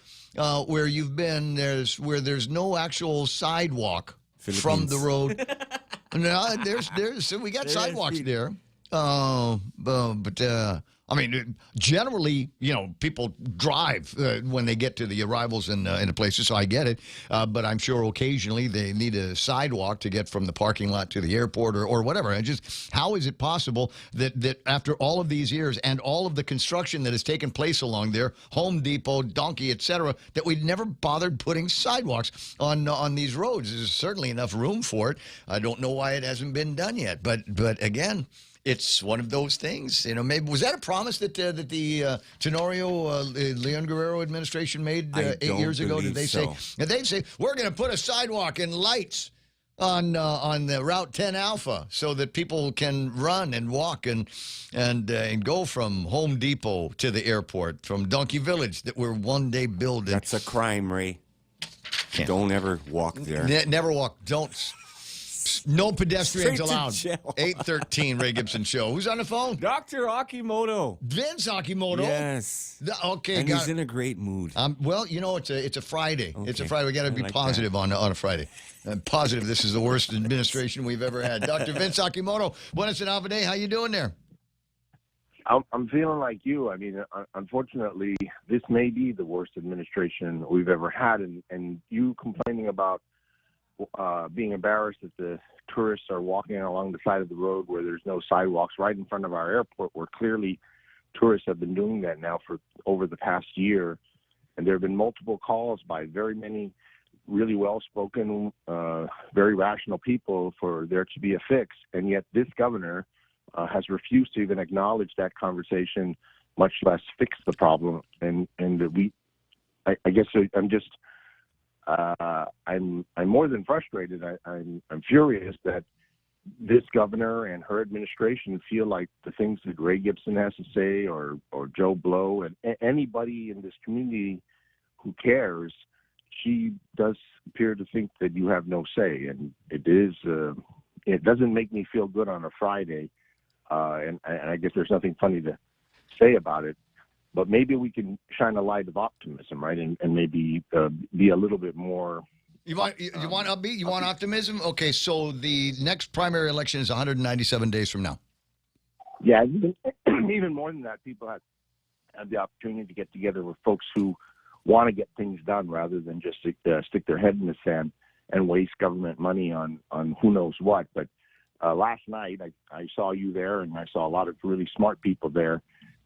where you've been where there's no actual sidewalk from the road? No, there's we got sidewalks there. But I mean, generally, people drive when they get to the arrivals in the places, so I get it. But I'm sure occasionally they need a sidewalk to get from the parking lot to the airport or whatever. And just how is it possible that after all of these years and all of the construction that has taken place along there, Home Depot, Donkey, etc., that we'd never bothered putting sidewalks on these roads? There's certainly enough room for it. I don't know why it hasn't been done yet. But again, it's one of those things, maybe. Was that a promise that the Tenorio Leon Guerrero administration made 8 years ago? Did they say? Did they say we're going to put a sidewalk and lights on the Route 10 Alpha so that people can run and walk and go from Home Depot to the airport, from Donkey Village that we're one day building? That's a crime, Ray. Don't ever walk there. Never walk. Don't. No pedestrians Straight to allowed. jail. 8:13 Ray Gibson Show. Who's on the phone? Dr. Akimoto. Vince Akimoto. Yes. Okay, and he's in a great mood. Well, you know, it's a Friday. Okay. It's a Friday. We got to be like positive on a Friday. I'm positive this is the worst administration we've ever had. Dr. Vince Akimoto, buenas noches. How you doing there? I'm feeling like you. I mean, unfortunately, this may be the worst administration we've ever had, and you complaining about being embarrassed that the tourists are walking along the side of the road where there's no sidewalks right in front of our airport, where clearly tourists have been doing that now for over the past year. And there have been multiple calls by very many really well-spoken, very rational people for there to be a fix. And yet this governor has refused to even acknowledge that conversation, much less fix the problem. And I guess I'm just, I'm more than frustrated. I'm furious that this governor and her administration feel like the things that Ray Gibson has to say, or Joe Blow, and anybody in this community who cares, she does appear to think that you have no say, and it doesn't make me feel good on a Friday, and I guess there's nothing funny to say about it. But maybe we can shine a light of optimism, right, and maybe be a little bit more. You want upbeat? You want optimism? Okay, so the next primary election is 197 days from now. Yeah, even more than that, people have the opportunity to get together with folks who want to get things done rather than just stick their head in the sand and waste government money on who knows what. But last night, I saw you there, and I saw a lot of really smart people there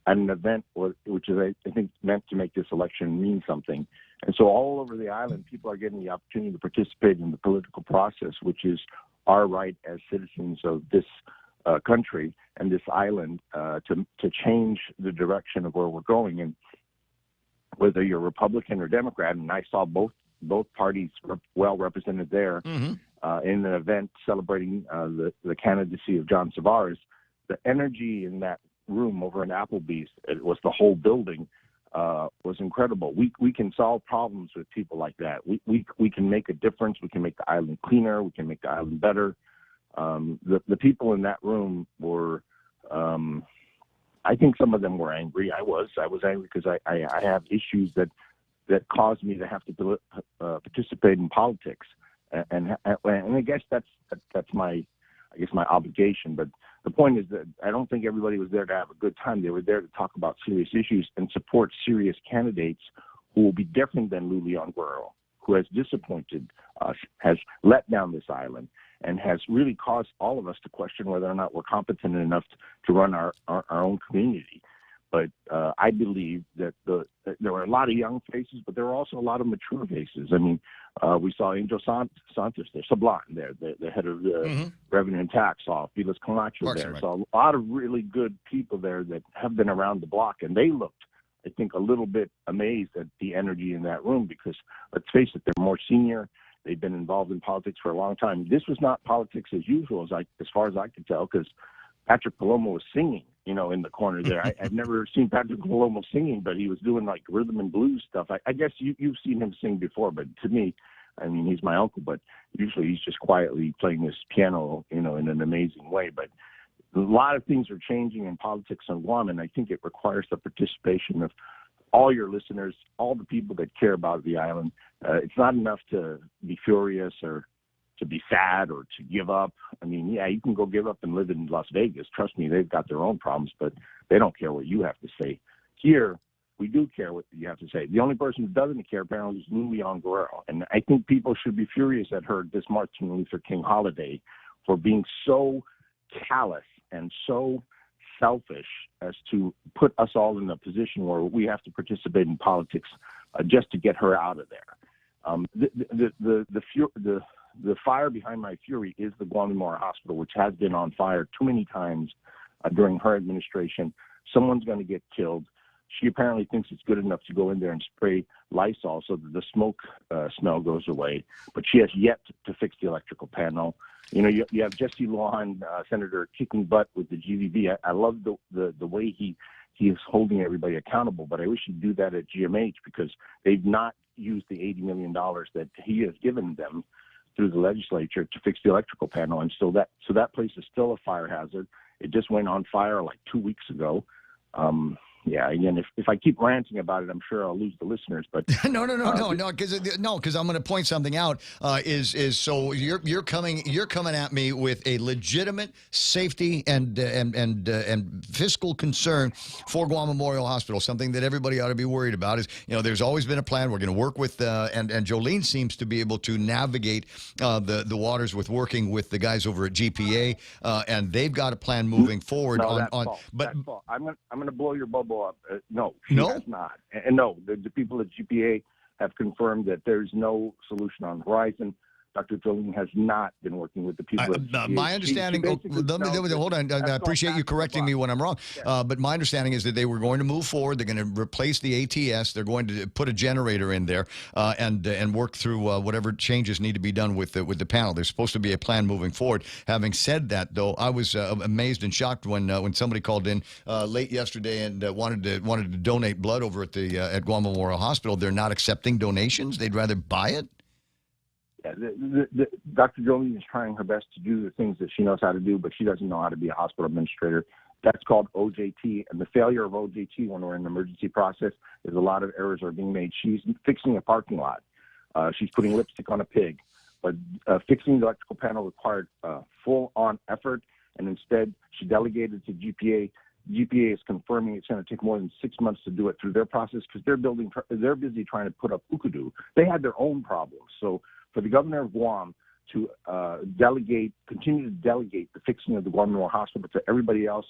at an event which is, I think, meant to make this election mean something. And so all over the island, people are getting the opportunity to participate in the political process, which is our right as citizens of this country and this island to change the direction of where we're going. And whether you're Republican or Democrat, and I saw both parties well represented there in an event celebrating the candidacy of John Tavares, the energy in that room over in Applebee's, it was the whole building, was incredible. We can solve problems with people like that. We can make a difference. We can make the island cleaner. We can make the island better. The people in that room were, I think some of them were angry. I was angry because I have issues that caused me to have to participate in politics, and I guess that's my obligation. But the point is that I don't think everybody was there to have a good time. They were there to talk about serious issues and support serious candidates who will be different than Lou Leon Guerrero, who has disappointed us, has let down this island, and has really caused all of us to question whether or not we're competent enough to run our own community. But I believe that there were a lot of young faces, but there were also a lot of mature faces. I mean, we saw Angel Santos there, Sablan there, the head of the Revenue and Tax Office, Felix Camacho there. So a lot of really good people there that have been around the block, and they looked, I think, a little bit amazed at the energy in that room because, let's face it, they're more senior. They've been involved in politics for a long time. This was not politics as usual, as far as I could tell, because Patrick Palomo was singing, in the corner there. I've never seen Patrick Palomo singing, but he was doing like rhythm and blues stuff. I guess you've seen him sing before, but to me, I mean, he's my uncle, but usually he's just quietly playing this piano, in an amazing way. But a lot of things are changing in politics on Guam, and I think it requires the participation of all your listeners, all the people that care about the island. It's not enough to be furious or to be sad or to give up. I mean, yeah, you can go give up and live in Las Vegas. Trust me, they've got their own problems, but they don't care what you have to say. Here, we do care what you have to say. The only person who doesn't care, apparently, is Lou Leon Guerrero. And I think people should be furious at her this Martin Luther King holiday for being so callous and so selfish as to put us all in a position where we have to participate in politics just to get her out of there. The fire behind my fury is the Guam Memorial Hospital, which has been on fire too many times during her administration. Someone's going to get killed. She apparently thinks it's good enough to go in there and spray Lysol so that the smoke smell goes away. But she has yet to fix the electrical panel. You have Jesse Lujan, Senator, kicking butt with the GVB. I love the way he is holding everybody accountable, but I wish he'd do that at GMH because they've not used the $80 million that he has given them through the legislature to fix the electrical panel, and so that place is still a fire hazard. It just went on fire like 2 weeks ago. Yeah, again, if I keep ranting about it, I'm sure I'll lose the listeners. But no, because I'm going to point something out. Is so you're coming at me with a legitimate safety and fiscal concern for Guam Memorial Hospital. Something that everybody ought to be worried about is, there's always been a plan. We're going to work with and Jolene seems to be able to navigate the waters with working with the guys over at GPA, and they've got a plan moving forward. No, that's false. That's false. I'm going to blow your bubble up. No, she has not. And no, the people at GPA have confirmed that there's no solution on the horizon. Dr. Jolene has not been working with the people at GPA. My understanding, hold on, I appreciate you correcting me when I'm wrong, but my understanding is that they were going to move forward. They're going to replace the ATS. They're going to put a generator in there and work through whatever changes need to be done with the panel. There's supposed to be a plan moving forward. Having said that, though, I was amazed and shocked when somebody called in late yesterday and wanted to donate blood over at Guam Memorial Hospital. They're not accepting donations. They'd rather buy it. Yeah, Dr. Jolene is trying her best to do the things that she knows how to do, but she doesn't know how to be a hospital administrator. That's called OJT, and the failure of OJT when we're in an emergency process is a lot of errors are being made. She's fixing a parking lot. She's putting lipstick on a pig. But fixing the electrical panel required full-on effort, and instead she delegated to GPA. GPA is confirming it's going to take more than 6 months to do it through their process because they're busy trying to put up Ukudu. They had their own problems. So for the governor of Guam to continue to delegate the fixing of the Guam Memorial Hospital to everybody else,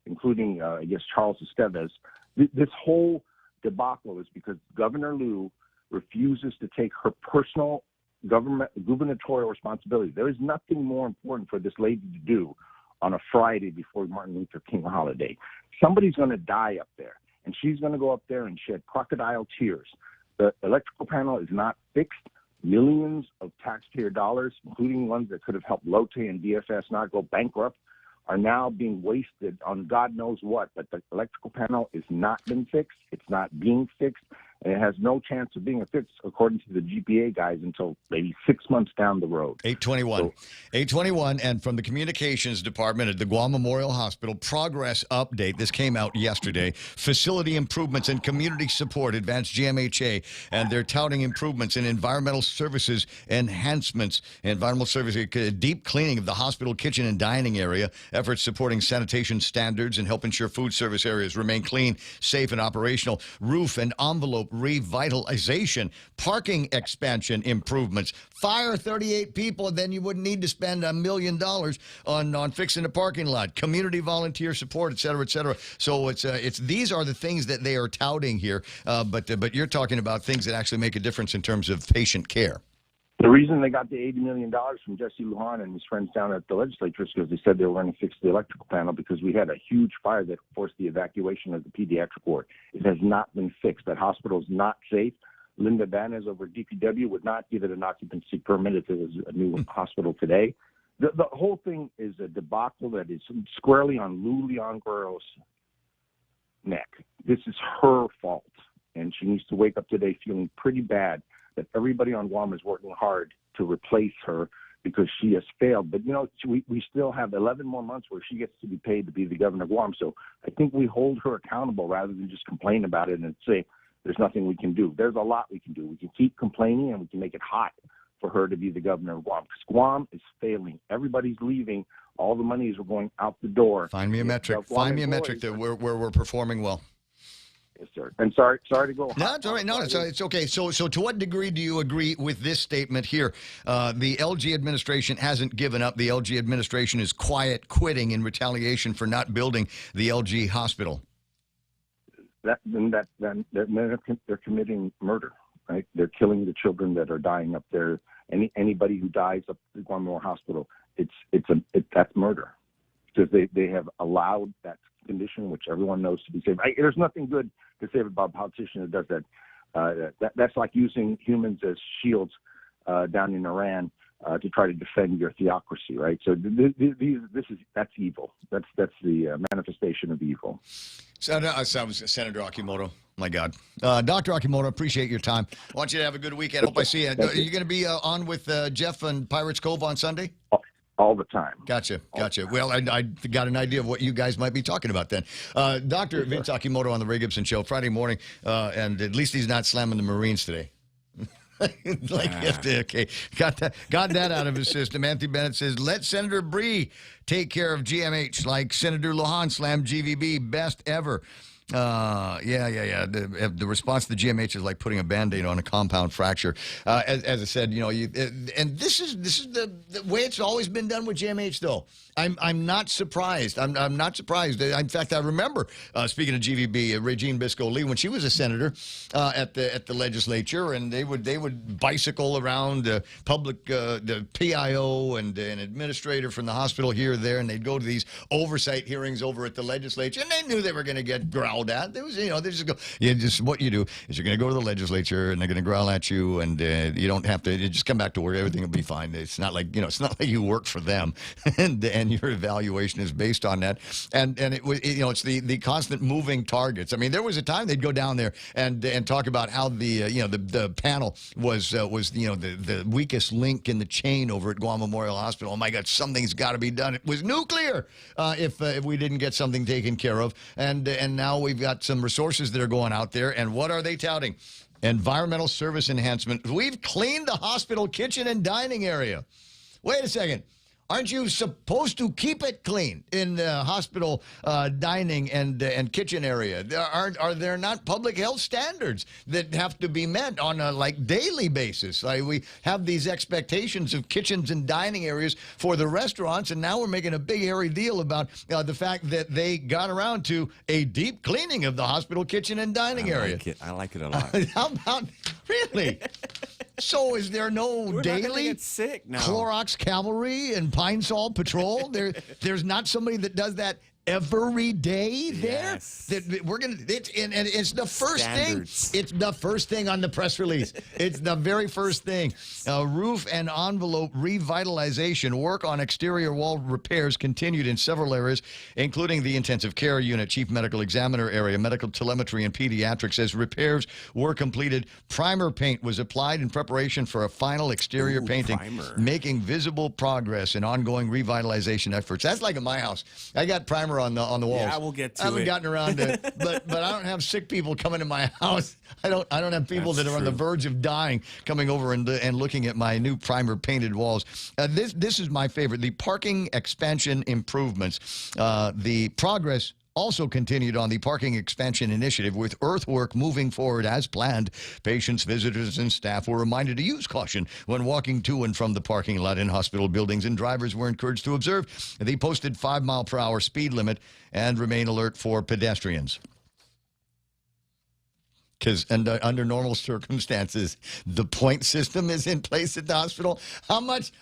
including, I guess, Charles Estevez, this whole debacle is because Governor Liu refuses to take her personal gubernatorial responsibility. There is nothing more important for this lady to do on a Friday before Martin Luther King holiday. Somebody's going to die up there, and she's going to go up there and shed crocodile tears. The electrical panel is not fixed. Millions of taxpayer dollars, including ones that could have helped Lotte and DFS not go bankrupt, are now being wasted on God knows what. But the electrical panel is not been fixed. It's not being fixed. And it has no chance of being fixed, according to the GPA guys, until maybe 6 months down the road. 821, and from the communications department at the Guam Memorial Hospital, progress update. This came out yesterday. Facility improvements and community support, advanced GMHA, and they're touting improvements in environmental services enhancements, environmental services, deep cleaning of the hospital kitchen and dining area, efforts supporting sanitation standards and help ensure food service areas remain clean, safe, and operational, roof and envelope revitalization, parking expansion improvements, fire 38 people, then you wouldn't need to spend $1 million on fixing a parking lot, community volunteer support, et cetera, et cetera. So it's these are the things that they are touting here, but you're talking about things that actually make a difference in terms of patient care. The reason they got the $80 million from Jesse Lujan and his friends down at the legislature is because they said they were going to fix the electrical panel because we had a huge fire that forced the evacuation of the pediatric ward. It has not been fixed. That hospital is not safe. Linda Banez over at DPW would not give it an occupancy permit if it was a new hospital today. The whole thing is a debacle that is squarely on Lou Leon Guerrero's neck. This is her fault, and she needs to wake up today feeling pretty bad that everybody on Guam is working hard to replace her because she has failed. But, we still have 11 more months where she gets to be paid to be the governor of Guam. So I think we hold her accountable rather than just complain about it and say there's nothing we can do. There's a lot we can do. We can keep complaining and we can make it hot for her to be the governor of Guam because Guam is failing. Everybody's leaving. All the monies are going out the door. Find me a metric. Find me a metric that where we're performing well. Yes, sir. And sorry to go. No, it's all right. No, it's okay. So to what degree do you agree with this statement here? The LG administration hasn't given up. The LG administration is quiet quitting in retaliation for not building the LG hospital. They're committing murder, right? They're killing the children that are dying up there. Anybody who dies up at the Guam Memorial Hospital, that's murder because they have allowed that condition, which everyone knows to be safe. There's nothing good to say about a politician that does that. That's like using humans as shields down in Iran to try to defend your theocracy, right? So that's evil. That's the manifestation of evil. Senator Akimoto. My God. Dr. Akimoto, appreciate your time. I want you to have a good weekend. I hope I see you. Are you going to be on with Jeff and Pirates Cove on Sunday? All the time. Gotcha. Well, I got an idea of what you guys might be talking about then. Dr. Vince Akimoto on the Ray Gibson Show Friday morning, and at least he's not slamming the Marines today. Okay, got that out of his system. Anthony Bennett says, let Senator Bree take care of GMH like Senator Lujan slammed GVB. Best ever. Yeah. The response to the GMH is like putting a Band-Aid on a compound fracture. As I said, and this is the way it's always been done with GMH, though. I'm not surprised. I'm not surprised. In fact, I remember speaking of GVB, Regine Biscoe-Lee, when she was a senator at the legislature, and they would bicycle around the PIO and an administrator from the hospital here or there, and they'd go to these oversight hearings over at the legislature, and they knew they were going to get growled at. There was, they just go, what you do is you're going to go to the legislature, and they're going to growl at you, and you don't have to. You just come back to work. Everything will be fine. It's not like it's not like you work for them, and your evaluation is based on that. And it was it's the constant moving targets. I mean, there was a time they'd go down there and talk about how the panel was the weakest link in the chain over at Guam Memorial Hospital. Oh my God, something's got to be done. It was nuclear if we didn't get something taken care of. And now we've got some resources that are going out there. And what are they touting? Environmental service enhancement. We've cleaned the hospital kitchen and dining area. Wait a second. Aren't you supposed to keep it clean in the hospital dining and kitchen area? Are there not public health standards that have to be met on a daily basis? We have these expectations of kitchens and dining areas for the restaurants, and now we're making a big hairy deal about the fact that they got around to a deep cleaning of the hospital kitchen and dining area. I like it a lot. How about really? So is there no daily Clorox Cavalry and Pine Sol Patrol? There's not somebody that does that every day there. Yes. That we're gonna. It's the first Standards. thing. It's the first thing on the press release. It's the very first thing. Roof and envelope revitalization work on exterior wall repairs continued in several areas, including the intensive care unit, chief medical examiner area, medical telemetry, and pediatrics. As repairs were completed, primer paint was applied in preparation for a final exterior painting, making visible progress in ongoing revitalization efforts. That's like in my house. I got primer on the walls. Yeah, we'll get to it. I haven't gotten around to it, but I don't have sick people coming to my house. I don't have people that are on the verge of dying coming over and looking at my new primer painted walls. This is my favorite. The parking expansion improvements. The progress also continued on the parking expansion initiative with earthwork moving forward as planned. Patients, visitors, and staff were reminded to use caution when walking to and from the parking lot in hospital buildings, and drivers were encouraged to observe the posted 5-mile-per-hour speed limit and remain alert for pedestrians. Because under normal circumstances, the point system is in place at the hospital. How much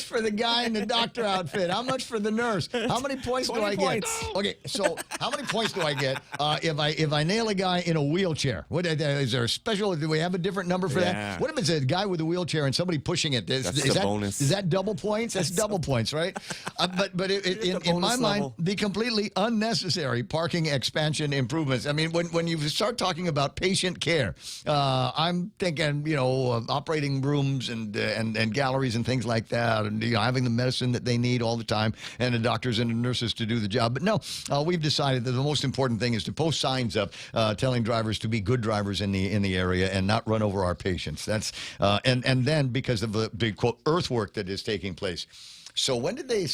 for the guy in the doctor outfit? How much for the nurse? How many points do I get? Okay, so how many points do I get if I nail a guy in a wheelchair? Is there a special? Do we have a different number for that? What if it's a guy with a wheelchair and somebody pushing it? Is that bonus? Is that double points? That's double points, right? But in my mind, the completely unnecessary parking expansion improvements. I mean, when you start talking about patient care, I'm thinking, operating rooms and galleries and things like that, and having the medicine that they need all the time, and the doctors and the nurses to do the job. But no, we've decided that the most important thing is to post signs up telling drivers to be good drivers in the area and not run over our patients. That's and then because of the big quote earthwork that is taking place. So when did they?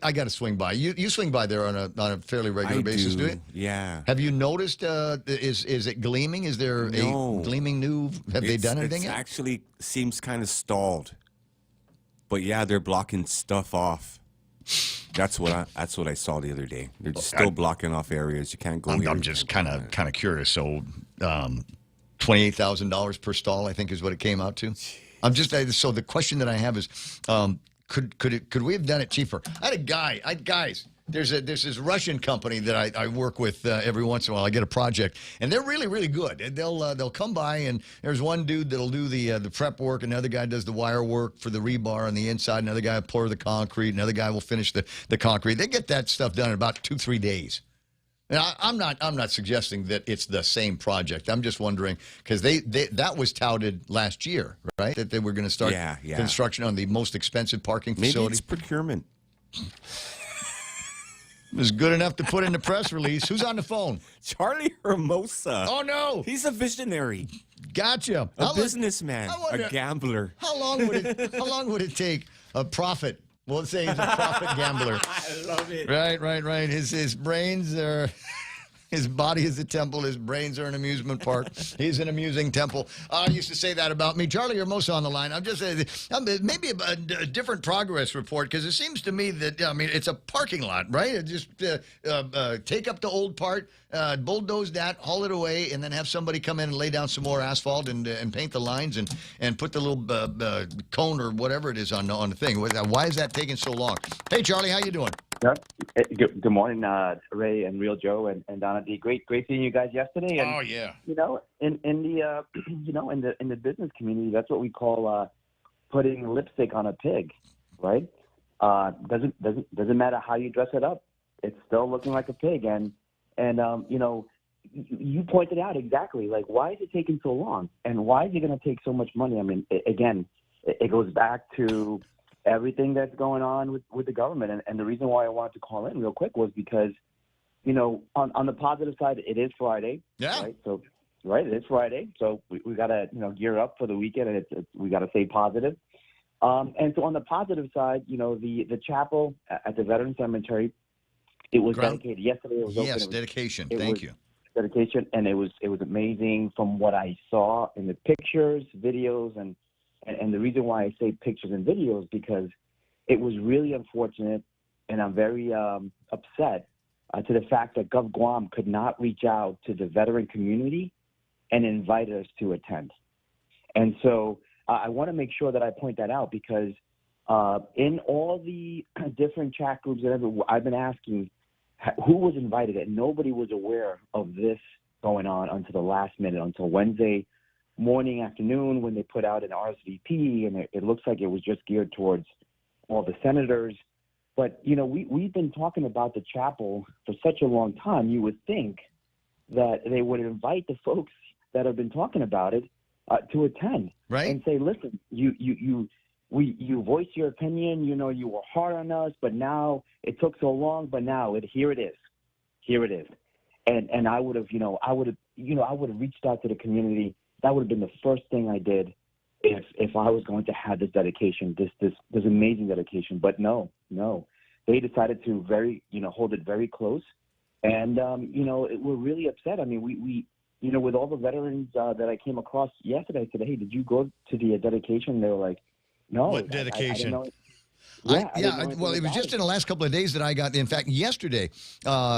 I got to swing by. You swing by there on a fairly regular basis, do you? Yeah. Have you noticed? Is it gleaming? Is there a gleaming new? Have they done anything It yet? actually seems kind of stalled. But yeah, they're blocking stuff off. That's what I saw the other day. They're still blocking off areas. You can't go. I'm just kind of curious. So, $28,000 per stall, I think, is what it came out to. So the question that I have is. Could we have done it cheaper? I had guys. There's this Russian company that I work with every once in a while. I get a project, and they're really, really good. They'll come by, and there's one dude that'll do the prep work, another guy does the wire work for the rebar on the inside, another guy will pour the concrete, another guy will finish the concrete. They get that stuff done in about 2-3 days. Now, I'm not suggesting that it's the same project. I'm just wondering because that was touted last year, right? That they were going to start construction on the most expensive parking facility. Maybe it's procurement. It was good enough to put in the press release. Who's on the phone? Charlie Hermosa. Oh no, he's a visionary. Gotcha. A businessman, a gambler. How long would it take a prophet? Well, let's say he's a prophet gambler. I love it. Right. His brains are. His body is a temple. His brains are an amusement park. He's an amusing temple. I used to say that about me. Charlie Hermosa on the line. I'm just maybe a different progress report because it seems to me that, it's a parking lot, right? It just take up the old part, bulldoze that, haul it away, and then have somebody come in and lay down some more asphalt and paint the lines and put the little cone or whatever it is on the thing. Why is that taking so long? Hey, Charlie, how you doing? Good morning, Ray and Real Joe and Donna D. Great seeing you guys yesterday. And, oh yeah. In the in the business community, that's what we call putting lipstick on a pig, right? Doesn't matter how you dress it up, it's still looking like a pig. And you pointed out exactly like why is it taking so long, and why is it going to take so much money? I mean, it goes back to everything that's going on with the government. And the reason why I wanted to call in real quick was because, on the positive side, it is Friday. Yeah. Right? So, it is Friday. So we got to, gear up for the weekend, and we got to stay positive. And so on the positive side, the chapel at the Veterans Cemetery, it was dedicated. Yesterday it was open. Yes, dedication. Thank you. Dedication. And it was amazing from what I saw in the pictures, videos, and the reason why I say pictures and videos because it was really unfortunate, and I'm very upset to the fact that Gov Guam could not reach out to the veteran community and invite us to attend. And so I want to make sure that I point that out because in all the different chat groups that I've been asking who was invited, and nobody was aware of this going on until the last minute, until Wednesday morning, afternoon, when they put out an RSVP, and it looks like it was just geared towards all the senators. But, we've been talking about the chapel for such a long time. You would think that they would invite the folks that have been talking about it to attend. Right. And say, listen, you voiced your opinion, you were hard on us, but now it took so long, but now here it is. Here it is. And I would have reached out to the community. That would have been the first thing I did if I was going to have this dedication, this amazing dedication. But no, they decided to hold it very close, and we're really upset. I mean, we with all the veterans that I came across yesterday, I said, hey, did you go to the dedication? They were like, no. What dedication? I didn't know. Well, it was just in the last couple of days that I got. In fact, yesterday,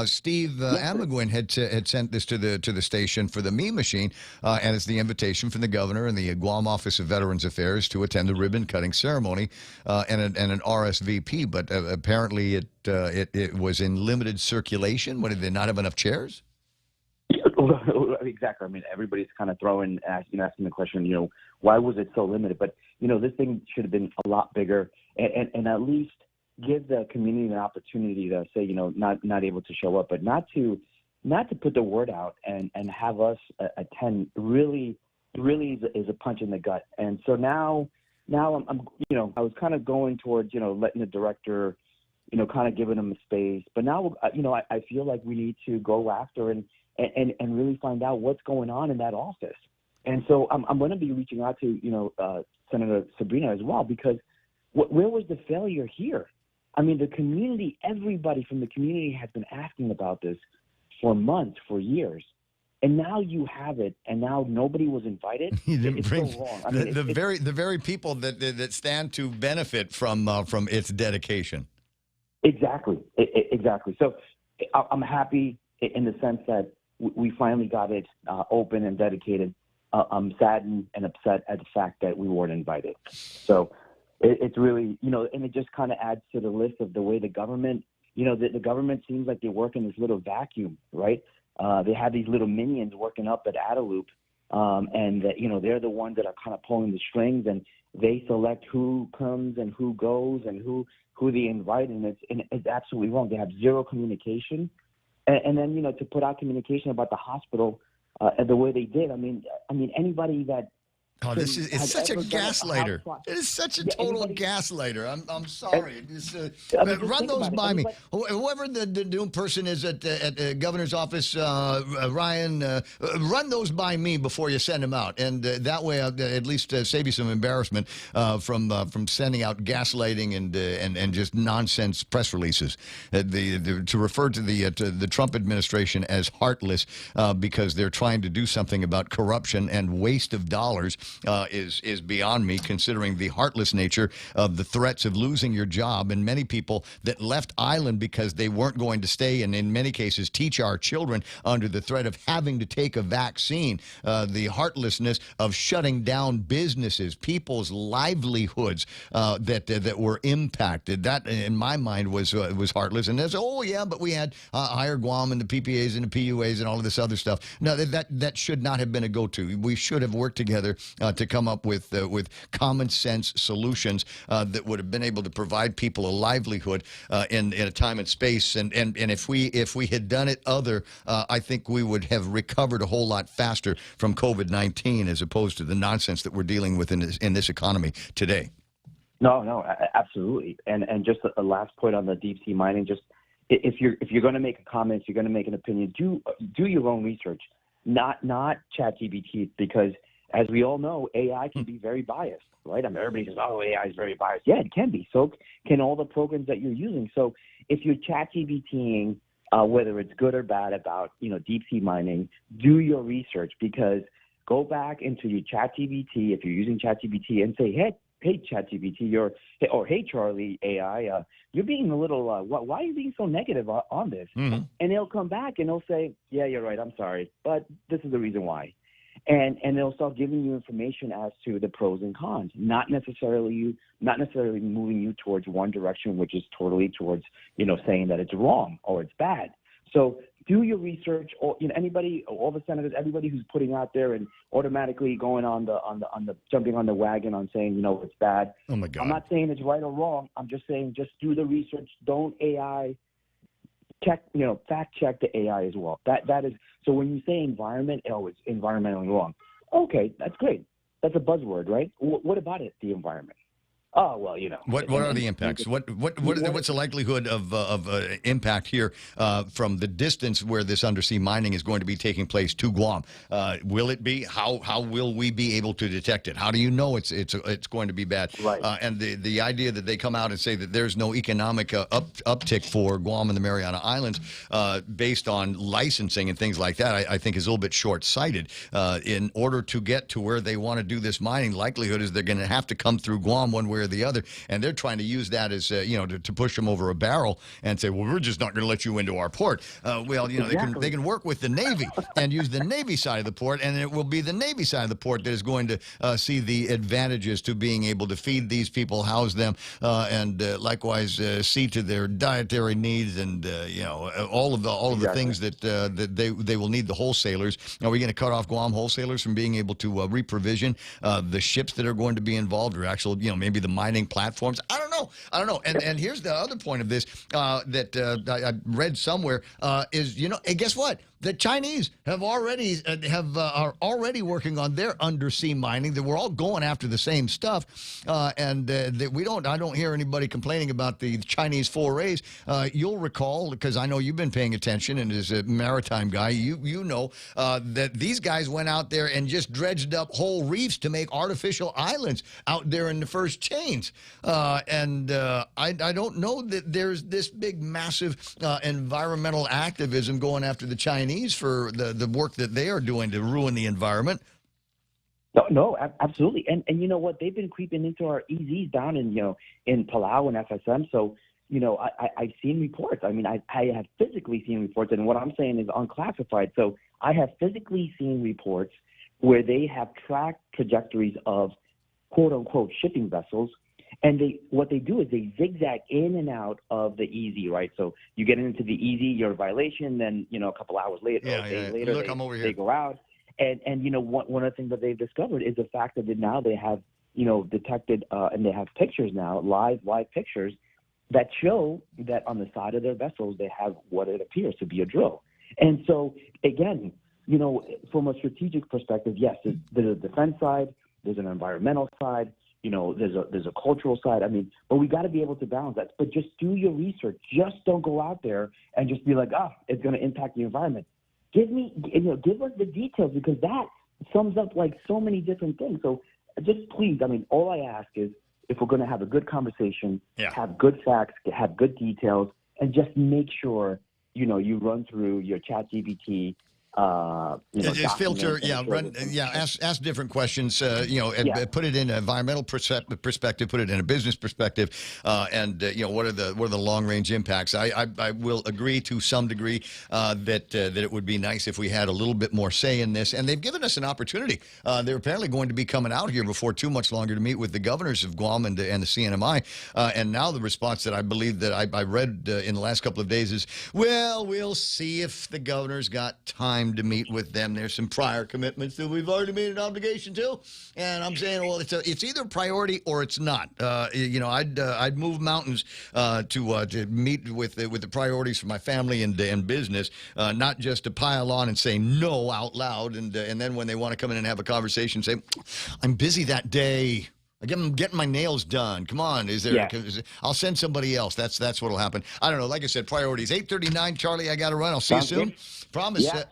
Steve Amagwin had sent this to the station for the Me Machine, and it's the invitation from the governor and the Guam Office of Veterans Affairs to attend the ribbon cutting ceremony and an RSVP. But apparently, it was in limited circulation. What, did they not have enough chairs? Exactly. I mean, everybody's kind of asking the question, why was it so limited? But, this thing should have been a lot bigger and at least give the community an opportunity to say, not able to show up, but not to put the word out and have us attend really is a punch in the gut. And so now I'm I was kind of going towards, letting the director, kind of giving him a space. But now, I feel like we need to go after and really find out what's going on in that office. And so I'm going to be reaching out to, Senator Sabrina as well, because where was the failure here? I mean, the community, everybody from the community has been asking about this for months, for years. And now you have it, and now nobody was invited. It's so wrong. I mean, the very people that stand to benefit from its dedication. Exactly. So I'm happy in the sense that we finally got it open and dedicated. I'm saddened and upset at the fact that we weren't invited. So it's really, and it just kind of adds to the list of the way the government, the government seems like they work in this little vacuum, right? They have these little minions working up at Adaloop, and they're the ones that are kind of pulling the strings, and they select who comes and who goes and who they invite, and it's absolutely wrong. They have zero communication. and then to put out communication about the hospital the way they did. I mean anybody that. Oh, it's such a gaslighter. It is such a total gaslighter. I'm sorry. Run those by me. Whoever the new person is at the governor's office, Ryan, run those by me before you send them out, and that way I'll at least save you some embarrassment from sending out gaslighting and just nonsense press releases. To refer to the Trump administration as heartless because they're trying to do something about corruption and waste of dollars. Is beyond me, considering the heartless nature of the threats of losing your job, and many people that left Island because they weren't going to stay, and in many cases teach our children under the threat of having to take a vaccine. The heartlessness of shutting down businesses, people's livelihoods that were impacted. That, in my mind, was heartless. And there's but we had Higher Guam and the PPAs and the PUAs and all of this other stuff. No, that should not have been a go-to. We should have worked together to come up with common sense solutions that would have been able to provide people a livelihood in a time and space. And if we had done it I think we would have recovered a whole lot faster from COVID-19 as opposed to the nonsense that we're dealing with in this economy today. No, absolutely. And just a last point on the deep sea mining. Just if you're going to make a comment, if you're going to make an opinion, do your own research, not ChatGPT, because as we all know, AI can be very biased, right? I mean, everybody says, AI is very biased. Yeah, it can be. So can all the programs that you're using. So if you're ChatGPTing, whether it's good or bad about, deep sea mining, do your research, because go back into your ChatGPT, if you're using ChatGPT, and say, hey ChatGPT, or hey Charlie AI, you're being a little, why are you being so negative on this? Mm-hmm. And they'll come back and they'll say, yeah, you're right, I'm sorry, but this is the reason why. And they'll start giving you information as to the pros and cons, not necessarily moving you towards one direction, which is totally towards, saying that it's wrong or it's bad. So do your research, or anybody, all the senators, everybody who's putting out there and automatically going on the jumping on the wagon on saying, it's bad. Oh my God. I'm not saying it's right or wrong. I'm just saying just do the research. Don't AI check, fact check the AI as well. That is, so when you say environment, it's environmentally wrong. Okay, that's great. That's a buzzword, right? What about it, the environment? Oh, well, What are the impacts? What's the likelihood of impact here from the distance where this undersea mining is going to be taking place to Guam? Will it be? How will we be able to detect it? How do you know it's going to be bad? Right. And the idea that they come out and say that there's no economic uptick for Guam and the Mariana Islands based on licensing and things like that, I think is a little bit short-sighted. In order to get to where they want to do this mining, likelihood is they're going to have to come through Guam one way or the other, and they're trying to use that as to push them over a barrel and say, well, we're just not going to let you into our port. Exactly. They can work with the Navy and use the Navy side of the port, and it will be the Navy side of the port that is going to see the advantages to being able to feed these people, house them, and likewise see to their dietary needs and all of the things that they will need. The wholesalers. Are we going to cut off Guam wholesalers from being able to reprovision the ships that are going to be involved, or actual maybe the mining platforms? I don't know. And here's the other point of this that I read somewhere is, and guess what? The Chinese are already working on their undersea mining. That we're all going after the same stuff, and that I don't hear anybody complaining about the Chinese forays. You'll recall, because I know you've been paying attention, and as a maritime guy, you know that these guys went out there and just dredged up whole reefs to make artificial islands out there in the first chains. And I don't know that there's this big, massive environmental activism going after the Chinese for the work that they are doing to ruin the environment. No, absolutely. And you know what? They've been creeping into our EZs down in Palau and FSM. So, I've seen reports. I mean, I have physically seen reports, and what I'm saying is unclassified. So I have physically seen reports where they have tracked trajectories of quote-unquote shipping vessels. And what they do is they zigzag in and out of the EZ, right? So you get into the EZ, you're a violation. Then a couple hours later, later, look, I'm over here. They go out, and one of the things that they've discovered is the fact that now they have detected and they have pictures now, live pictures that show that on the side of their vessels they have what it appears to be a drill. And so, again, from a strategic perspective, yes, there's a defense side, there's an environmental side, there's a cultural side. I mean, but we got to be able to balance that. But just do your research. Just don't go out there and just be like, it's going to impact the environment. Give us the details, because that sums up like so many different things. So just please, I mean, all I ask is, if we're going to have a good conversation, have good facts, have good details, and just make sure, you run through your ChatGPT. Just filter, ask different questions, put it in an environmental perspective, put it in a business perspective, and what are the long range impacts. I will agree to some degree that it would be nice if we had a little bit more say in this, and they've given us an opportunity. They're apparently going to be coming out here before too much longer to meet with the governors of Guam and the CNMI, and now the response that I believe that I read in the last couple of days is, well, we'll see if the governor's got time to meet with them. There's some prior commitments that we've already made an obligation to, and I'm saying, well, it's either priority or it's not. I'd move mountains to meet with the priorities for my family and business, not just to pile on and say no out loud, and then when they want to come in and have a conversation, say, I'm busy that day. I'm getting my nails done. Come on, I'll send somebody else. That's what'll happen. I don't know. Like I said, priorities. 8:39, Charlie. I got to run. I'll see you soon. Promise. Yeah,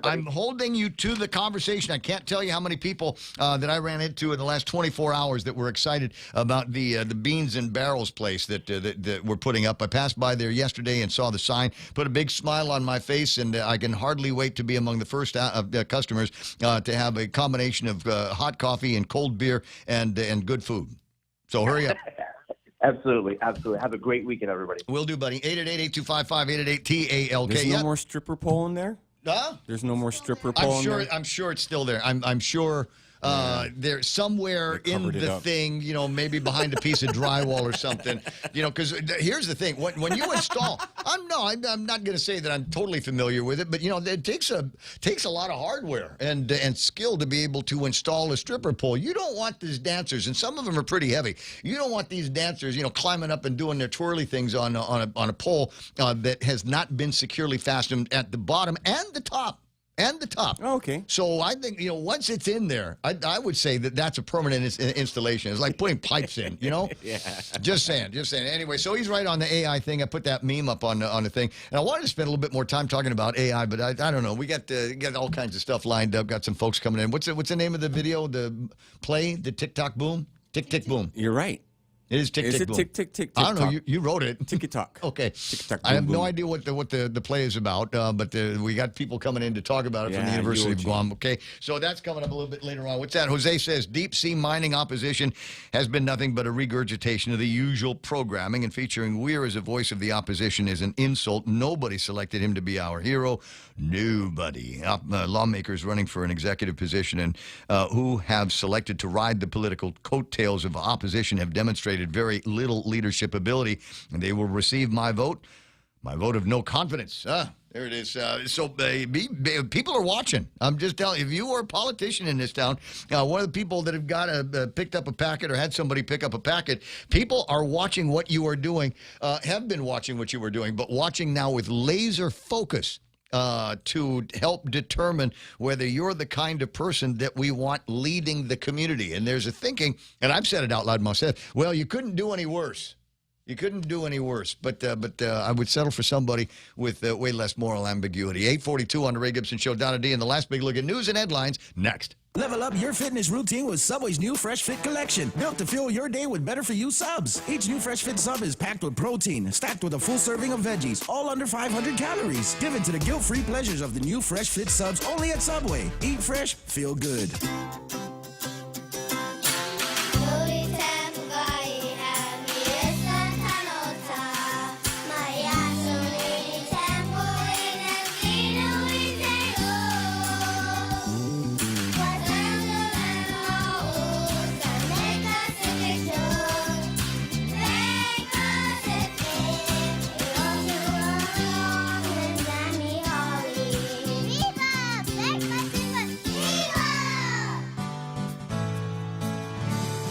I'm holding you to the conversation. I can't tell you how many people that I ran into in the last 24 hours that were excited about the Beans and Barrels place that we're putting up. I passed by there yesterday and saw the sign, put a big smile on my face, and I can hardly wait to be among the first customers to have a combination of hot coffee and cold beer and good food. So hurry up. Absolutely. Have a great weekend, everybody. Will do, buddy. 888-825-5888-TALK. There's no more stripper pole in there? Huh? There's no more stripper pole in there? I'm sure it's still there. I'm sure there's somewhere in the thing, maybe behind a piece of drywall or something, because here's the thing. When you install, I'm not going to say that I'm totally familiar with it, but, it takes a lot of hardware and skill to be able to install a stripper pole. You don't want these dancers, and some of them are pretty heavy. You don't want these dancers, climbing up and doing their twirly things on a pole that has not been securely fastened at the bottom and the top. Oh, okay. So I think, once it's in there, I would say that's a permanent installation. It's like putting pipes in, Yeah. Just saying. Anyway, so he's right on the AI thing. I put that meme up on the thing. And I wanted to spend a little bit more time talking about AI, but I don't know. We got all kinds of stuff lined up. Got some folks coming in. What's the name of the video? The TikTok boom? Tick boom. You're right. It is tick, tick, boom. Tick. I don't know. You wrote it. Tick-tock. Okay. Tick-tock, I have boom, no boom. idea what the play is about, but we got people coming in to talk about it from the University of Guam. Okay, so that's coming up a little bit later on. What's that? Jose says deep sea mining opposition has been nothing but a regurgitation of the usual programming, and featuring Weir as a voice of the opposition is an insult. Nobody selected him to be our hero. Nobody. Lawmakers running for an executive position and who have selected to ride the political coattails of opposition have demonstrated very little leadership ability, and they will receive my vote of no confidence. There it is. So people are watching. I'm just telling you, if you are a politician in this town, one of the people that have picked up a packet or had somebody pick up a packet, people are watching what you are doing, have been watching what you were doing, but watching now with laser focus to help determine whether you're the kind of person that we want leading the community. And there's a thinking, and I've said it out loud myself, well, you couldn't do any worse. You couldn't do any worse, but I would settle for somebody with way less moral ambiguity. 8:42 on the Ray Gibson Show. Donna D, and the last big look at news and headlines next. Level up your fitness routine with Subway's new Fresh Fit collection, built to fuel your day with better-for-you subs. Each new Fresh Fit sub is packed with protein, stacked with a full serving of veggies, all under 500 calories. Give into the guilt-free pleasures of the new Fresh Fit subs only at Subway. Eat fresh, feel good.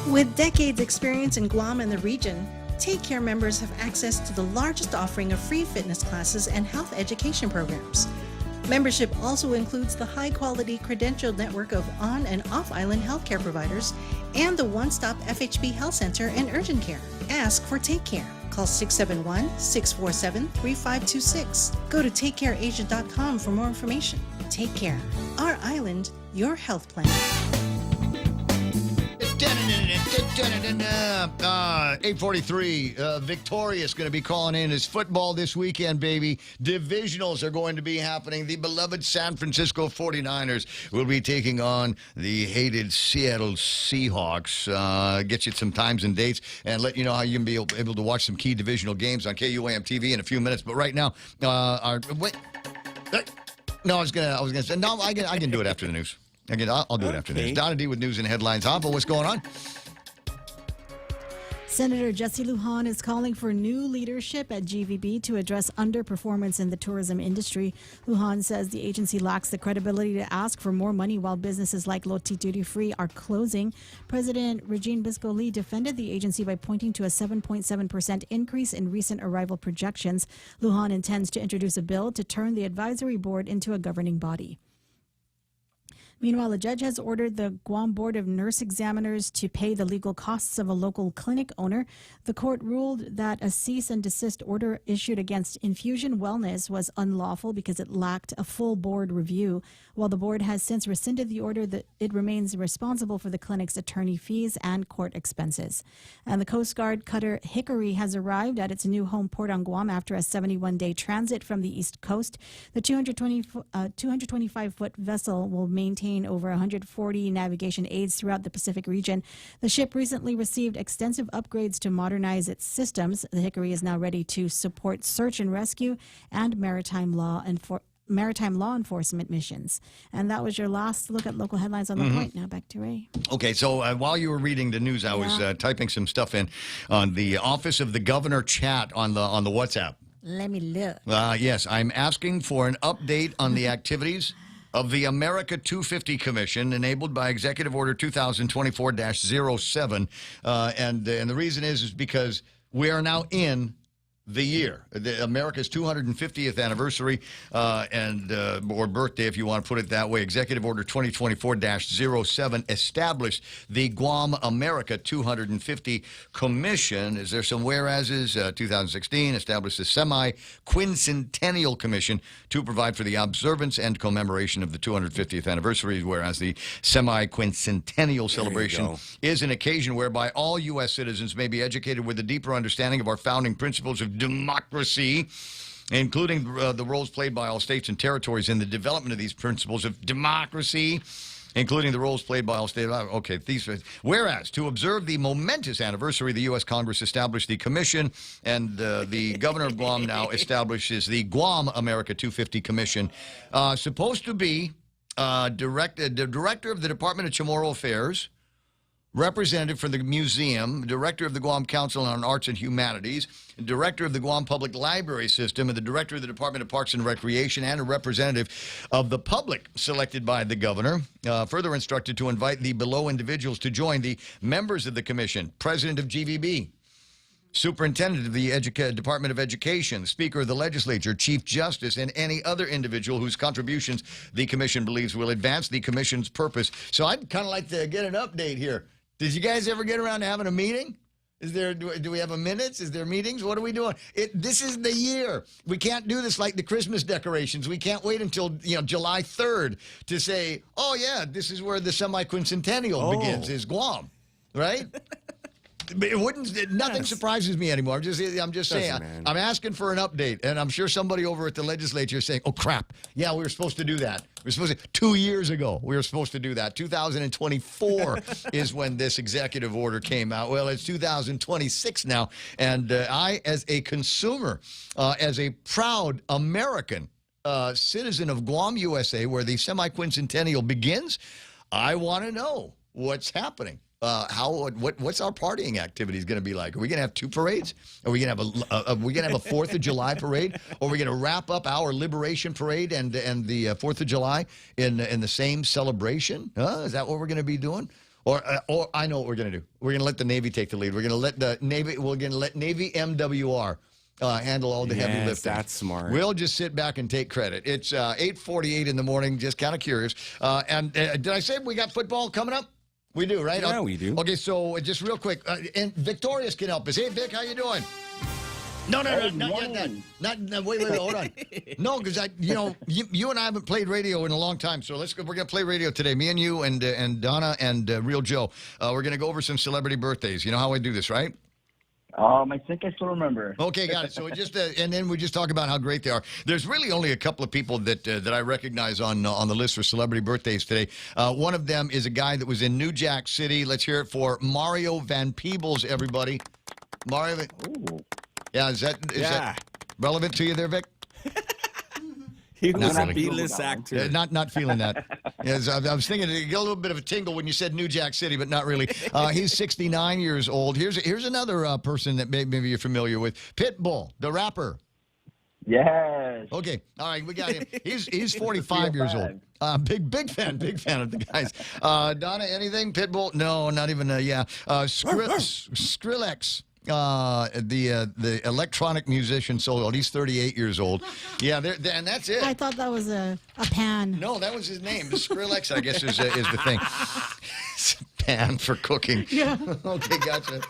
With decades experience in Guam and the region, Take Care members have access to the largest offering of free fitness classes and health education programs. Membership also includes the high-quality credentialed network of on- and off-island healthcare providers and the one-stop FHB Health Center and Urgent Care. Ask for Take Care. Call 671-647-3526. Go to takecareasia.com for more information. Take Care. Our island, your health plan. 8:43. Victorious going to be calling in his football this weekend, baby. Divisionals are going to be happening. The beloved San Francisco 49ers will be taking on the hated Seattle Seahawks. Get you some times and dates and let you know how you can be able to watch some key divisional games on KUAM TV in a few minutes. But right now, no, I was gonna say no. I can do it after the news. I'll do it after the news. Donna D with news and headlines. Hopper, what's going on? Senator Jesse Lujan is calling for new leadership at GVB to address underperformance in the tourism industry. Lujan says the agency lacks the credibility to ask for more money while businesses like Loti Duty Free are closing. President Regine Bisco-Lee defended the agency by pointing to a 7.7% increase in recent arrival projections. Lujan intends to introduce a bill to turn the advisory board into a governing body. Meanwhile, a judge has ordered the Guam Board of Nurse Examiners to pay the legal costs of a local clinic owner. The court ruled that a cease and desist order issued against Infusion Wellness was unlawful because it lacked a full board review. While the board has since rescinded the order, it remains responsible for the clinic's attorney fees and court expenses. And the Coast Guard cutter Hickory has arrived at its new home port on Guam after a 71-day transit from the East Coast. The 225-foot vessel will maintain over 140 navigation aids throughout the Pacific region. The ship recently received extensive upgrades to modernize its systems. The Hickory is now ready to support search and rescue and maritime law enforcement missions. And that was your last look at local headlines on The Point. Now back to Ray. Okay, so while you were reading the news, I was typing some stuff in on the Office of the Governor chat on the WhatsApp. Let me look. Yes, I'm asking for an update on the activities of the America 250 Commission, enabled by Executive Order 2024-07. And the reason is because we are now in the year, America's 250th anniversary or birthday, if you want to put it that way. Executive Order 2024-07 established the Guam America 250 Commission. Is there some whereases? 2016 established the Semi-Quincentennial Commission to provide for the observance and commemoration of the 250th anniversary, whereas the Semi-Quincentennial celebration is an occasion whereby all U.S. citizens may be educated with a deeper understanding of our founding principles of democracy, including the roles played by all states and territories in the development of these principles of democracy, including the roles played by all states. Okay, whereas to observe the momentous anniversary, the U.S. Congress established the Commission, and the Governor of Guam now establishes the Guam America 250 Commission, supposed to be the director of the Department of Chamorro Affairs, representative for the museum, director of the Guam Council on Arts and Humanities, director of the Guam Public Library System, and the director of the Department of Parks and Recreation, and a representative of the public selected by the governor. Further instructed to invite the below individuals to join the members of the commission: president of GVB, superintendent of the Department of Education, speaker of the legislature, chief justice, and any other individual whose contributions the commission believes will advance the commission's purpose. So I'd kind of like to get an update here. Did you guys ever get around to having a meeting? Do we have a minutes? Is there meetings? What are we doing? This is the year. We can't do this like the Christmas decorations. We can't wait until July 3rd to say, oh yeah, this is where the semi-quincentennial begins, is Guam, right? Nothing surprises me anymore. I'm just saying. I'm asking for an update, and I'm sure somebody over at the legislature is saying, "Oh crap! Yeah, we were supposed to do that. We were supposed to 2 years ago. We were supposed to do that. 2024 is when this executive order came out. Well, it's 2026 now, and I, as a consumer, as a proud American citizen of Guam, USA, where the semi-quincentennial begins, I want to know what's happening. What's our partying activities going to be like? Are we going to have two parades? Are we going to have a 4th of July parade? Or are we going to wrap up our Liberation Parade and the 4th of July in the same celebration? Is that what we're going to be doing? Or I know what we're going to do. We're going to let the Navy take the lead. We're going to let the Navy. We're going to let Navy MWR handle all the heavy lifting. That's smart. We'll just sit back and take credit. It's 8:48 in the morning. Just kind of curious. And did I say we got football coming up? We do, right? Yeah, we do. Okay, so just real quick, and Victorious can help us. Hey, Vic, how you doing? No, not yet. Wait, hold on. No, because you and I haven't played radio in a long time, so we're gonna play radio today. Me and you and Donna and Real Joe. We're gonna go over some celebrity birthdays. You know how I do this, right? I think I still remember. Okay, got it. So we just and then we just talk about how great they are. There's really only a couple of people that I recognize on the list for celebrity birthdays today. One of them is a guy that was in New Jack City. Let's hear it for Mario Van Peebles, everybody. Mario. Ooh. Yeah, is that relevant to you there, Vic? He was a B-list actor. Not feeling that. Yes, I was thinking you get a little bit of a tingle when you said New Jack City, but not really. He's 69 years old. Here's another person that maybe you're familiar with. Pitbull, the rapper. Yes. Okay. All right. We got him. He's 45 years old. Big fan of the guys. Donna, anything? Pitbull? No, not even. Skrillex. The electronic musician solo. He's 38 years old. Yeah, and that's it. I thought that was a pan. No, that was his name. The Skrillex, I guess, is the thing. It's a pan for cooking. Yeah. Okay, gotcha.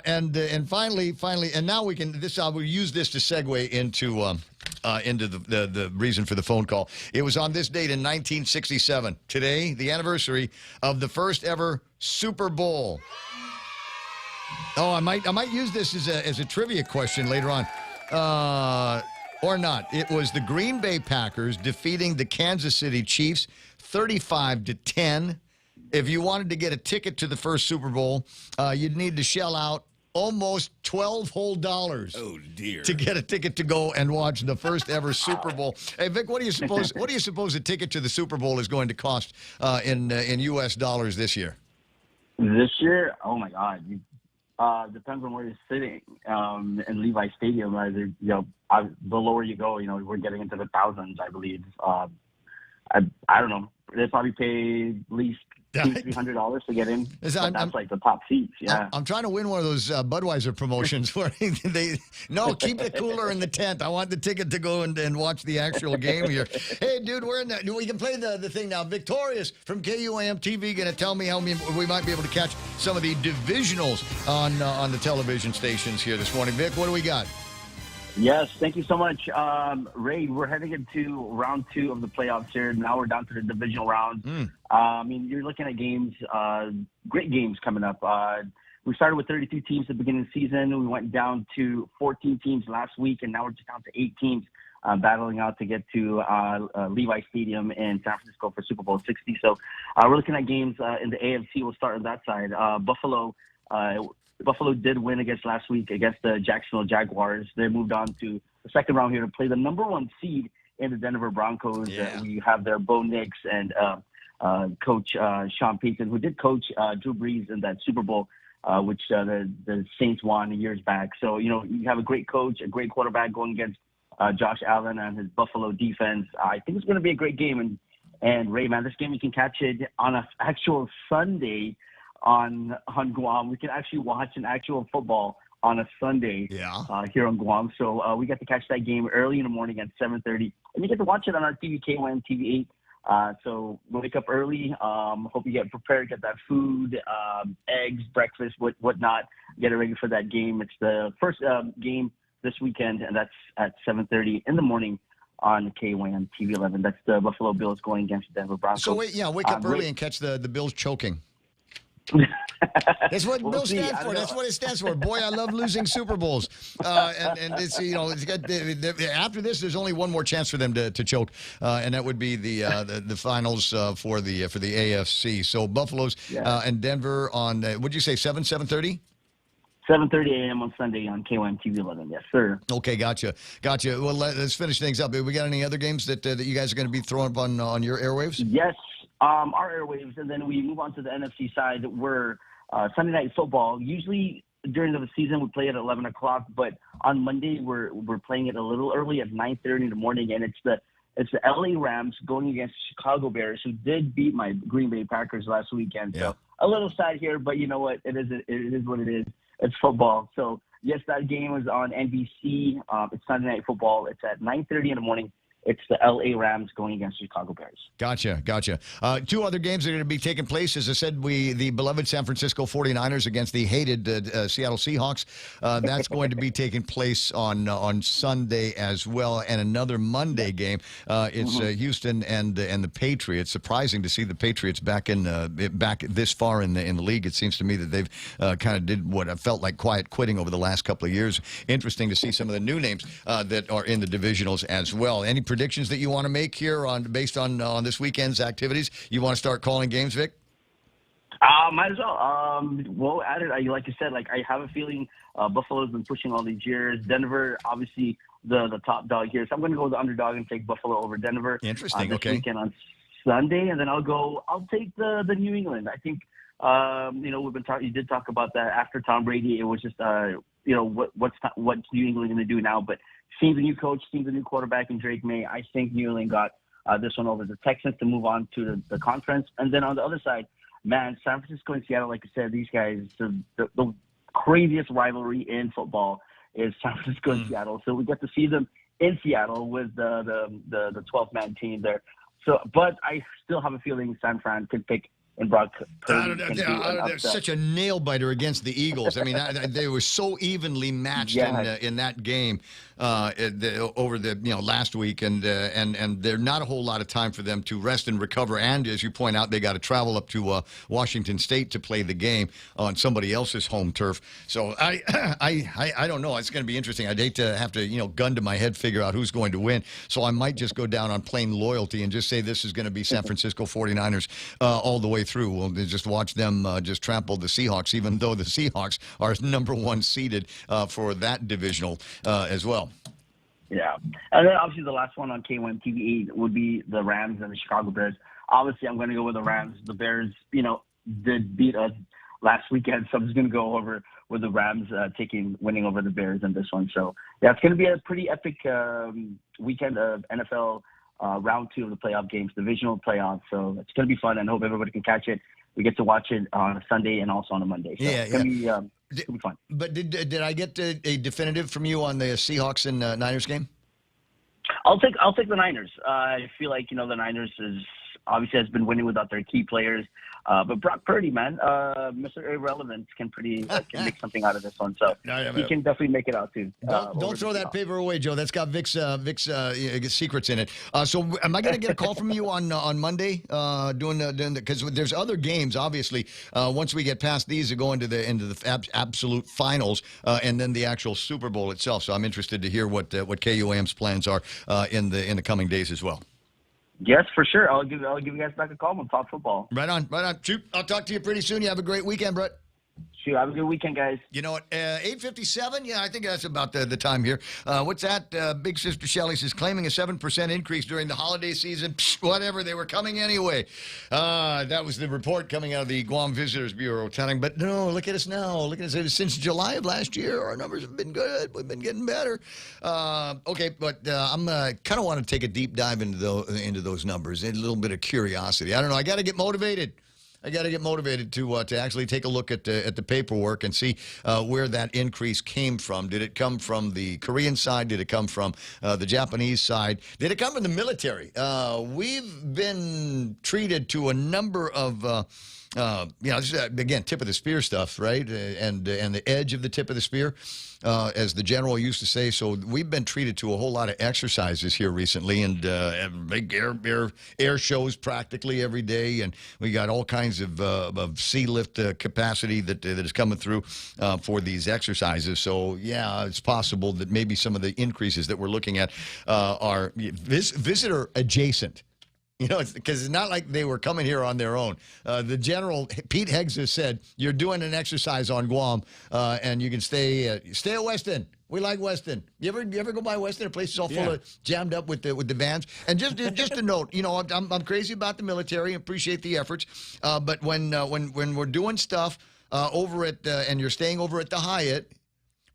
And finally, and now we can. We'll use this to segue into the reason for the phone call. It was on this date in 1967. Today, the anniversary of the first ever Super Bowl. Oh, I might use this as a trivia question later on, or not. It was the Green Bay Packers defeating the Kansas City Chiefs 35-10. If you wanted to get a ticket to the first Super Bowl, you'd need to shell out almost $12 whole. Oh dear! To get a ticket to go and watch the first ever Super Bowl. Hey Vic, what do you suppose? What do you suppose a ticket to the Super Bowl is going to cost in U.S. dollars this year? This year, oh my God. Depends on where you're sitting in Levi Stadium. Either, the lower you go, we're getting into the thousands, I believe. I don't know. They probably pay at least $200-$300 to get in. That's like the top seats. Yeah. I'm trying to win one of those Budweiser promotions where keep the cooler in the tent. I want the ticket to go and watch the actual game here. Hey, dude, we're in that. We can play the thing now. Victorious from KUAM TV going to tell me how we might be able to catch some of the divisionals on the television stations here this morning. Vic, what do we got? Yes, thank you so much. Ray, we're heading into round 2 of the playoffs here. Now we're down to the divisional rounds. You're looking at games, great games coming up. We started with 32 teams at the beginning of the season. We went down to 14 teams last week, and now we're just down to 8 teams battling out to get to Levi Stadium in San Francisco for Super Bowl 60. So we're looking at games in the AFC. We'll start on that side. Buffalo did win last week against the Jacksonville Jaguars. They moved on to the second round here to play the number 1 seed in the Denver Broncos. We have their Bo Nix and Coach Sean Payton, who did coach Drew Brees in that Super Bowl, which the Saints won years back. So, you have a great coach, a great quarterback going against Josh Allen and his Buffalo defense. I think it's going to be a great game. And Ray, man, this game you can catch it on an actual Sunday on Guam. We can actually watch an actual football on a Sunday here on Guam. So we get to catch that game early in the morning at 7:30. And you get to watch it on our TV, KYM TV 8. So we'll wake up early. Hope you get prepared, get that food, eggs, breakfast, whatnot. Get it ready for that game. It's the first game this weekend, and that's at 7:30 in the morning on KYM TV 11. That's the Buffalo Bills going against the Denver Broncos. So wake up early and catch the Bills choking. That's what Bill stands for. That's what it stands for. Boy, I love losing Super Bowls. And it's it's got after this, there's only one more chance for them to choke, and that would be the finals for the AFC. So Buffalo's and Denver on what'd you say 7:30? 7:30 a.m. on Sunday on KYM TV 11. Yes, sir. Okay, gotcha. Well, let's finish things up. We got any other games that you guys are going to be throwing up on your airwaves? Yes. Our airwaves, and then we move on to the NFC side. We're Sunday Night Football. Usually during the season we play at 11 o'clock, but on Monday we're playing it a little early at 9:30 in the morning, and it's the It's the LA Rams going against the Chicago Bears, who did beat my Green Bay Packers last weekend. So a little sad here, but you know what? It is what it is. It's football. So yes, that game was on NBC. It's Sunday Night Football. It's at 9:30 in the morning. It's the LA Rams going against the Chicago Bears. Gotcha. Two other games that are going to be taking place. As I said, the beloved San Francisco 49ers against the hated Seattle Seahawks. That's going to be taking place on Sunday as well. And another Monday game. It's Houston and the Patriots. Surprising to see the Patriots back this far in the league. It seems to me that they've kind of did what I felt like quiet quitting over the last couple of years. Interesting to see some of the new names that are in the divisionals as well. Any predictions that you want to make here based on this weekend's activities? You want to start calling games, Vic? Might as well. Well, like you said, I have a feeling Buffalo's been pushing all these years. Denver, obviously, the top dog here. So I'm going to go with the underdog and take Buffalo over Denver. Interesting. This weekend on Sunday, and then I'll take the New England. I think we've been talking. You did talk about that after Tom Brady. It was just what's New England going to do now, but. Seeing the new coach, seeing the new quarterback in Drake May, I think New England got this one over the Texans to move on to the conference. And then on the other side, man, San Francisco and Seattle, like I said, these guys, the craziest rivalry in football is San Francisco and Seattle. So we get to see them in Seattle with the 12-man team there. So, but I still have a feeling San Fran could pick and Brock Purdy there's such a nail biter against the Eagles. I mean, they were so evenly matched in that game over the last week, and there's not a whole lot of time for them to rest and recover. And as you point out, they got to travel up to Washington State to play the game on somebody else's home turf. So I don't know. It's going to be interesting. I'd hate to have to gun to my head figure out who's going to win. So I might just go down on plain loyalty and just say this is going to be San Francisco 49ers all the way through. We'll just watch them just trample the Seahawks, even though the Seahawks are #1 seeded for that divisional as well. Yeah. And then obviously the last one on K1 TV would be the Rams and the Chicago Bears. Obviously, I'm going to go with the Rams. The Bears, did beat us last weekend, so I'm just going to go over with the Rams winning over the Bears in this one. So, yeah, it's going to be a pretty epic weekend of NFL round 2 of the playoff games, divisional playoffs. So it's going to be fun, and I hope everybody can catch it. We get to watch it on a Sunday and also on a Monday. So it's going to be fun. But did I get a definitive from you on the Seahawks and Niners game? I'll take the Niners. I feel like the Niners obviously has been winning without their key players. But Brock Purdy, man, Mr. Irrelevant can make something out of this one. So he can definitely make it out too. Don't throw that paper away, Joe. That's got Vic's secrets in it. So am I going to get a call from you on Monday doing because there's other games obviously. Once we get past these, to go into the absolute finals and then the actual Super Bowl itself. So I'm interested to hear what KUAM's plans are in the coming days as well. Yes, for sure. I'll give you guys back a call on Talk Football. Right on. Shoot, I'll talk to you pretty soon. You have a great weekend, Brett. Shoot, have a good weekend, guys. You know what? 8:57. Yeah, I think that's about the time here. What's that? Big Sister Shelley says claiming a 7% increase during the holiday season. Psh, whatever, they were coming anyway. That was the report coming out of the Guam Visitors Bureau telling. But no, look at us now. Look at us. Since July of last year, our numbers have been good. We've been getting better. Okay, but I'm kind of want to take a deep dive into those numbers. A little bit of curiosity. I don't know. I got to get motivated. To actually take a look at the paperwork and see where that increase came from. Did it come from the Korean side? Did it come from the Japanese side? Did it come from the military? We've been treated to a number of this is, again, tip of the spear stuff, right? And the edge of the tip of the spear, as the general used to say. So we've been treated to a whole lot of exercises here recently, and big air shows practically every day, and we got all kinds of sea lift capacity that is coming through for these exercises. So yeah, it's possible that maybe some of the increases that we're looking at are visitor adjacent. Because it's not like they were coming here on their own. The general, Pete Heggs, has said, you're doing an exercise on Guam, and you can stay at Weston. We like Weston. You ever go by Weston? A place is all full of jammed up with the vans. And just a note, I'm crazy about the military. Appreciate the efforts, but when we're doing stuff over at and you're staying over at the Hyatt,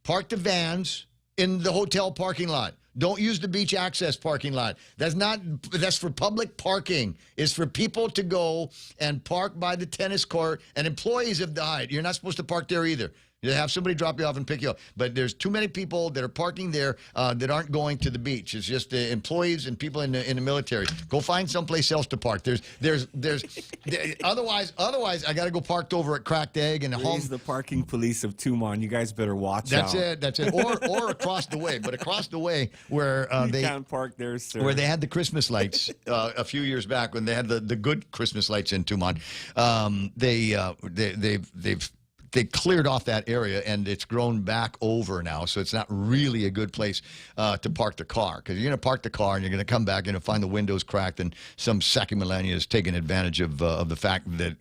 park the vans in the hotel parking lot. Don't use the beach access parking lot. That's for public parking. It's for people to go and park by the tennis court, and employees of the Hyatt. You're not supposed to park there either. You have somebody drop you off and pick you up. But there's too many people that are parking there that aren't going to the beach. It's just the employees and people in the military. Go find someplace else to park. Otherwise, I got to go parked over at Cracked Egg and home. The parking police of Tumon. You guys better watch out. That's it. Or across the way. But across the way where they can't park there, sir. Where they had the Christmas lights a few years back when they had the good Christmas lights in Tumon. They cleared off that area, and it's grown back over now, so it's not really a good place to park the car, because you're going to park the car and you're going to come back and find the windows cracked, and some Sacamillania is taking advantage of the fact that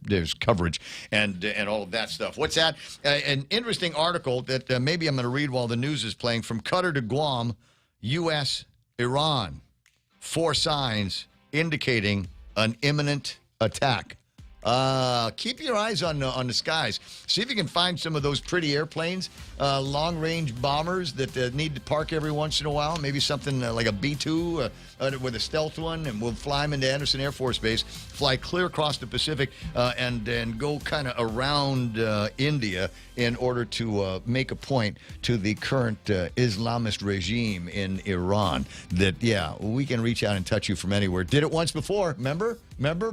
there's coverage and all of that stuff. What's that? An interesting article that maybe I'm going to read while the news is playing. From Qatar to Guam, U.S., Iran, 4 signs indicating an imminent attack. Keep your eyes on the skies. See if you can find some of those pretty airplanes, long-range bombers that need to park every once in a while. Maybe something like a B-2 with a stealth one, and we'll fly them into Anderson Air Force Base, fly clear across the Pacific, and go kind of around India in order to make a point to the current Islamist regime in Iran that, we can reach out and touch you from anywhere. Did it once before, remember?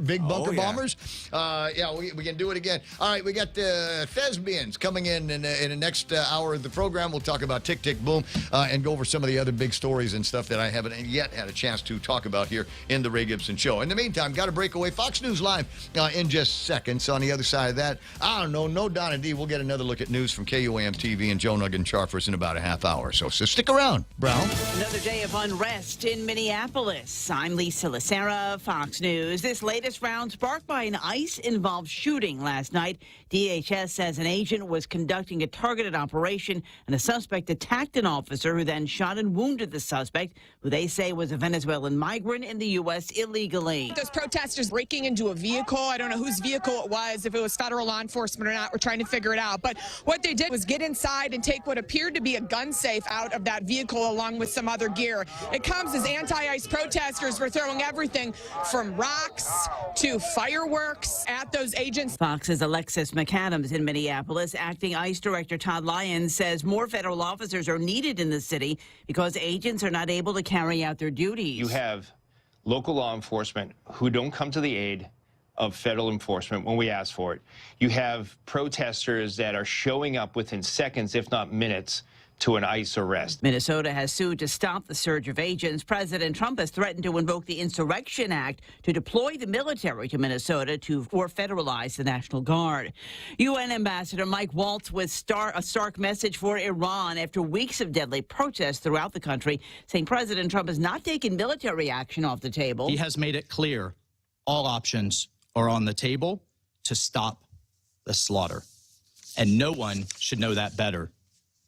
Big bunker bombers? We can do it again. All right, we got the thespians coming in the next hour of the program. We'll talk about Tick, Tick, Boom and go over some of the other big stories and stuff that I haven't yet had a chance to talk about here in the Ray Gibson Show. In the meantime, got to break away. Fox News Live in just seconds. On the other side of that, I don't know, no Donna D. We'll get another look at news from KUAM TV and Joe Nugget Charfers in about a half hour. So stick around, Brown. Another day of unrest in Minneapolis. I'm Lisa Lacera, Fox News. This latest round sparked by an ICE-involved shooting last night. DHS says an agent was conducting a targeted operation, and the suspect attacked an officer who then shot and wounded the suspect, who they say was a Venezuelan migrant in the U.S. illegally. Those protesters breaking into a vehicle. I don't know whose vehicle it was, if it was federal law enforcement or not. We're trying to figure it out. But what they did was get inside and take what appeared to be a gun safe out of that vehicle along with some other gear. It comes as anti-ICE protesters were throwing everything from rocks to fireworks at those agents. Fox's Alexis McAdams in Minneapolis. Acting ICE Director Todd Lyons says more federal officers are needed in the city because agents are not able to carry out their duties. You have local law enforcement who don't come to the aid of federal enforcement when we ask for it. You have protesters that are showing up within seconds, if not minutes, to an ICE arrest. Minnesota has sued to stop the surge of agents. President Trump has threatened to invoke the Insurrection Act to deploy the military to Minnesota or federalize the National Guard. UN Ambassador Mike Waltz with a stark message for Iran after weeks of deadly protests throughout the country, saying President Trump has not taken military action off the table. He has made it clear all options are on the table to stop the slaughter. And no one should know that better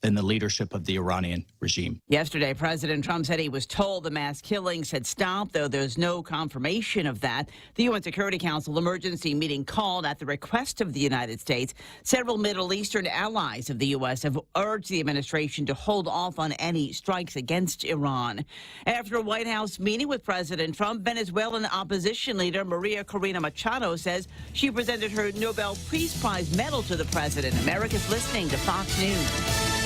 than the leadership of the Iranian regime. Yesterday, President Trump said he was told the mass killings had stopped, though there's no confirmation of that. The UN Security Council emergency meeting called at the request of the United States. Several Middle Eastern allies of the U.S. have urged the administration to hold off on any strikes against Iran. After a White House meeting with President Trump, Venezuelan opposition leader Maria Corina Machado says she presented her Nobel Peace Prize medal to the president. America's listening to Fox News.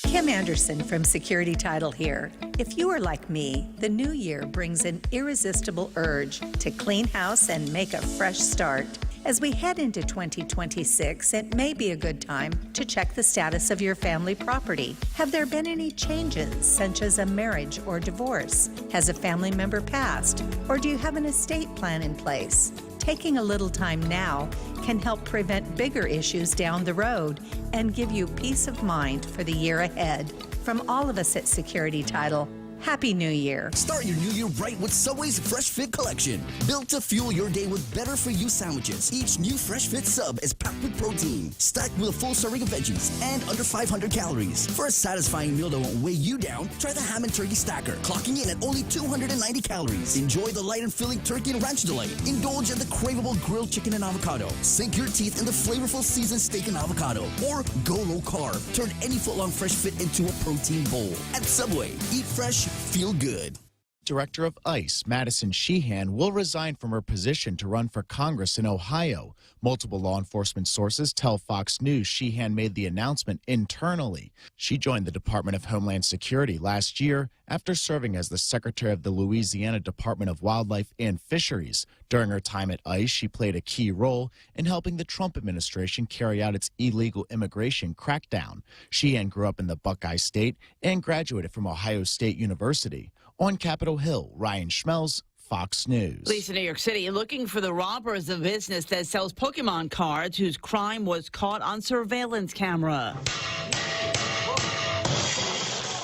Kim Anderson from Security Title here. If you are like me, the new year brings an irresistible urge to clean house and make a fresh start. As we head into 2026, it may be a good time to check the status of your family property. Have there been any changes, such as a marriage or divorce? Has a family member passed? Or do you have an estate plan in place? Taking a little time now can help prevent bigger issues down the road and give you peace of mind for the year ahead. From all of us at Security Title, Happy New Year. Start your new year right with Subway's Fresh Fit Collection. Built to fuel your day with better-for-you sandwiches. Each new Fresh Fit sub is packed with protein, stacked with a full serving of veggies, and under 500 calories. For a satisfying meal that won't weigh you down, try the ham and turkey stacker, clocking in at only 290 calories. Enjoy the light and filling turkey and ranch delight. Indulge in the craveable grilled chicken and avocado. Sink your teeth in the flavorful seasoned steak and avocado. Or go low carb. Turn any footlong Fresh Fit into a protein bowl. At Subway, eat fresh, feel good. Director of ICE, Madison Sheehan, will resign from her position to run for Congress in Ohio. Multiple law enforcement sources tell Fox News Sheehan made the announcement internally. She joined the Department of Homeland Security last year after serving as the Secretary of the Louisiana Department of Wildlife and Fisheries. During her time at ICE, she played a key role in helping the Trump administration carry out its illegal immigration crackdown. Sheehan grew up in the Buckeye State and graduated from Ohio State University. On Capitol Hill, Ryan Schmelz, Fox News. Police in New York City looking for the robbers of business that sells Pokemon cards whose crime was caught on surveillance camera.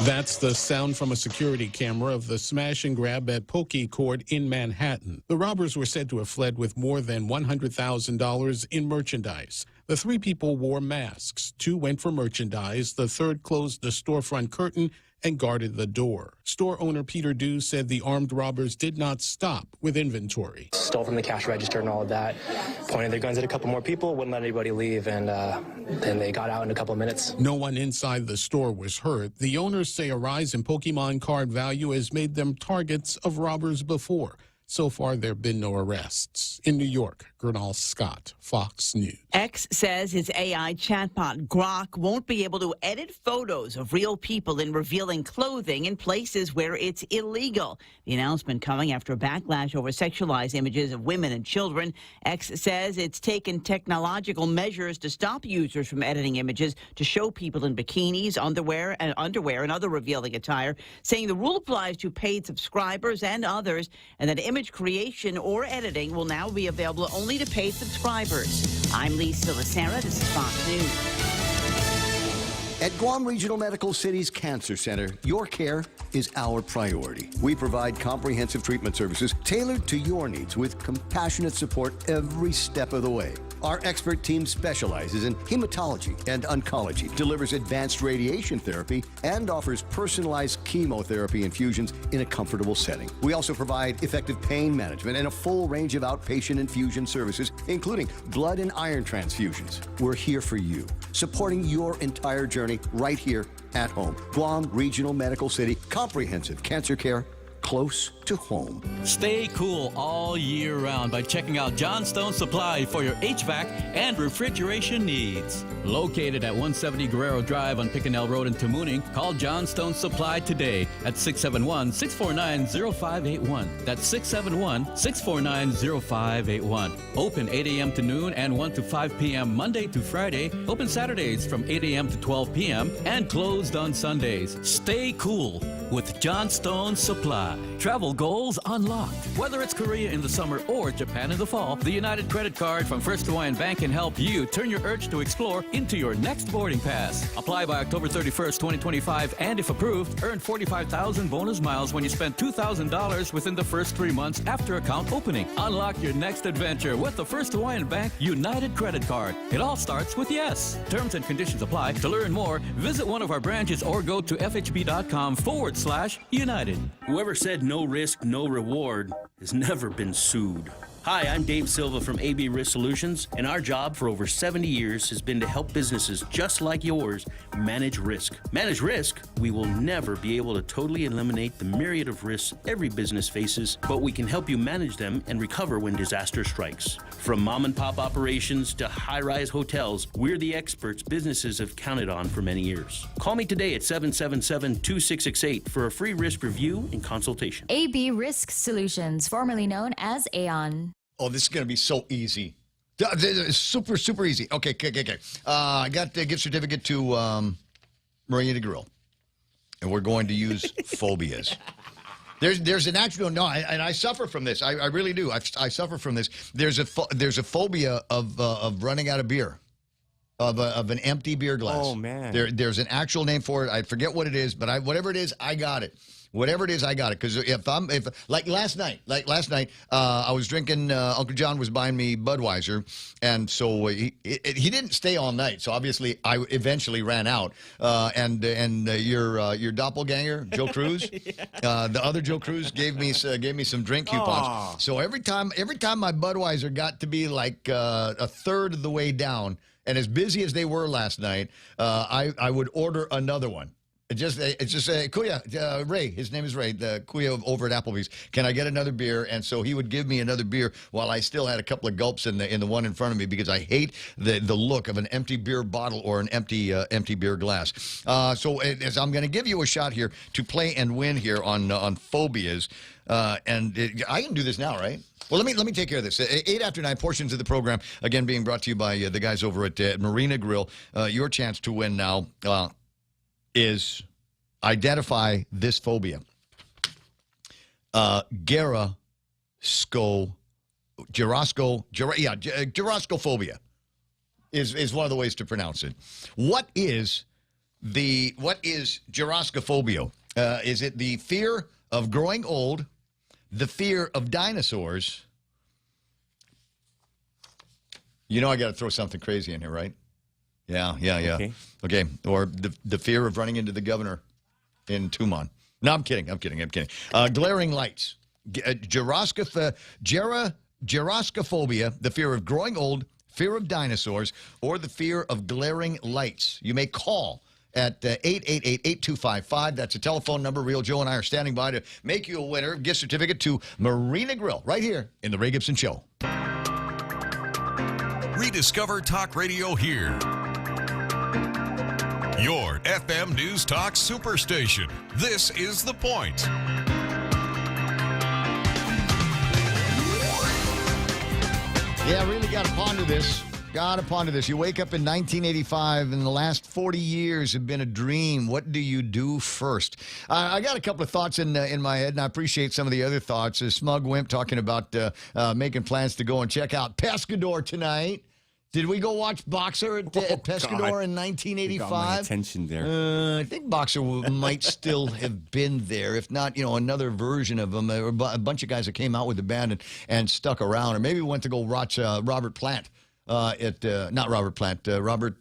That's the sound from a security camera of the smash and grab at Poke Court in Manhattan. The robbers were said to have fled with more than $100,000 in merchandise. The three people wore masks. Two went for merchandise. The third closed the storefront curtain and guarded the door. Store owner Peter Dew said the armed robbers did not stop with inventory. Stole from the cash register and all of that, pointed their guns at a couple more people, wouldn't let anybody leave, and then they got out in a couple of minutes. No one inside the store was hurt. The owners say a rise in Pokemon card value has made them targets of robbers before. So far, there have been no arrests. In New York, Gernal Scott, Fox News. X says his AI chatbot, Grok, won't be able to edit photos of real people in revealing clothing in places where it's illegal. The announcement coming after a backlash over sexualized images of women and children. X says it's taken technological measures to stop users from editing images to show people in bikinis, underwear and other revealing attire, saying the rule applies to paid subscribers and others, and that image creation or editing will now be available only to paid subscribers. I'm Lisa Lacera. This is Fox News. At Guam Regional Medical City's Cancer Center, your care is our priority. We provide comprehensive treatment services tailored to your needs with compassionate support every step of the way. Our expert team specializes in hematology and oncology, delivers advanced radiation therapy, and offers personalized chemotherapy infusions in a comfortable setting. We also provide effective pain management and a full range of outpatient infusion services, including blood and iron transfusions. We're here for you, supporting your entire journey right here at home. Guam Regional Medical City, comprehensive cancer care close to home. Stay cool all year round by checking out Johnstone Supply for your HVAC and refrigeration needs. Located at 170 Guerrero Drive on Picanel Road in Tamuning, call Johnstone Supply today at 671-649-0581. That's 671-649-0581. Open 8 a.m. to noon and 1 to 5 p.m. Monday to Friday. Open Saturdays from 8 a.m. to 12 p.m. and closed on Sundays. Stay cool with Johnstone Supply. Travel goals unlocked. Whether it's Korea in the summer or Japan in the fall, the United Credit Card from First Hawaiian Bank can help you turn your urge to explore into your next boarding pass. Apply by October 31st, 2025, and if approved, earn 45,000 bonus miles when you spend $2,000 within the first 3 months after account opening. Unlock your next adventure with the First Hawaiian Bank United Credit Card. It all starts with yes. Terms and conditions apply. To learn more, visit one of our branches or go to fhb.com/United. Whoever said no risk, no reward has never been sued. Hi, I'm Dave Silva from AB Risk Solutions, and our job for over 70 years has been to help businesses just like yours manage risk. Manage risk? We will never be able to totally eliminate the myriad of risks every business faces, but we can help you manage them and recover when disaster strikes. From mom and pop operations to high-rise hotels, we're the experts businesses have counted on for many years. Call me today at 777-2668 for a free risk review and consultation. AB Risk Solutions, formerly known as Aon. Oh, this is going to be so easy. Super, super easy. Okay. I got the gift certificate to Marina Grill, and we're going to use phobias. There's an actual and I suffer from this. I really do. I suffer from this. There's a phobia of running out of beer, of an empty beer glass. Oh man. There's an actual name for it. I forget what it is, but whatever it is, I got it. Whatever it is, I got it. Because if like last night, I was drinking. Uncle John was buying me Budweiser, and so he didn't stay all night. So obviously, I eventually ran out. And your doppelganger, Joe Cruz, the other Joe Cruz gave me some drink coupons. Aw. So every time my Budweiser got to be like a third of the way down, and as busy as they were last night, I would order another one. It's just Kuya, Ray, his name is Ray, the Kuya over at Applebee's. Can I get another beer? And so he would give me another beer while I still had a couple of gulps in the one in front of me, because I hate the look of an empty beer bottle or an empty beer glass. So as I'm going to give you a shot here to play and win here on phobias, I can do this now, right? Well, let me take care of this. 8 after 9 portions of the program, again, being brought to you by the guys over at Marina Grill. Your chance to win now is identify this phobia. Gyroscophobia is one of the ways to pronounce it. What is gyroscophobia? Is it the fear of growing old, the fear of dinosaurs? You know I got to throw something crazy in here, right? Yeah. Okay. Or the fear of running into the governor in Tumon. No, I'm kidding. Glaring lights. Gyroscophobia, the fear of growing old, fear of dinosaurs, or the fear of glaring lights. You may call at 888-8255. That's a telephone number. Real Joe and I are standing by to make you a winner. Gift certificate to Marina Grill right here in the Ray Gibson Show. Rediscover talk radio here. Your FM News Talk Superstation. This is The Point. Yeah, really got to ponder this. You wake up in 1985, and the last 40 years have been a dream. What do you do first? I got a couple of thoughts in my head, and I appreciate some of the other thoughts. Smug Wimp talking about making plans to go and check out Pescador tonight. Did we go watch Boxer at Pescador in 1985? Got my attention there. I think Boxer might still have been there, if not, another version of him. There were a bunch of guys that came out with the band and stuck around, or maybe went to go watch Robert Plant not Robert Plant, Robert.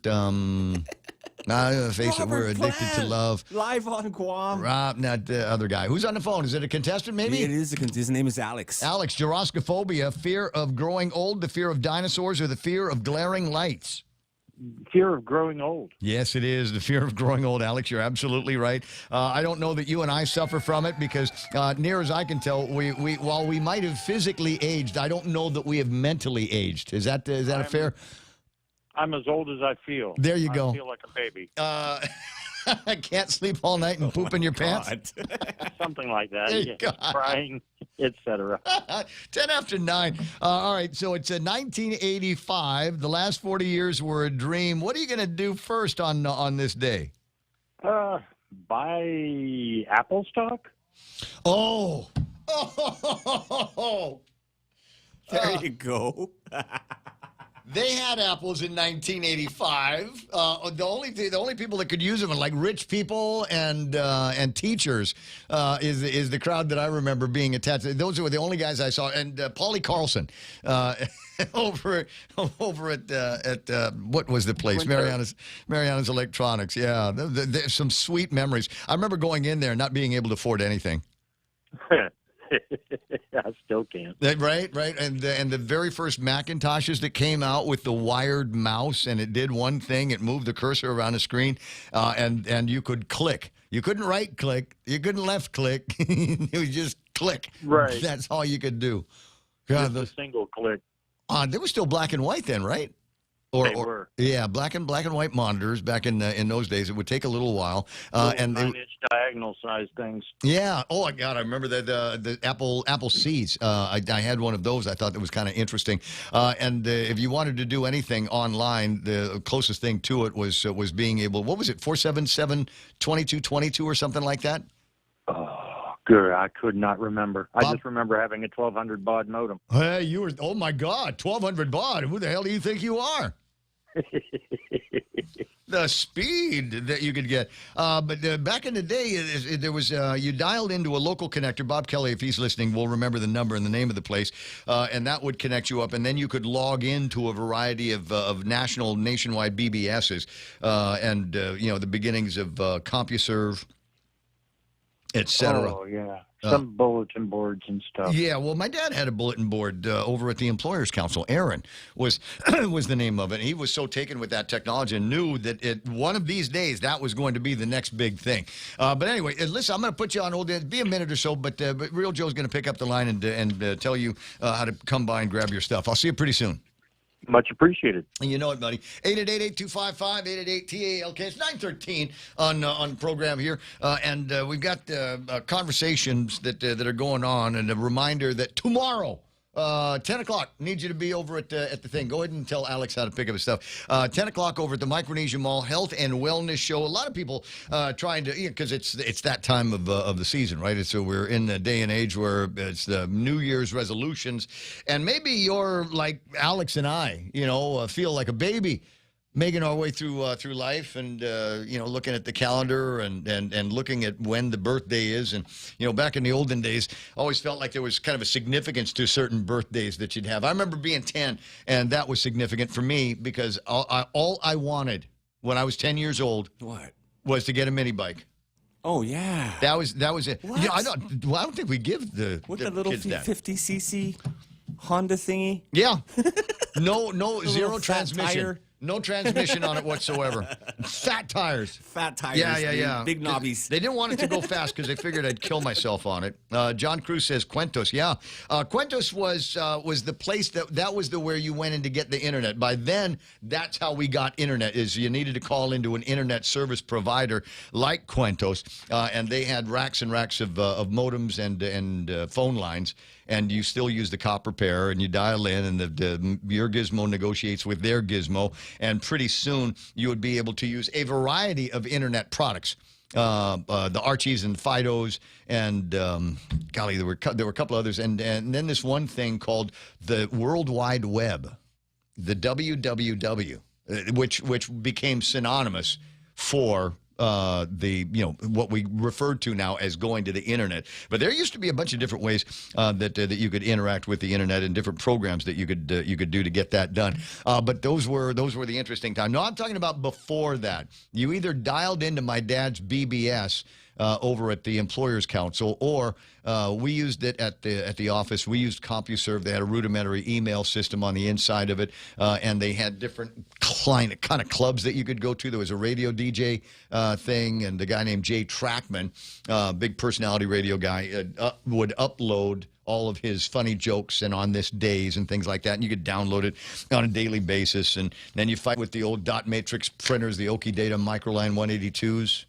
Face it, we're addicted to love. Live on Guam. Rob, not the other guy. Who's on the phone? Is it a contestant, maybe? It is. His name is Alex. Alex, gyroscophobia, fear of growing old, the fear of dinosaurs, or the fear of glaring lights? Fear of growing old. Yes, it is the fear of growing old, Alex. You're absolutely right. I don't know that you and I suffer from it because, near as I can tell, we while we might have physically aged, I don't know that we have mentally aged. Is that a fair? I'm as old as I feel. There you go. I feel like a baby. I can't sleep all night and poop in your pants? Something like that. Hey, Yeah. Crying, etc. 10 after 9. All right, so it's 1985. The last 40 years were a dream. What are you going to do first on this day? Buy Apple stock. Oh. There you go. They had apples in 1985. The only people that could use them are like rich people and teachers. Is the crowd that I remember being attached. Those were the only guys I saw. And Paulie Carlson over at what was the place? Mariana's Electronics. Yeah, there's some sweet memories. I remember going in there and not being able to afford anything. I still can't. Right. And the very first Macintoshes that came out with the wired mouse, and it did one thing. It moved the cursor around the screen, and you could click. You couldn't right click. You couldn't left click. It was just click. Right. That's all you could do. Just a single click. They were still black and white then, right? They were. Yeah, black and white monitors back in those days. It would take a little while. And 9-inch diagonal size things. Yeah. Oh my God, I remember the Apple C's. I had one of those. I thought that was kind of interesting. And if you wanted to do anything online, the closest thing to it was being able. What was it? 477-2222 or something like that. Oh, good. I could not remember. I just remember having a 1200 baud modem. Hey, you were. Oh my God, 1200 baud. Who the hell do you think you are? The speed that you could get. But back in the day, there was you dialed into a local connector. Bob Kelly, if he's listening, will remember the number and the name of the place, and that would connect you up. And then you could log into a variety of nationwide BBSs, and the beginnings of CompuServe, etc. Oh, yeah. Some bulletin boards and stuff. Yeah, well, my dad had a bulletin board over at the Employers Council. Aaron was was the name of it. He was so taken with that technology and knew that one of these days that was going to be the next big thing. But anyway, listen, I'm going to put you on hold. It'll be a minute or so, but Real Joe's going to pick up the line and tell you how to come by and grab your stuff. I'll see you pretty soon. Much appreciated. And you know it, buddy. 888-8255, 888-TALK. It's 9:13 on program here. And we've got conversations that are going on, and a reminder that tomorrow, 10 o'clock, need you to be over at the thing. Go ahead and tell Alex how to pick up his stuff. 10 o'clock over at the Micronesia Mall, Health and Wellness Show. A lot of people trying to, because it's that time of the season, right? So we're in a day and age where it's the New Year's resolutions. And maybe you're like Alex and I, feel like a baby, making our way through life, and looking at the calendar and looking at when the birthday is. And back in the olden days, I always felt like there was kind of a significance to certain birthdays that you'd have. I remember being 10, and that was significant for me because all I wanted when I was 10 years old was to get a mini bike. Oh yeah, that was it. I don't think we give the little kids that 50cc Honda thingy. Yeah, no zero fat transmission. tire. No transmission on it whatsoever. Fat tires. Fat tires. Yeah. Big knobbies. They didn't want it to go fast because they figured I'd kill myself on it. John Cruz says Cuentos. Yeah. Cuentos was the place that was where you went in to get the internet. By then, that's how we got internet, is you needed to call into an internet service provider like Cuentos, and they had racks and racks of modems and phone lines. And you still use the copper pair, and you dial in, and your gizmo negotiates with their gizmo, and pretty soon you would be able to use a variety of internet products, the Archies and Fidos, and golly, there were a couple others, and then this one thing called the World Wide Web, the WWW, which became synonymous for what we referred to now as going to the internet. But there used to be a bunch of different ways that you could interact with the internet, and different programs that you could do to get that done. But those were the interesting times. No, I'm talking about before that. You either dialed into my dad's BBS over at the Employers Council, or we used it at the office. We used CompuServe. They had a rudimentary email system on the inside of it, and they had different kind of clubs that you could go to. There was a radio DJ thing, and a guy named Jay Trackman, big personality radio guy, would upload all of his funny jokes and on this days and things like that, and you could download it on a daily basis. And then you fight with the old dot matrix printers, the Oki Data Microline 182s.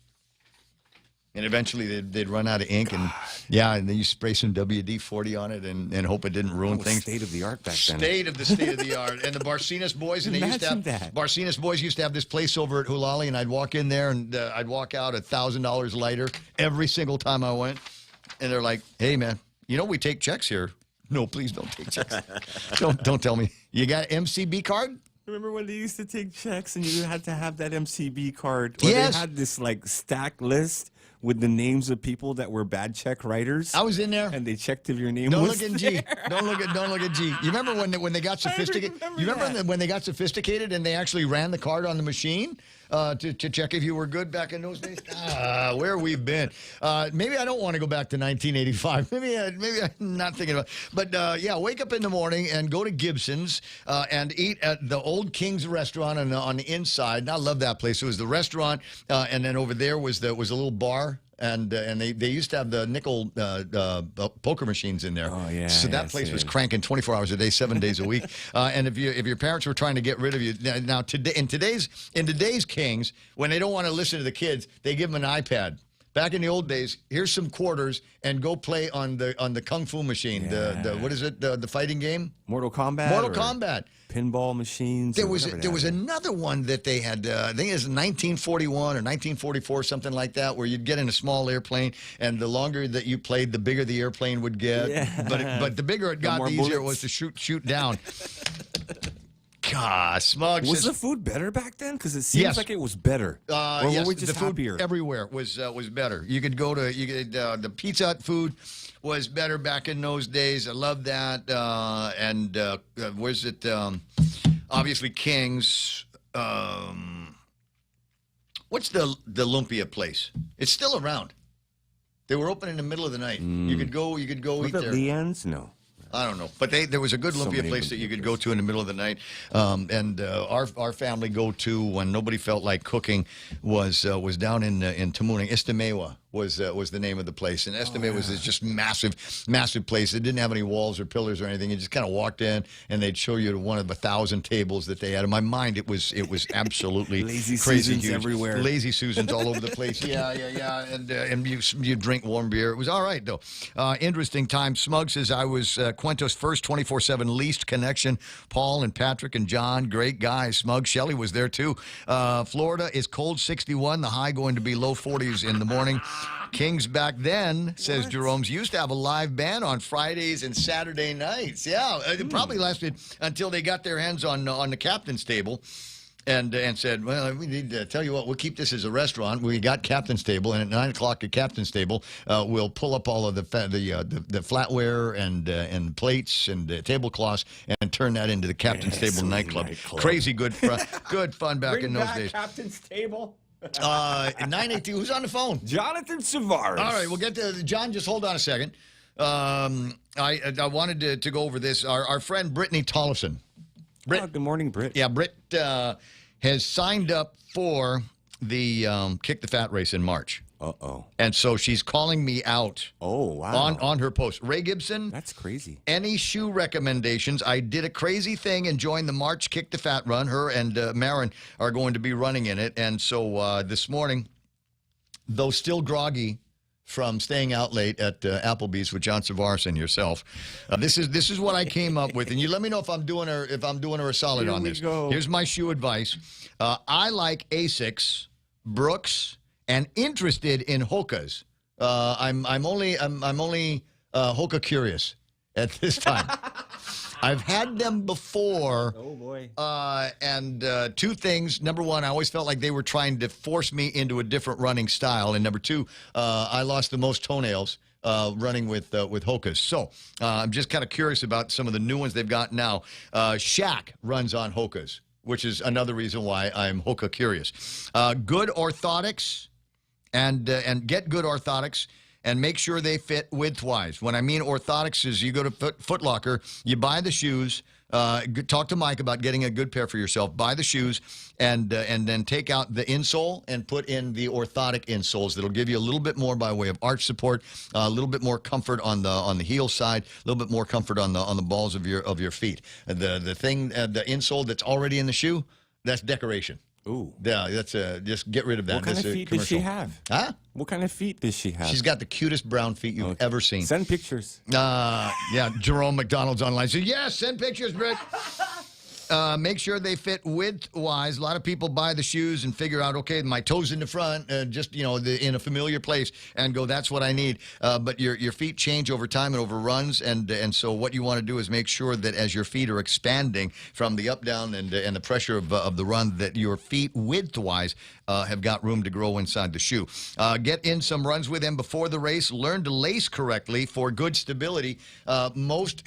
And eventually they'd run out of ink, and and then you spray some WD-40 on it and hope it didn't ruin things. State of the art back then. State of the art. And the Barcenas boys, and Barcenas boys used to have this place over at Hulali, and I'd walk in there, and I'd walk out $1,000 lighter every single time I went. And they're like, "Hey man, we take checks here." No, please don't take checks. don't tell me. You got an MCB card? Remember when they used to take checks and you had to have that MCB card? Or yes. They had this stacked list with the names of people that were bad check writers. I was in there, and they checked if your name don't was look at there. G. Don't look at G. You remember when they got sophisticated? You remember when they got sophisticated and they actually ran the card on the machine to check if you were good back in those days? Where we've been. Maybe I don't want to go back to 1985. Maybe I'm not thinking about it. But wake up in the morning and go to Gibson's and eat at the Old King's restaurant on the inside. And I love that place. It was the restaurant, and then over there was a little bar. And they used to have the nickel poker machines in there. Oh yeah. So that place was cranking 24 hours a day, 7 days a week. And if your parents were trying to get rid of you now today in today's Kings, when they don't want to listen to the kids, they give them an iPad. Back in the old days, here's some quarters and go play on the Kung Fu machine. The what is it? The fighting game? Mortal Kombat. Mortal Kombat. Pinball machines. There was another one that they had. I think it was 1941 or 1944, something like that, where you'd get in a small airplane, and the longer that you played, the bigger the airplane would get. Yeah. But the bigger it got, the easier it was to shoot down. God, Smugs. Was the food better back then? Because it seems like it was better. Or Yes, were we just the food happier? everywhere was better. You could go to the Pizza Hut food was better back in those days. I love that. Where's it? Obviously, King's. What's the Lumpia place? It's still around. They were open in the middle of the night. You could go eat there. Leanne's? No. I don't know, but there was a good lumpia place that you could go to in the middle of the night. Our family go-to when nobody felt like cooking was down in Tamuning. Estimewa was the name of the place, and Estimewa was this just massive place. It didn't have any walls or pillars or anything. You just kind of walked in, and they'd show you one of 1,000 tables that they had. In my mind, it was absolutely Lazy crazy Susans huge. everywhere. Lazy Susans all over the place. Yeah, and you drink warm beer. It was all right though. Interesting time. Smug says I was Quento's first 24/7 leased connection. Paul and Patrick and John, great guys. Smug Shelley was there too. Florida is cold 61. The high going to be low 40s in the morning. Kings back then, says Jerome's, used to have a live band on Fridays and Saturday nights. Yeah, it probably lasted until they got their hands on the captain's table. And said, well, we need to tell you what, we'll keep this as a restaurant. We got Captain's Table, and at 9 o'clock at Captain's Table, we'll pull up all of the flatware and plates and tablecloths and turn that into the Captain's Table nightclub. Crazy good fun back in those days. Captain's Table. 982. Who's on the phone? Jonathan Savaris. All right, we'll get to John. Just hold on a second. I wanted to go over this. Our friend Brittany Tollefson. Good morning, Britt. Yeah, Britt has signed up for the Kick the Fat race in March. Uh-oh. And so she's calling me out. Oh, wow. On her post. Ray Gibson. That's crazy. Any shoe recommendations? I did a crazy thing and joined the March Kick the Fat run. Her and Marin are going to be running in it. And so this morning, though still groggy from staying out late at Applebee's with John Savaris and yourself, this is what I came up with, and you let me know if I'm doing her a solid on this. Here's my shoe advice. I like Asics, Brooks, and interested in Hoka's. I'm only Hoka curious at this time. I've had them before. Oh, boy. And two things. Number one, I always felt like they were trying to force me into a different running style. And number two, I lost the most toenails running with Hoka's. So I'm just kind of curious about some of the new ones they've got now. Shaq runs on Hoka's, which is another reason why I'm Hoka curious. Good orthotics, and get good orthotics. And make sure they fit width-wise. When I mean orthotics is you go to Foot Locker, you buy the shoes, talk to Mike about getting a good pair for yourself, buy the shoes, and then take out the insole and put in the orthotic insoles. That'll give you a little bit more by way of arch support, a little bit more comfort on the heel side, a little bit more comfort on the balls of your feet. The insole that's already in the shoe, that's decoration. Ooh. Yeah, that's just get rid of that. What kind of feet does she have? Huh? What kind of feet does she have? She's got the cutest brown feet you've ever seen. Send pictures. Yeah, Jerome McDonald's online says, yes, send pictures, Britt. Make sure they fit width-wise. A lot of people buy the shoes and figure out, okay, my toes in the front, just, in a familiar place, and go, that's what I need. But your feet change over time and over runs, and so what you want to do is make sure that as your feet are expanding from the up-down and the pressure of the run, that your feet width-wise have got room to grow inside the shoe. Get in some runs with them before the race. Learn to lace correctly for good stability. Most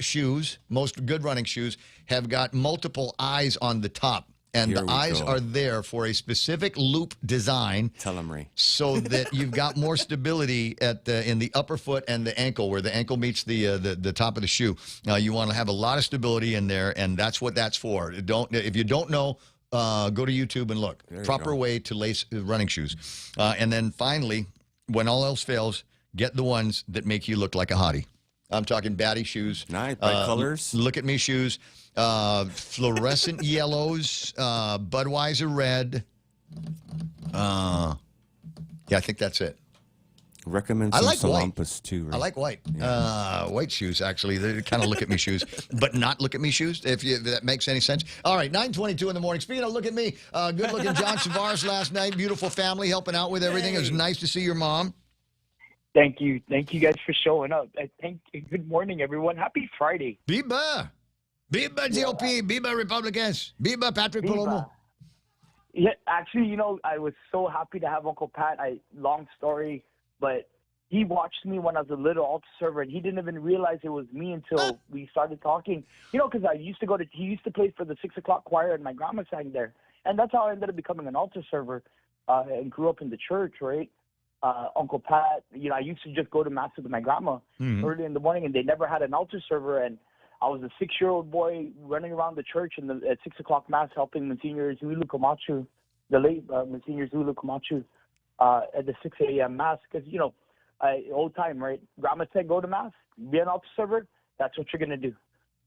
good running shoes, have got multiple eyes on the top. And the eyes are there for a specific loop design. Telemetry. So that you've got more stability in the upper foot and the ankle, where the ankle meets the top of the shoe. You want to have a lot of stability in there, and that's what that's for. If you don't know, go to YouTube and look. Proper way to lace running shoes. And then finally, when all else fails, get the ones that make you look like a hottie. I'm talking baddie shoes. Nice. By colors. Look at me shoes. Fluorescent yellows. Budweiser red. Yeah, I think that's it. Recommend some Salumpas too. Right? I like white. Yeah. White shoes, actually. They're kind of look at me shoes, but not look at me shoes, if that makes any sense. All right, 9:22 in the morning. Speaking of look at me, good looking John Savaris last night. Beautiful family helping out with everything. It was nice to see your mom. Thank you guys for showing up. Good morning, everyone. Happy Friday. Biba. Viva GOP, Viva Republicans, Viva Patrick Palomo. Yeah, actually, I was so happy to have Uncle Pat. Long story, but he watched me when I was a little altar server, and he didn't even realize it was me until we started talking. Because he used to play for the 6 o'clock choir, and my grandma sang there. And that's how I ended up becoming an altar server and grew up in the church, right? Uncle Pat, I used to just go to mass with my grandma early in the morning, and they never had an altar server. And I was a 6-year-old boy running around the church at 6 o'clock mass helping Monsignor Zulu Camacho, the late Monsignor Zulu Camacho, at the 6 a.m. mass. Because, old time, right? Grandma said go to mass, be an altar server, that's what you're going to do.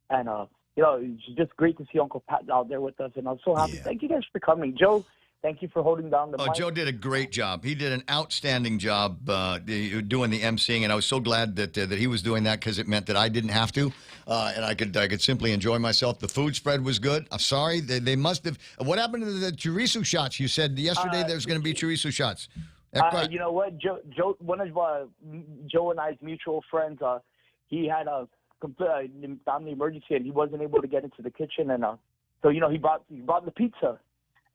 And, it's just great to see Uncle Pat out there with us. And I was so happy. Yeah. Thank you guys for coming. Joe, thank you for holding down the mic. Joe did a great job. He did an outstanding job doing the emceeing, and I was so glad that he was doing that because it meant that I didn't have to, and I could simply enjoy myself. The food spread was good. I'm sorry, they must have. What happened to the chorizo shots? You said yesterday there's going to be chorizo shots. You know what, Joe, one of Joe and I's mutual friends, he had a family emergency and he wasn't able to get into the kitchen, and so he brought the pizza.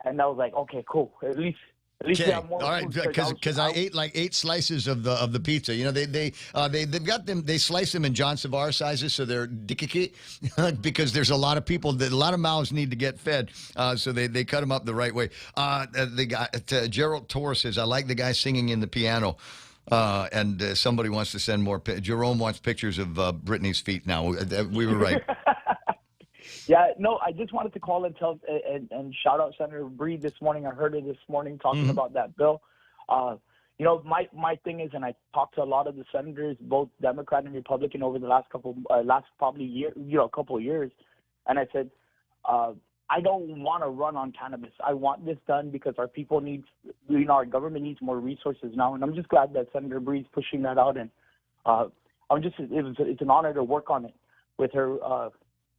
And I was like, okay, cool. At least we have more. All right, because I ate like 8 slices of the pizza. They've got them. They slice them in John Savar sizes, so they're dikiki, because there's a lot of people a lot of mouths need to get fed. So they cut them up the right way. The guy Gerald Torres says, I like the guy singing in the piano. And somebody wants to send more. Jerome wants pictures of Brittany's feet. Now we were right. Yeah, no, I just wanted to call and tell and shout out Senator Breed this morning. I heard her this morning talking about that bill. My thing is, and I talked to a lot of the senators, both Democrat and Republican, over the last couple of years, and I said, I don't want to run on cannabis. I want this done because our people our government needs more resources now, and I'm just glad that Senator Breed's pushing that out, and it's an honor to work on it with her.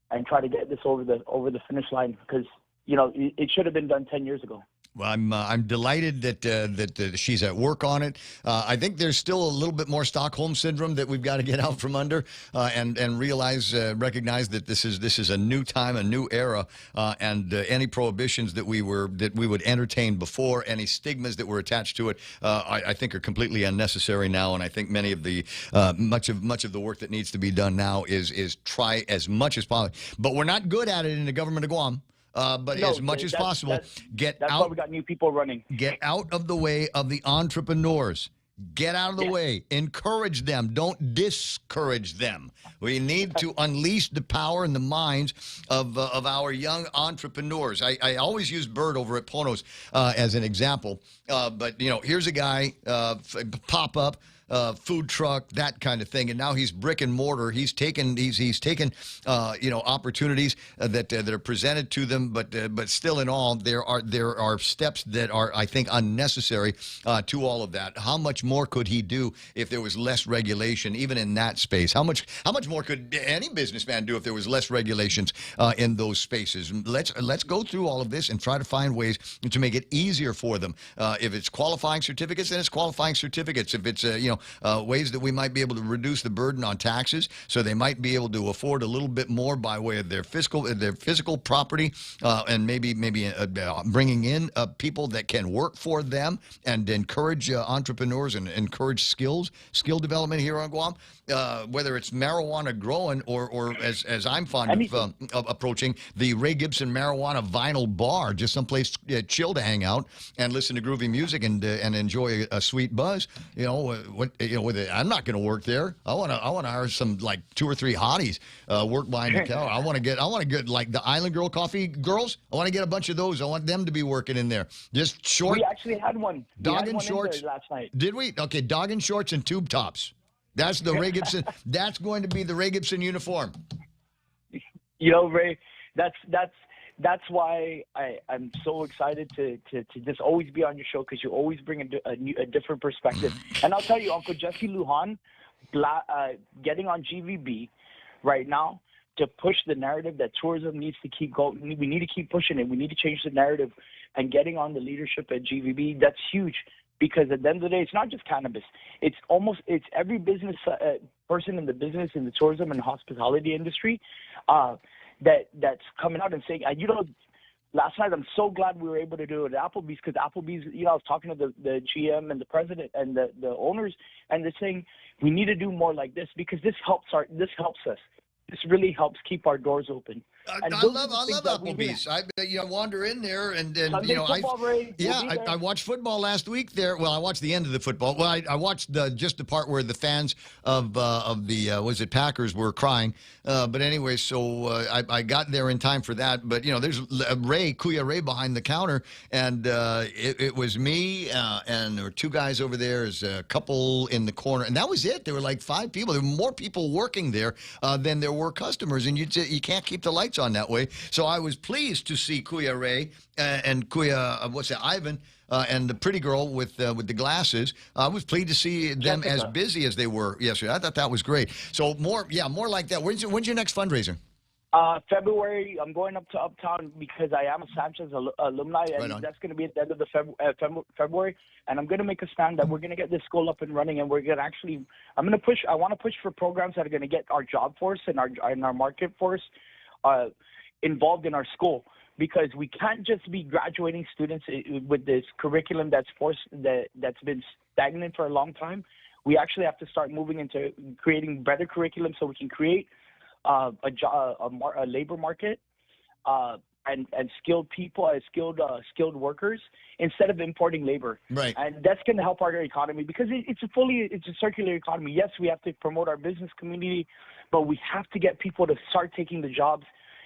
And try to get this over the finish line, because it should have been done 10 years ago. Well, I'm delighted that she's at work on it. I think there's still a little bit more Stockholm syndrome that we've got to get out from under, and recognize that this is a new time, a new era, and any prohibitions that we would entertain before, any stigmas that were attached to it, I think are completely unnecessary now. And I think many of the much of the work that needs to be done now is try as much as possible. But we're not good at it in the government of Guam. As much as possible, that's why we got new people running. Get out of the way of the entrepreneurs. Get out of the way. Encourage them. Don't discourage them. We need to unleash the power and the minds of our young entrepreneurs. I always use Bird over at Ponos as an example. But here's a guy, pop up. Food truck, that kind of thing, and now he's brick and mortar. He's taken opportunities that are presented to them, but still, in all, there are steps that are, I think, unnecessary to all of that. How much more could he do if there was less regulation, even in that space? How much more could any businessman do if there was less regulations in those spaces? Let's go through all of this and try to find ways to make it easier for them. If it's qualifying certificates, then it's qualifying certificates. If it's ways that we might be able to reduce the burden on taxes, so they might be able to afford a little bit more by way of their physical property, and maybe bringing in people that can work for them and encourage entrepreneurs and encourage skill development here on Guam. Whether it's marijuana growing or as I'm fond of approaching, the Ray Gibson marijuana vinyl bar, just someplace chill to hang out and listen to groovy music and enjoy a sweet buzz. I'm not going to work there. I want to hire some like 2 or 3 hotties work behind the counter. I want to get like the Island Girl coffee girls. I want to get a bunch of those. I want them to be working in there. Just short. We actually had one. Dog and shorts last night. Did we? Okay, dog and shorts and tube tops. That's the Ray Gibson. That's going to be the Ray Gibson uniform. Ray, that's why I'm so excited to just always be on your show, because you always bring a different perspective. And I'll tell you, Uncle Jesse Lujan, getting on GVB right now to push the narrative that tourism needs to keep going. We need to keep pushing it. We need to change the narrative, and getting on the leadership at GVB, that's huge. Because at the end of the day, it's not just cannabis. It's every business person in the tourism and hospitality industry. that's coming out and saying, you know, last night I'm so glad we were able to do it at Applebee's, because Applebee's, you know, I was talking to the GM and the president and the owners, and they're saying we need to do more like this, because this helps us. This really helps keep our doors open. I love Applebee's. I wander in there and Sunday football, Ray, I watched football last week there. Well, I watched the end of the football. Well, I watched just the part where the fans of the was it Packers were crying. But anyway, so I got there in time for that. But you know, there's Kuya Ray behind the counter, and it was me and there were two guys over there. There's a couple in the corner, and that was it. There were like 5 people. There were more people working there than there were customers, and you can't keep the lights on that way. So I was pleased to see Kuya Ray and Kuya, Ivan, and the pretty girl with the glasses. I was pleased to see them as busy as they were yesterday. I thought that was great. So more like that. When's your next fundraiser? February. I'm going up to Uptown because I am a Sanchez alumni, and that's going to be at the end of the February. And I'm going to make a stand that we're going to get this school up and running, and we're going to actually. I want to push for programs that are going to get our job force and our market force involved in our school, because we can't just be graduating students with this curriculum that's been stagnant for a long time. We actually have to start moving into creating better curriculum so we can create a labor market and skilled people, skilled workers, instead of importing labor. Right. And that's going to help our economy, because it's a circular economy. Yes, we have to promote our business community, but we have to get people to start taking the jobs.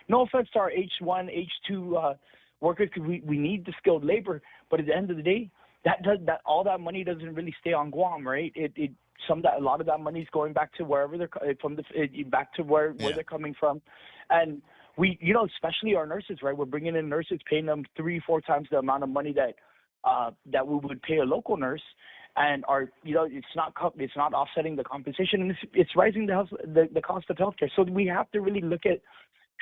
No offense to our H1, H2 workers, because we need the skilled labor. But at the end of the day, all that money doesn't really stay on Guam, right? A lot of that money is going back to wherever they're where they're coming from, and we, you know, especially our nurses, right? We're bringing in nurses, paying them 3-4 times the amount of money that we would pay a local nurse, and it's not offsetting the compensation, and it's rising the cost of healthcare. So we have to really look at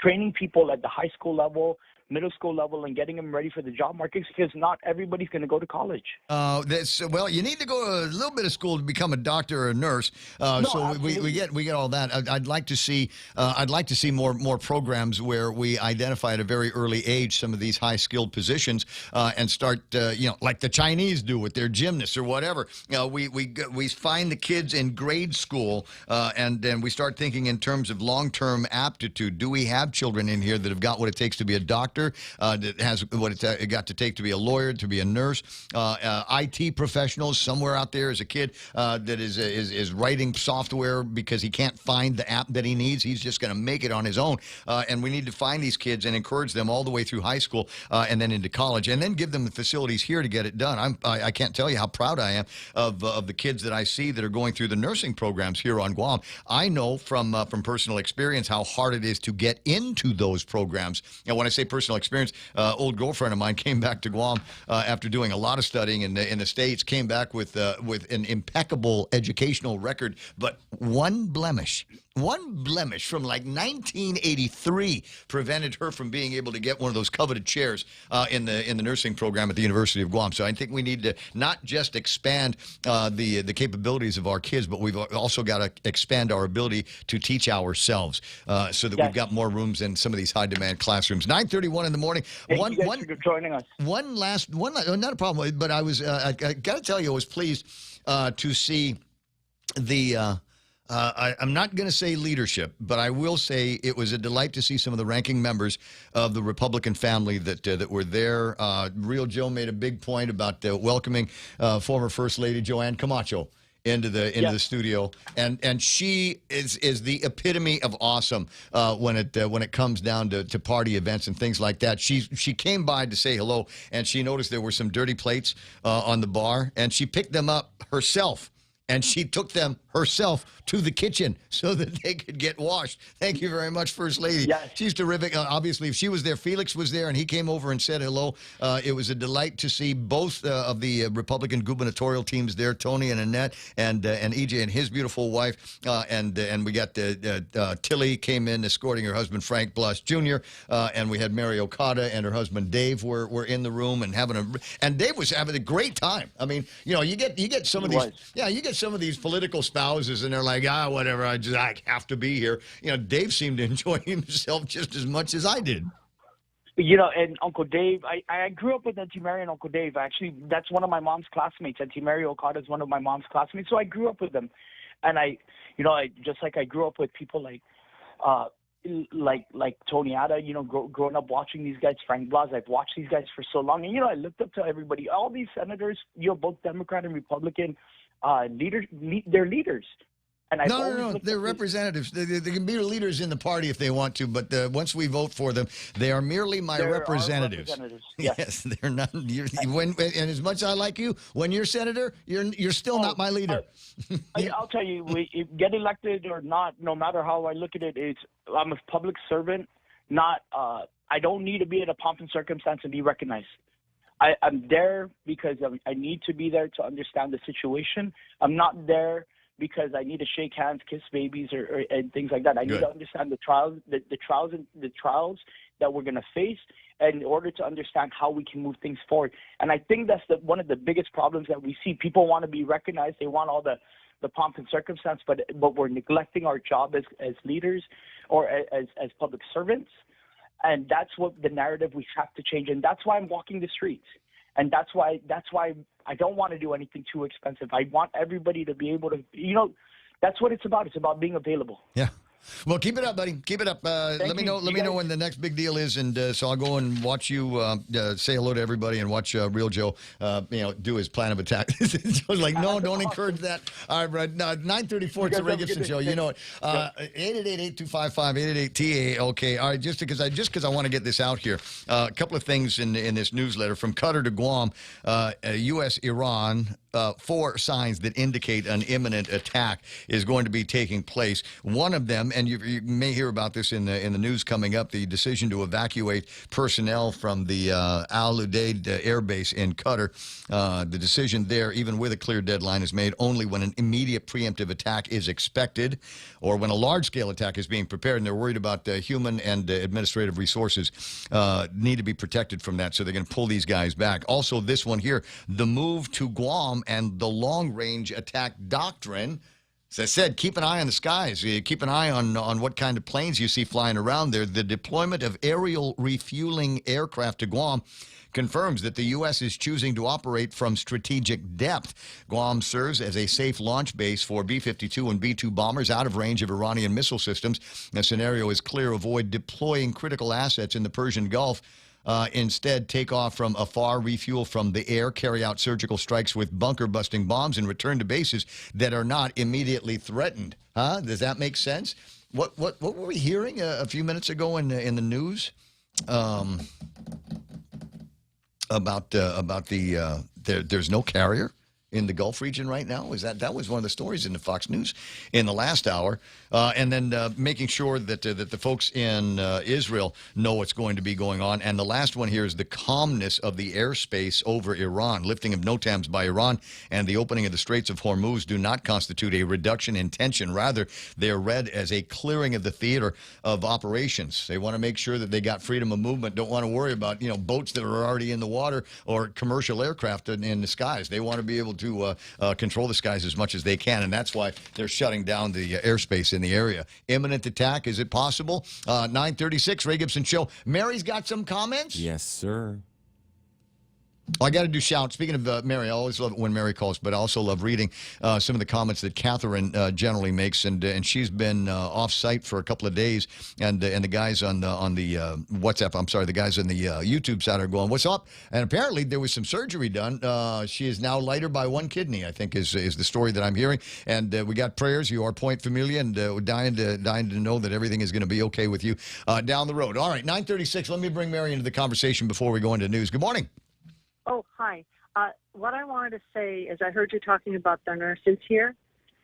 training people at the high school level, middle school level, and getting them ready for the job markets, because not everybody's going to go to college. Well, you need to go to a little bit of school to become a doctor or a nurse. So we get all that. I'd like to see more programs where we identify at a very early age some of these high skilled positions and start like the Chinese do with their gymnasts or whatever. We find the kids in grade school and then we start thinking in terms of long-term aptitude. Do we have children in here that have got what it takes to be a doctor? That has what it got to take to be a lawyer, to be a nurse, IT professionals. Somewhere out there is a kid that is writing software because he can't find the app that he needs. He's just going to make it on his own. And we need to find these kids and encourage them all the way through high school and then into college, and then give them the facilities here to get it done. I can't tell you how proud I am of the kids that I see that are going through the nursing programs here on Guam. I know from personal experience how hard it is to get into those programs. And when I say personal experience, old girlfriend of mine came back to Guam after doing a lot of studying in the States, came back with an impeccable educational record, but one blemish from like 1983 prevented her from being able to get one of those coveted chairs in the nursing program at the University of Guam. So I think we need to not just expand the capabilities of our kids, but we've also got to expand our ability to teach ourselves so that we've got more rooms in some of these high-demand classrooms. 9:31 in the morning. Thank you guys for joining us. One last, not a problem, but I was, I got to tell you, I was pleased to see the, I'm not going to say leadership, but I will say it was a delight to see some of the ranking members of the Republican family that were there. Real Joe made a big point about welcoming former First Lady Joanne Camacho into the studio, and she is the epitome of awesome when it comes down to party events and things like that. She came by to say hello, and she noticed there were some dirty plates on the bar, and she picked them up herself. And she took them herself to the kitchen so that they could get washed. Thank you very much, First Lady. Yes. She's terrific. Obviously, if she was there, Felix was there, and he came over and said hello. It was a delight to see both of the Republican gubernatorial teams there, Tony and Annette, and EJ and his beautiful wife. And we got Tilly came in escorting her husband, Frank Blush Jr., and we had Mary Okada and her husband, Dave, were in the room and Dave was having a great time. I mean, you get some of these, you get some of these political spouses, and they're like, whatever, I have to be here. You know, Dave seemed to enjoy himself just as much as I did. You know, and Uncle Dave, I grew up with Auntie Mary and Uncle Dave. Actually, that's one of my mom's classmates. Auntie Mary Okada is one of my mom's classmates, so I grew up with them. And I just like I grew up with people like Tony Ada, you know, growing up watching these guys, Frank Blas. I've watched these guys for so long, and you know, I looked up to everybody. All these senators, you know, both Democrat and Republican leaders, they're leaders. And No. They're representatives. They can be leaders in the party if they want to, but once we vote for them, they are merely my representatives. Yes, they're not. And as much as I like you, when you're senator, you're still not my leader. I'll tell you, get elected or not, no matter how I look at it, I'm a public servant. Not. I don't need to be in a pomp and circumstance and be recognized. I'm there because I need to be there to understand the situation. I'm not there because I need to shake hands, kiss babies, and things like that. I need to understand the trials that we're going to face, and in order to understand how we can move things forward. And I think that's one of the biggest problems that we see. People want to be recognized. They want all the pomp and circumstance, but we're neglecting our job as leaders or as public servants. And that's what the narrative we have to change. And that's why I'm walking the streets. And that's why I don't want to do anything too expensive. I want everybody to be able to, you know, that's what it's about. It's about being available. Yeah. Well, keep it up, buddy. Keep it up. Let me know when the next big deal is, and so I'll go and watch you say hello to everybody and watch Real Joe, do his plan of attack. Joe's like, no, don't encourage that. All right, 9:34. It's the Ray Gibson Show. You know it. 888-825-5888-TA. Okay. All right. Just because I want to get this out here. A couple of things in this newsletter from Qatar to Guam, U.S. Iran. 4 signs that indicate an imminent attack is going to be taking place. One of them, and you may hear about this in the news coming up, the decision to evacuate personnel from the Al Udeid Air Base in Qatar. The decision there, even with a clear deadline, is made only when an immediate preemptive attack is expected or when a large-scale attack is being prepared, and they're worried about human and administrative resources need to be protected from that, so they're going to pull these guys back. Also, this one here, the move to Guam and the long-range attack doctrine. As I said, keep an eye on the skies. Keep an eye on what kind of planes you see flying around there. The deployment of aerial refueling aircraft to Guam confirms that the U.S. is choosing to operate from strategic depth. Guam serves as a safe launch base for B-52 and B-2 bombers out of range of Iranian missile systems. The scenario is clear. Avoid deploying critical assets in the Persian Gulf. Instead, take off from afar, refuel from the air, carry out surgical strikes with bunker-busting bombs, and return to bases that are not immediately threatened. Huh? Does that make sense? What were we hearing a few minutes ago in the news about there's no carrier in the Gulf region right now? That was one of the stories in the Fox News in the last hour, and then making sure that the folks in Israel know what's going to be going on. And the last one here is the calmness of the airspace over Iran. Lifting of NOTAMs by Iran and the opening of the Straits of Hormuz do not constitute a reduction in tension. Rather, they are read as a clearing of the theater of operations. They want to make sure that they got freedom of movement. Don't want to worry about boats that are already in the water or commercial aircraft in the skies. They want to be able to control the skies as much as they can, and that's why they're shutting down the airspace in the area. Imminent attack, is it possible? 9:36, Ray Gibson Show. Mary's got some comments? Yes, sir. I got to do shout. Speaking of Mary, I always love it when Mary calls, but I also love reading some of the comments that Catherine generally makes, and she's been off-site for a couple of days, and the guys on the WhatsApp, I'm sorry, the guys on the YouTube side are going, "What's up?" And apparently there was some surgery done. She is now lighter by 1 kidney, I think, is the story that I'm hearing, and we got prayers. You are Point Familia, and we're dying to know that everything is going to be okay with you down the road. All right, 9:36. Let me bring Mary into the conversation before we go into news. Good morning. Oh, hi. What I wanted to say is I heard you talking about the nurses here.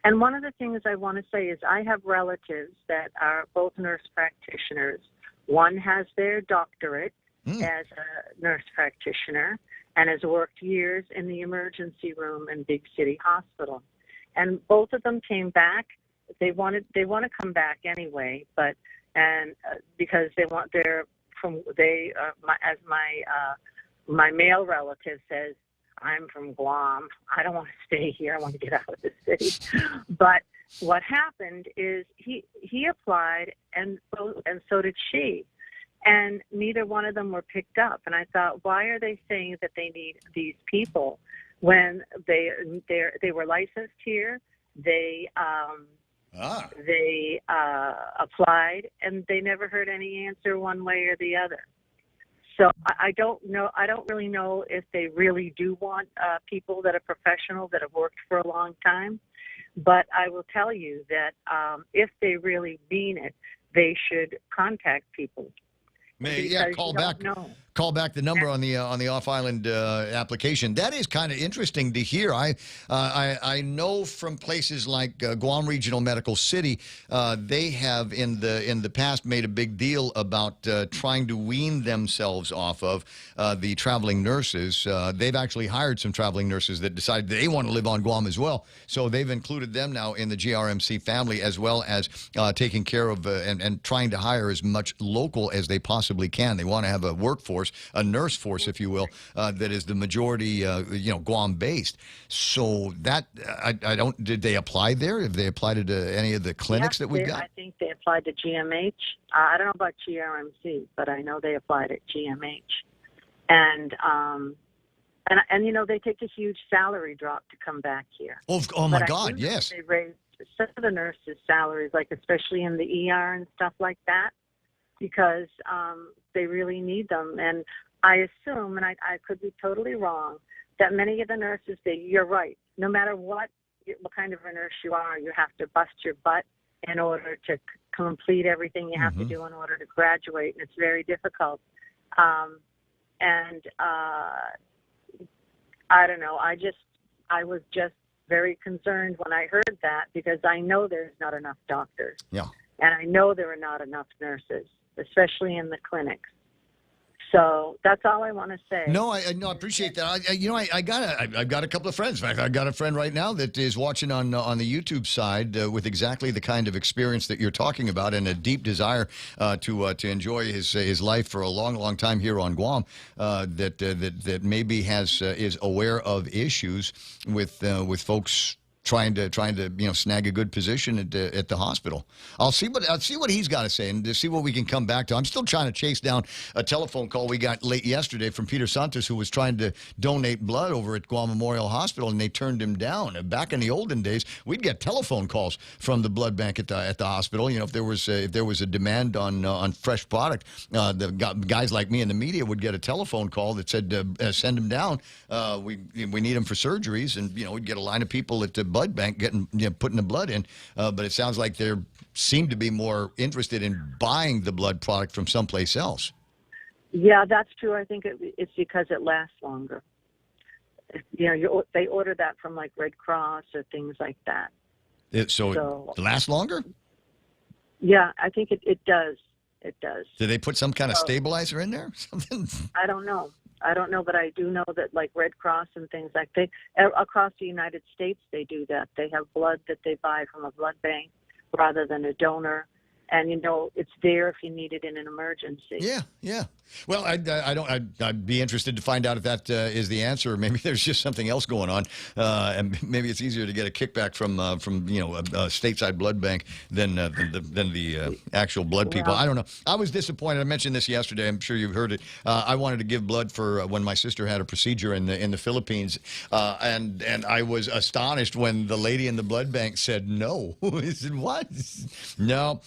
And one of the things I want to say is I have relatives that are both nurse practitioners. One has their doctorate as a nurse practitioner and has worked years in the emergency room in Big City Hospital. And both of them came back. They want to come back anyway, but because they want my male relative says, I'm from Guam. I don't want to stay here. I want to get out of the city. But what happened is he applied, and so did she. And neither one of them were picked up. And I thought, why are they saying that they need these people when they were licensed here? They applied, and they never heard any answer one way or the other. So I don't know. I don't really know if they really do want people that are professional, that have worked for a long time. But I will tell you that if they really mean it, they should contact people. Call back the number on the off-island application. That is kind of interesting to hear. I know from places like Guam Regional Medical City, they have in the past made a big deal about trying to wean themselves off of the traveling nurses. They've actually hired some traveling nurses that decided they want to live on Guam as well. So they've included them now in the GRMC family, as well as taking care of and trying to hire as much local as they possibly can. They want to have a workforce, a nurse force, if you will, that is the majority, Guam-based. So that I don't. Did they apply there? Have they applied to any of the clinics that we've got? I think they applied to GMH. I don't know about GRMC, but I know they applied at GMH, and they take a huge salary drop to come back here. Oh my God, yes. They raised some of the nurses' salaries, like especially in the ER and stuff like that, because they really need them. And I assume, and I could be totally wrong, that many of the nurses, you're right, no matter what kind of a nurse you are, you have to bust your butt in order to complete everything you have to do in order to graduate, and it's very difficult. I don't know, I was just very concerned when I heard that, because I know there's not enough doctors. Yeah. And I know there are not enough nurses, especially in the clinics. So that's all I want to say. No, I appreciate that. I've got a couple of friends. In fact, I've got a friend right now that is watching on the YouTube side with exactly the kind of experience that you're talking about, and a deep desire to enjoy his life for a long, long time here on Guam. That maybe is aware of issues with folks trying to snag a good position at the hospital. I'll see what he's got to say, and to see what we can come back to. I'm still trying to chase down a telephone call we got late yesterday from Peter Santos, who was trying to donate blood over at Guam Memorial Hospital, and they turned him down. Back in the olden days, we'd get telephone calls from the blood bank at the hospital. If there was a demand on fresh product, the guys like me in the media would get a telephone call that said send him down. We need him for surgeries, and we'd get a line of people at the blood bank putting the blood in, but it sounds like they seem to be more interested in buying the blood product from someplace else. Yeah, that's true. I think it's because it lasts longer. They order that from like Red Cross or things like that. So it lasts longer? Yeah, I think it does. It does. Do they put some kind of stabilizer in there? Something? I don't know, but I do know that like Red Cross and things like that, across the United States, they do that. They have blood that they buy from a blood bank rather than a donor. And, it's there if you need it in an emergency. Yeah. Well, I'd be interested to find out if that is the answer, or maybe there's just something else going on, and maybe it's easier to get a kickback from a stateside blood bank than the actual blood people. I don't know. I was disappointed. I mentioned this yesterday. I'm sure you've heard it. I wanted to give blood for when my sister had a procedure in the Philippines, and I was astonished when the lady in the blood bank said no. I said, what? No.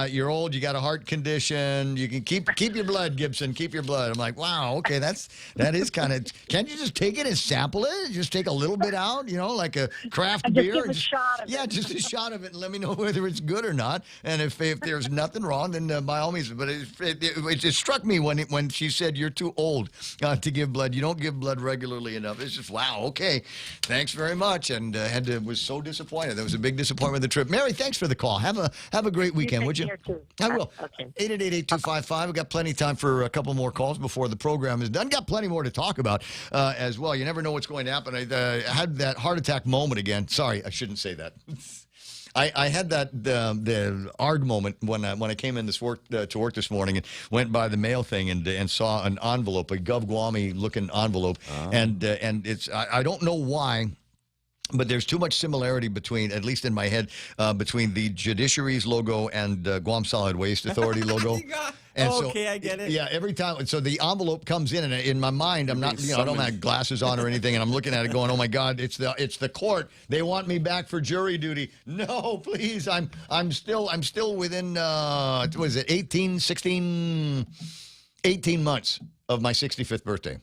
You're old. You got a heart condition. You can keep your blood, Gibson. Keep your blood. I'm like, wow. Okay, that is kind of. Can't you just take it and sample it? Just take a little bit out. Like a craft beer. Give a shot of it. Just a shot of it, and let me know whether it's good or not. And if there's nothing wrong, then by all means. But it just struck me when she said you're too old to give blood. You don't give blood regularly enough. It's just wow. Okay, thanks very much. And was so disappointed. That was a big disappointment of the trip. Mary, thanks for the call. Have a great weekend, would you? I will. Okay. 888-8255. We've got plenty of time for a couple more calls before the program is done. Got plenty more to talk about as well. You never know what's going to happen. I had that heart attack moment again. Sorry, I shouldn't say that. I had the ARG moment when I came in to work this morning and went by the mail thing and saw an envelope, a Gov Guami looking envelope, and it's I don't know why. But there's too much similarity between, at least in my head, between the judiciary's logo and Guam Solid Waste Authority logo. And okay, I get it. Yeah, every time. So the envelope comes in, and in my mind, I'm not, I don't have glasses on or anything, and I'm looking at it going, oh my God, it's the court. They want me back for jury duty. No, please, I'm still within what is it, 18 months of my 65th birthday.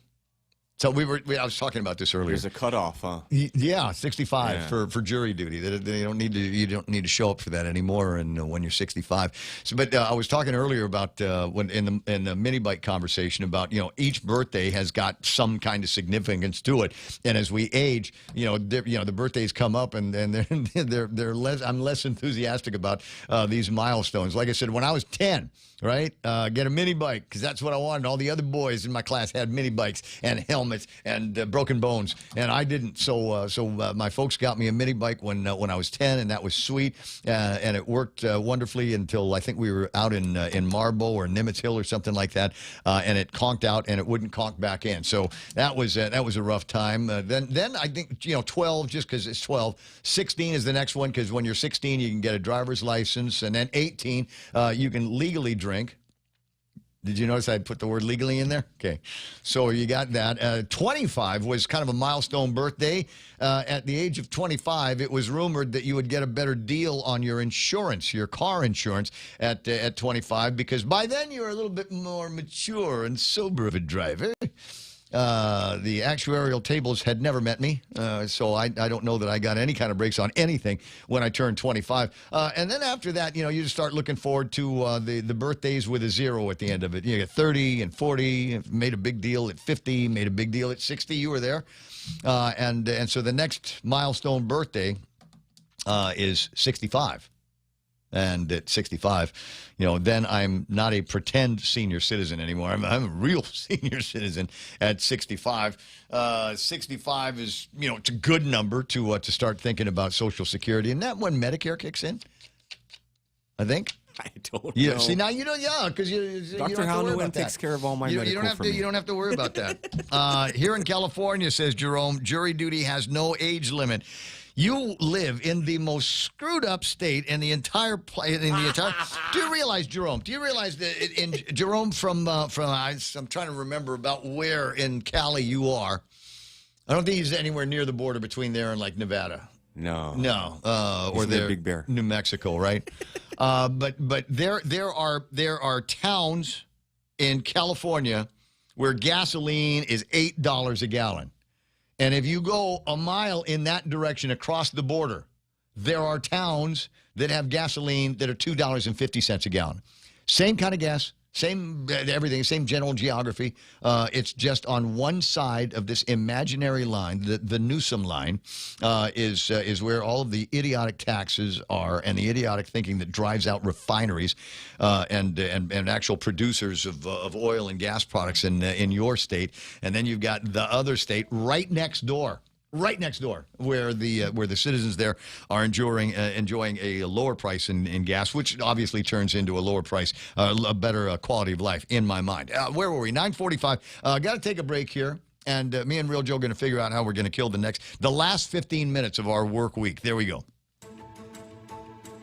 So I was talking about this earlier. There's a cutoff, huh? Yeah, 65 for jury duty. They don't need to. You don't need to show up for that anymore. And when you're 65. So, but I was talking earlier about when in the mini bike conversation about each birthday has got some kind of significance to it. And as we age, the birthdays come up and they're less. I'm less enthusiastic about these milestones. Like I said, when I was 10. Right? Get a mini bike because that's what I wanted. All the other boys in my class had mini bikes and helmets and broken bones, and I didn't. So my folks got me a mini bike when I was 10, and that was sweet. And it worked wonderfully until I think we were out in Marbo or Nimitz Hill or something like that, and it conked out and it wouldn't conk back in. So that was a rough time. Then I think 12 just because it's 12. 16 is the next one because when you're 16 you can get a driver's license, and then 18 you can legally drink. Did you notice I put the word legally in there? Okay. So you got that. 25 was kind of a milestone birthday. At the age of 25, it was rumored that you would get a better deal on your insurance, your car insurance, at 25, because by then you're a little bit more mature and sober of a driver. The actuarial tables had never met me, so I don't know that I got any kind of breaks on anything when I turned 25. And then after that, you just start looking forward to the birthdays with a zero at the end of it. You get 30 and 40, made a big deal at 50, made a big deal at 60. You were there. And so the next milestone birthday is 65. And at 65, then I'm not a pretend senior citizen anymore. I'm a real senior citizen at 65. 65 is, it's a good number to start thinking about Social Security. And that when Medicare kicks in, I think. I don't Yeah, know. see, now you don't, because Dr. Hallowen takes care of all my medical for me. You don't have to worry about that. Here in California, says Jerome, jury duty has no age limit. You live in the most screwed up state in the entire Do you realize, Jerome? Do you realize that Jerome from I'm trying to remember about where in Cali you are. I don't think he's anywhere near the border between there and like Nevada. No. Or there, Big Bear, New Mexico, right? But there are towns in California where gasoline is $8 a gallon. And if you go a mile in that direction across the border, there are towns that have gasoline that are $2.50 a gallon. Same kind of gas, same everything, same general geography. It's just on one side of this imaginary line, the Newsom line, is where all of the idiotic taxes are and the idiotic thinking that drives out refineries and actual producers of oil and gas products in your state. And then you've got the other state right next door. Right next door, where the citizens there are enjoying a lower price in gas, which obviously turns into a lower price, a better quality of life, in my mind. Where were we? 9:45. Got to take a break here, and me and Real Joe are going to figure out how we're going to kill the last 15 minutes of our work week. There we go.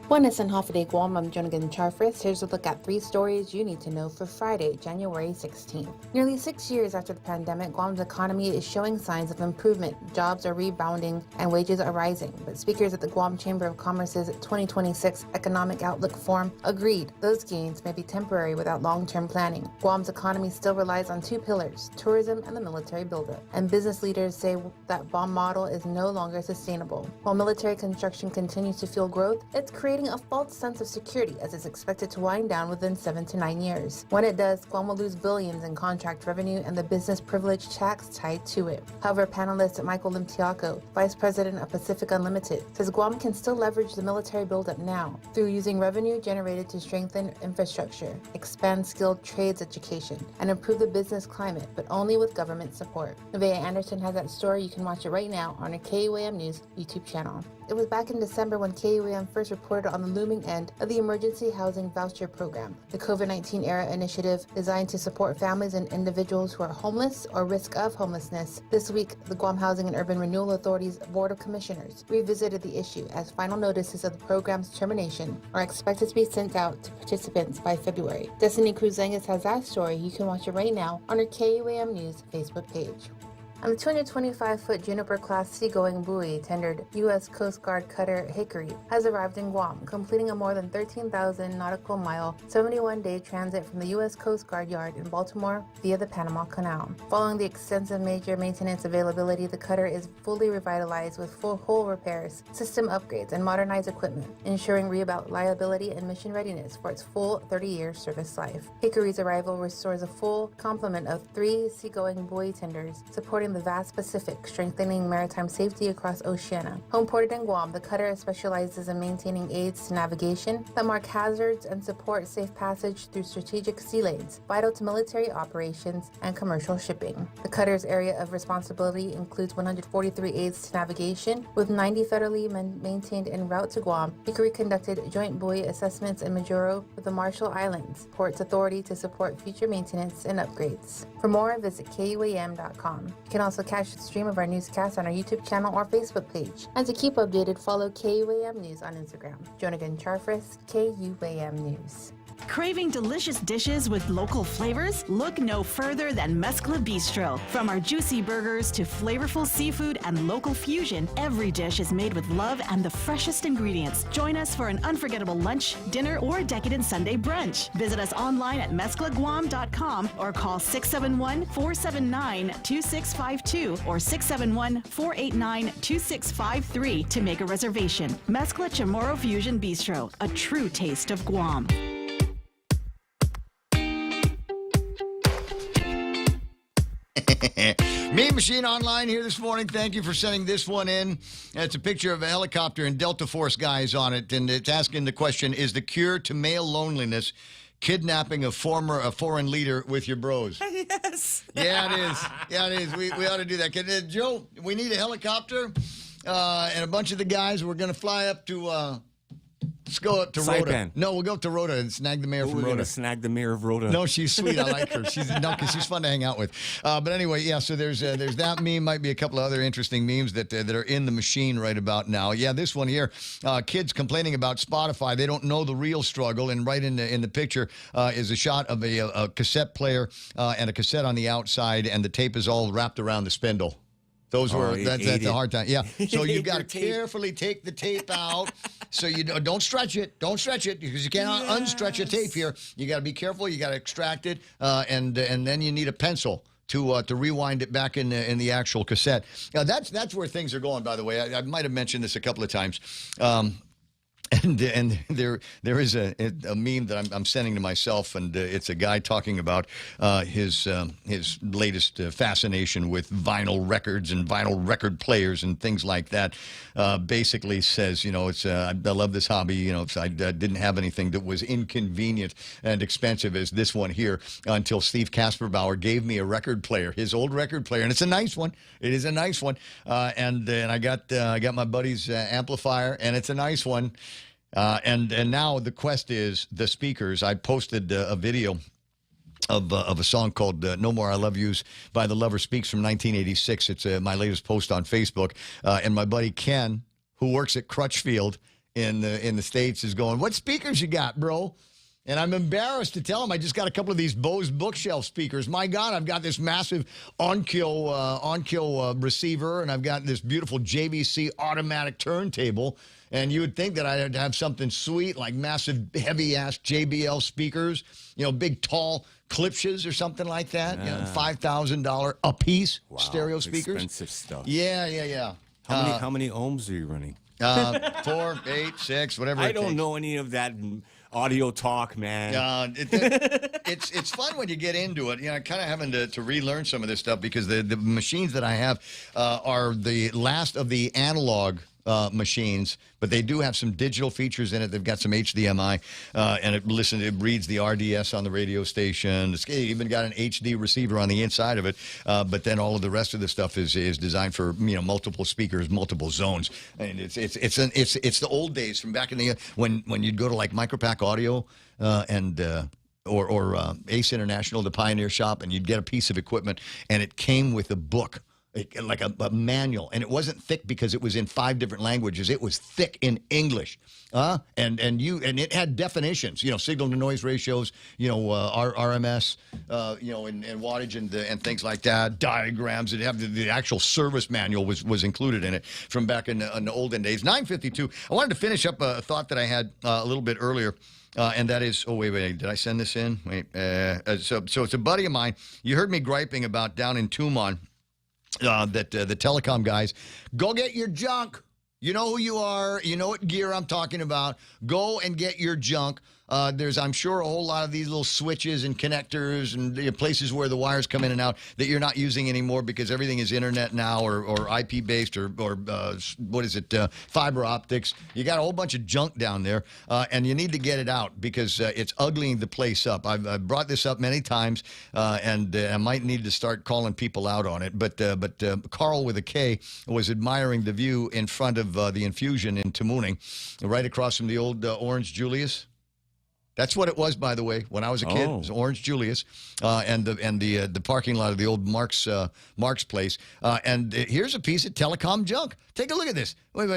Buenas and Hoffaday Guam, I'm Jonathan Charfris. Here's a look at 3 stories you need to know for Friday, January 16th. Nearly 6 years after the pandemic, Guam's economy is showing signs of improvement. Jobs are rebounding and wages are rising. But speakers at the Guam Chamber of Commerce's 2026 Economic Outlook Forum agreed those gains may be temporary without long-term planning. Guam's economy still relies on 2 pillars, tourism and the military buildup. And business leaders say that Guam model is no longer sustainable. While military construction continues to fuel growth, it's creating a false sense of security as it's expected to wind down within 7 to 9 years. When it does, Guam will lose billions in contract revenue and the business privilege tax tied to it. However, panelist Michael Limtiaco, Vice President of Pacific Unlimited, says Guam can still leverage the military buildup now through using revenue generated to strengthen infrastructure, expand skilled trades education, and improve the business climate, but only with government support. Nevaeh Anderson has that story. You can watch it right now on our KUAM News YouTube channel. It was back in December when KUAM first reported on the looming end of the Emergency Housing Voucher Program, the COVID-19 era initiative designed to support families and individuals who are homeless or risk of homelessness. This week, the Guam Housing and Urban Renewal Authority's Board of Commissioners revisited the issue as final notices of the program's termination are expected to be sent out to participants by February. Destiny Cruz-Zangas has that story. You can watch it right now on our KUAM News Facebook page. And the 225-foot Juniper-class seagoing buoy tendered U.S. Coast Guard cutter Hickory has arrived in Guam, completing a more than 13,000 nautical mile, 71-day transit from the U.S. Coast Guard yard in Baltimore via the Panama Canal. Following the extensive major maintenance availability, the cutter is fully revitalized with full hull repairs, system upgrades, and modernized equipment, ensuring reliability and mission readiness for its full 30-year service life. Hickory's arrival restores a full complement of 3 seagoing buoy tenders, supporting the vast Pacific, strengthening maritime safety across Oceania. Homeported in Guam, the cutter specializes in maintaining aids to navigation that mark hazards and support safe passage through strategic sea lanes, vital to military operations and commercial shipping. The cutter's area of responsibility includes 143 aids to navigation, with 90 federally maintained en route to Guam. Hickory conducted joint buoy assessments in Majuro with the Marshall Islands Ports Authority to support future maintenance and upgrades. For more, visit KUAM.com. You can also catch the stream of our newscast on our YouTube channel or Facebook page. And to keep updated, follow KUAM News on Instagram. Jonagan Charfris, KUAM News. Craving delicious dishes with local flavors? Look no further than Mezcla Bistro. From our juicy burgers to flavorful seafood and local fusion, every dish is made with love and the freshest ingredients. Join us for an unforgettable lunch, dinner, or decadent Sunday brunch. Visit us online at mezclaguam.com or call 671-479-2652 or 671-489-2653 to make a reservation. Mezcla Chamorro Fusion Bistro, a true taste of Guam. Meme Machine Online here this morning. Thank you for sending this one in. It's a picture of a helicopter and Delta Force guys on it, and it's asking the question, is the cure to male loneliness kidnapping a foreign leader with your bros? Yes. Yeah, it is. Yeah, it is. We ought to do that. Joe, we need a helicopter and a bunch of the guys. We're going to fly up to... Let's go up to Rhoda. Saipan. No, we'll go up to Rhoda and snag the mayor from We're Rhoda. gonna snag the mayor of Rhoda. No, she's sweet. I like her. Because she's fun to hang out with. But anyway, yeah. So there's that meme. Might be a couple of other interesting memes that are in the machine right about now. Yeah, this one here. Kids complaining about Spotify. They don't know the real struggle. And right in the picture is a shot of a cassette player and a cassette on the outside, and the tape is all wrapped around the spindle. That's the hard time. Yeah. So you've got to carefully take the tape out. So you don't stretch it. Don't stretch it because you cannot unstretch a tape here. You got to be careful. You got to extract it, and then you need a pencil to rewind it back in the actual cassette. Now that's where things are going. By the way, I might have mentioned this a couple of times. And there is a meme that I'm sending to myself, and it's a guy talking about his latest fascination with vinyl records and vinyl record players and things like that. Basically says, it's I love this hobby. I didn't have anything that was inconvenient and expensive as this one here until Steve Kasperbauer gave me a record player, his old record player, and it's a nice one. It is a nice one, and I got my buddy's amplifier, and it's a nice one. And now the quest is the speakers. I posted a video of a song called No More I Love Yous by The Lover Speaks from 1986. It's my latest post on Facebook. And my buddy Ken, who works at Crutchfield in the States, is going, "What speakers you got, bro?" And I'm embarrassed to tell him I just got a couple of these Bose bookshelf speakers. My God, I've got this massive on-kill receiver, and I've got this beautiful JVC automatic turntable. And you would think that I'd have something sweet like massive, heavy-ass JBL speakers, big, tall Klipsch's or something like that. $5,000 a piece stereo speakers. Expensive stuff. Yeah. How many ohms are you running? 4, 8, 6, whatever. I don't know any of that audio talk, man. It's fun when you get into it. Kind of having to relearn some of this stuff because the machines that I have are the last of the analog machines, but they do have some digital features in it. They've got some HDMI, and it reads the RDS on the radio station. It's even got an HD receiver on the inside of it, but then all of the rest of the stuff is designed for multiple speakers, multiple zones. And it's the old days from back in the when you'd go to like Micropack Audio or Ace International, the Pioneer Shop, and you'd get a piece of equipment, and it came with a book. Like a manual, and it wasn't thick because it was in 5 different languages. It was thick in English, and it had definitions, signal to noise ratios, RMS, and wattage and things like that. Diagrams. It had the actual service manual was included in it from back in the olden days. 9:52. I wanted to finish up a thought that I had a little bit earlier. And that is, wait, did I send this in? Wait, so it's a buddy of mine. You heard me griping about down in Tumon. That the telecom guys, go get your junk. You know who you are. You know what gear I'm talking about. Go and get your junk. There's, I'm sure, a whole lot of these little switches and connectors and places where the wires come in and out that you're not using anymore because everything is internet now or IP-based or what is it, fiber optics. You got a whole bunch of junk down there, and you need to get it out because it's uglying the place up. I've brought this up many times, and I might need to start calling people out on it. But Carl with a K was admiring the view in front of the Infusion in Tamuning, right across from the old Orange Julius. That's what it was, by the way, when I was a kid. It was Orange Julius, and the parking lot of the old Mark's place. And here's a piece of telecom junk. Take a look at this. Wait.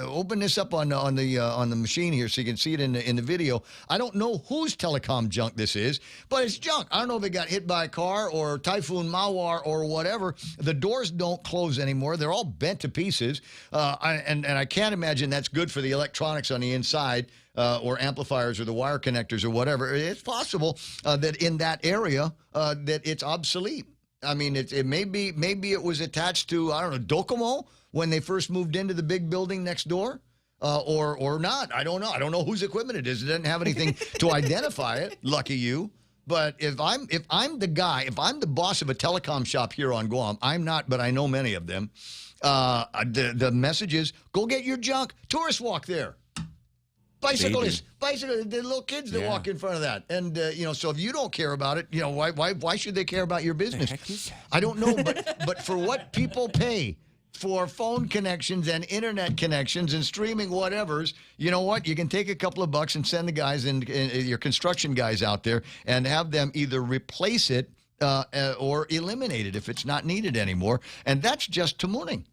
Open this up on the machine here so you can see it in the video. I don't know whose telecom junk this is, but it's junk. I don't know if it got hit by a car or Typhoon Mawar or whatever. The doors don't close anymore. They're all bent to pieces, and I can't imagine that's good for the electronics on the inside. Or amplifiers or the wire connectors or whatever. It's possible that in that area that it's obsolete. I mean, maybe it was attached to, I don't know, Docomo when they first moved into the big building next door, or not. I don't know. I don't know whose equipment it is. It doesn't have anything to identify it. Lucky you. But if I'm the boss of a telecom shop here on Guam, I'm not, but I know many of them. The message is, go get your junk. Tourist walk there. Bicyclists, the little kids that walk in front of that. And, so if you don't care about it, why should they care about your business? I don't know, but for what people pay for phone connections and internet connections and streaming whatevers, you know what? You can take a couple of bucks and send the guys and your construction guys out there and have them either replace it or eliminate it if it's not needed anymore. And that's just Tamuning.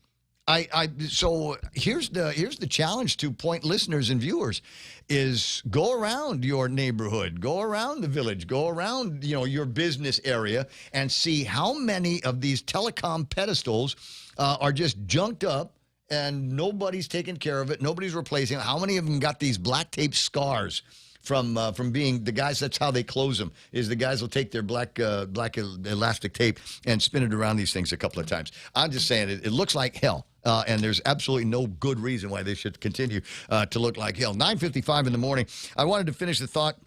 So here's the challenge to Point listeners and viewers is go around your neighborhood, go around the village, go around, your business area and see how many of these telecom pedestals are just junked up and nobody's taking care of it. Nobody's replacing it. How many of them got these black tape scars from being the guys? That's how they close them, is the guys will take their black elastic tape and spin it around these things a couple of times. I'm just saying it looks like hell. And there's absolutely no good reason why they should continue to look like hell. 9:55 in the morning. I wanted to finish the thought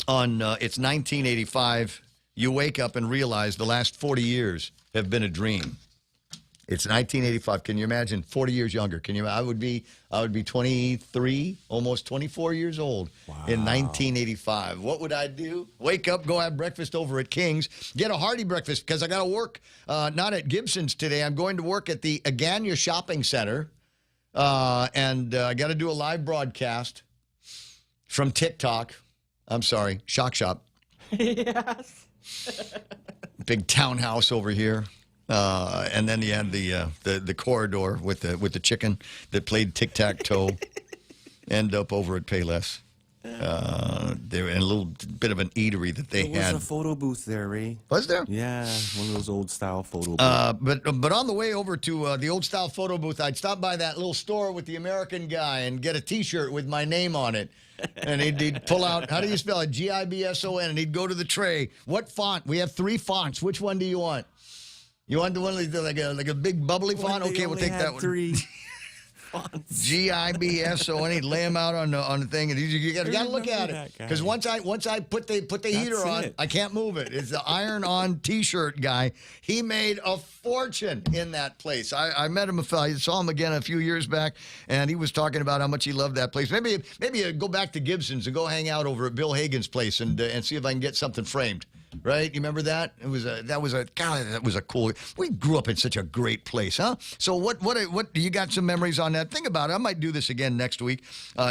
on it's 1985. You wake up and realize the last 40 years have been a dream. It's 1985. Can you imagine? 40 years younger. Can you? I would be 23, almost 24 years old in 1985. What would I do? Wake up, go have breakfast over at King's, get a hearty breakfast because I got to work. Not at Gibson's today. I'm going to work at the Agania Shopping Center, and I got to do a live broadcast from TikTok. I'm sorry, Shock Shop. Yes. Big townhouse over here. And then you had the corridor with the chicken that played tic-tac-toe. End up over at Payless. They were in a little bit of an eatery that they had. There was a photo booth there, Ray. Was there? Yeah, one of those old-style photo booths. But on the way over to the old-style photo booth, I'd stop by that little store with the American guy and get a T-shirt with my name on it. And he'd pull out, how do you spell it? Gibson, and he'd go to the tray. What font? We have 3 fonts. Which one do you want? You want the one like a big bubbly font? Okay, we'll take that one. 3. Gibson. He'd lay him out on the thing, and you got to look at it because once I put the heater on, I can't move it. It's the iron-on T-shirt guy. He made a fortune in that place. I met him. I saw him again a few years back, and he was talking about how much he loved that place. Maybe go back to Gibson's and go hang out over at Bill Hagan's place and see if I can get something framed. Right? You remember that? That was a cool. We grew up in such a great place, huh? So what you got some memories on that? Think about it. I might do this again next week,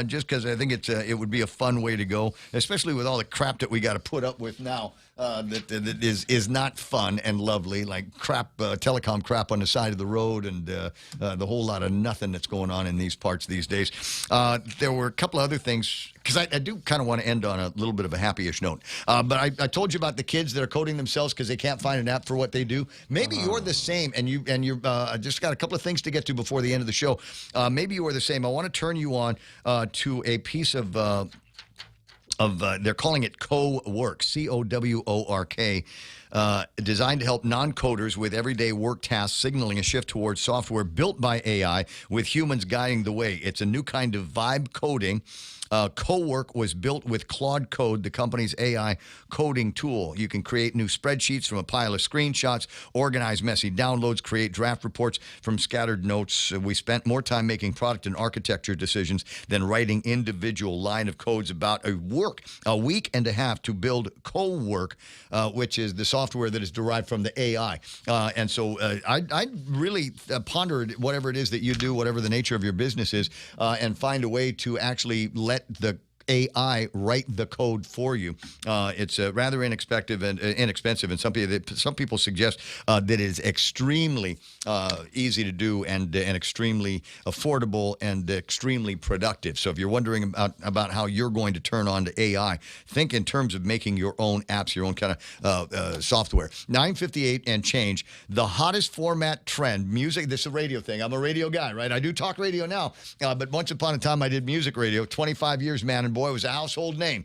just because I think it would be a fun way to go, especially with all the crap that we got to put up with now. That is not fun and lovely, like crap, telecom crap on the side of the road, and the whole lot of nothing that's going on in these parts these days. There were a couple other things, because I do kind of want to end on a little bit of a happy-ish note. But I told you about the kids that are coding themselves because they can't find an app for what they do. Maybe you're the same, and you're just got a couple of things to get to before the end of the show. Maybe you are the same. I want to turn you on to a piece of they're calling it CoWork, COWORK, designed to help non-coders with everyday work tasks, signaling a shift towards software built by AI with humans guiding the way. It's a new kind of vibe coding. CoWork was built with Claude Code, the company's AI coding tool. You can create new spreadsheets from a pile of screenshots, organize messy downloads, create draft reports from scattered notes. We spent more time making product and architecture decisions than writing individual line of codes about a week and a half to build CoWork, which is the software that is derived from the AI. And so I really pondered whatever it is that you do, whatever the nature of your business is, and find a way to actually let the AI write the code for you. It's rather inexpensive, and some people suggest that it is extremely easy to do and extremely affordable and extremely productive. So if you're wondering about how you're going to turn on to AI, think in terms of making your own apps, your own kind of software. 9:58 and change. The hottest format trend, music. This is a radio thing. I'm a radio guy, right? I do talk radio now, but once upon a time I did music radio. 25 years, man, and boy, it was a household name.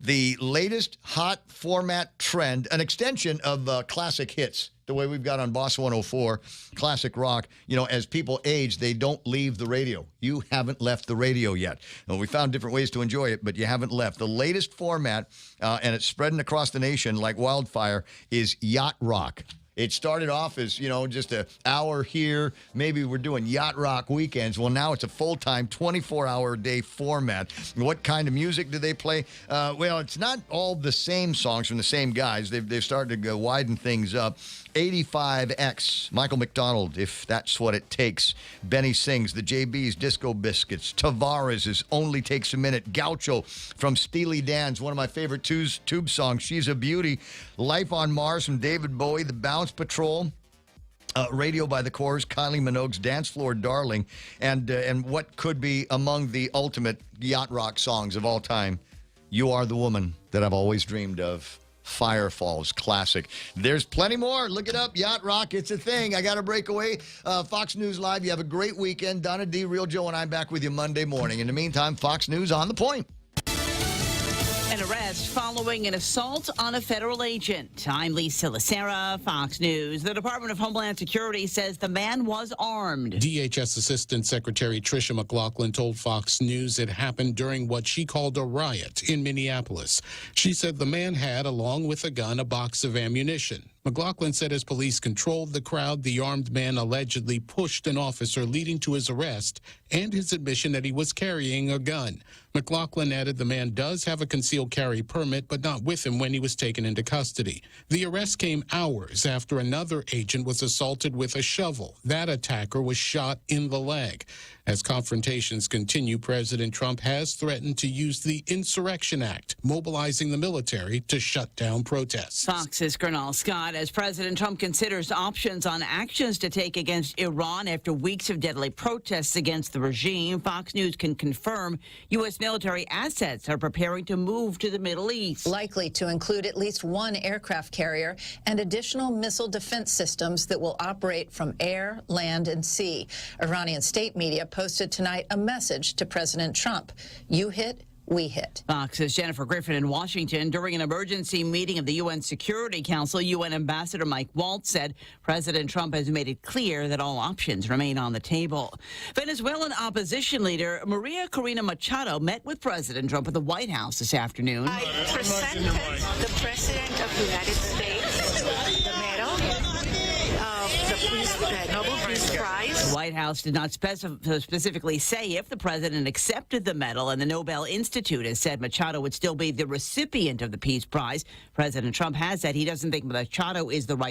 The latest hot format trend, an extension of classic hits, the way we've got on Boss 104, classic rock. You know, as people age, they don't leave the radio. You haven't left the radio yet. Well, we found different ways to enjoy it, but you haven't left. The latest format, and it's spreading across the nation like wildfire, is yacht rock. It started off as, just an hour here. Maybe we're doing yacht rock weekends. Well, now it's a full-time 24-hour-a-day format. What kind of music do they play? Well, it's not all the same songs from the same guys. They've started to widen things up. 85X, Michael McDonald, If That's What It Takes. Benny Sings, the JB's Disco Biscuits. Tavares' Only Takes a Minute. Gaucho from Steely Dan's, one of my favorite tube songs, She's a Beauty. Life on Mars from David Bowie. The Bounce Patrol. Radio by the Corrs, Kylie Minogue's Dance Floor Darling. And what could be among the ultimate yacht rock songs of all time, You Are the Woman That I've Always Dreamed Of. Fire Falls classic. There's plenty more. Look it up. Yacht rock. It's a thing. I got to break away. Fox News Live. You have a great weekend. Donna D, Real Joe, and I'm back with you Monday morning. In the meantime, Fox News on the point. An arrest following an assault on a federal agent. I'm Lisa Lacera, Fox News. The Department of Homeland Security says the man was armed. DHS Assistant Secretary Tricia McLaughlin told Fox News it happened during what she called a riot in Minneapolis. She said the man had, along with a gun, a box of ammunition. McLaughlin said as police controlled the crowd, the armed man allegedly pushed an officer, leading to his arrest and his admission that he was carrying a gun. McLaughlin added the man does have a concealed carry permit, but not with him when he was taken into custody. The arrest came hours after another agent was assaulted with a shovel. That attacker was shot in the leg. As confrontations continue, President Trump has threatened to use the Insurrection Act, mobilizing the military to shut down protests. Fox's Gernal Scott, as President Trump considers options on actions to take against Iran after weeks of deadly protests against the regime, Fox News can confirm U.S. military assets are preparing to move to the Middle East. Likely to include at least one aircraft carrier and additional missile defense systems that will operate from air, land, and sea. Iranian state media posted tonight a message to President Trump. You hit, we hit. Fox's Jennifer Griffin in Washington. During an emergency meeting of the UN Security Council, UN Ambassador Mike Waltz said President Trump has made it clear that all options remain on the table. Venezuelan opposition leader Maria Corina Machado met with President Trump at the White House this afternoon. I presented the President of the United States the medal of the Nobel Peace Prize. The White House did not specifically say if the president accepted the medal, and the Nobel Institute has said Machado would still be the recipient of the Peace Prize. President Trump has said he doesn't think Machado is the right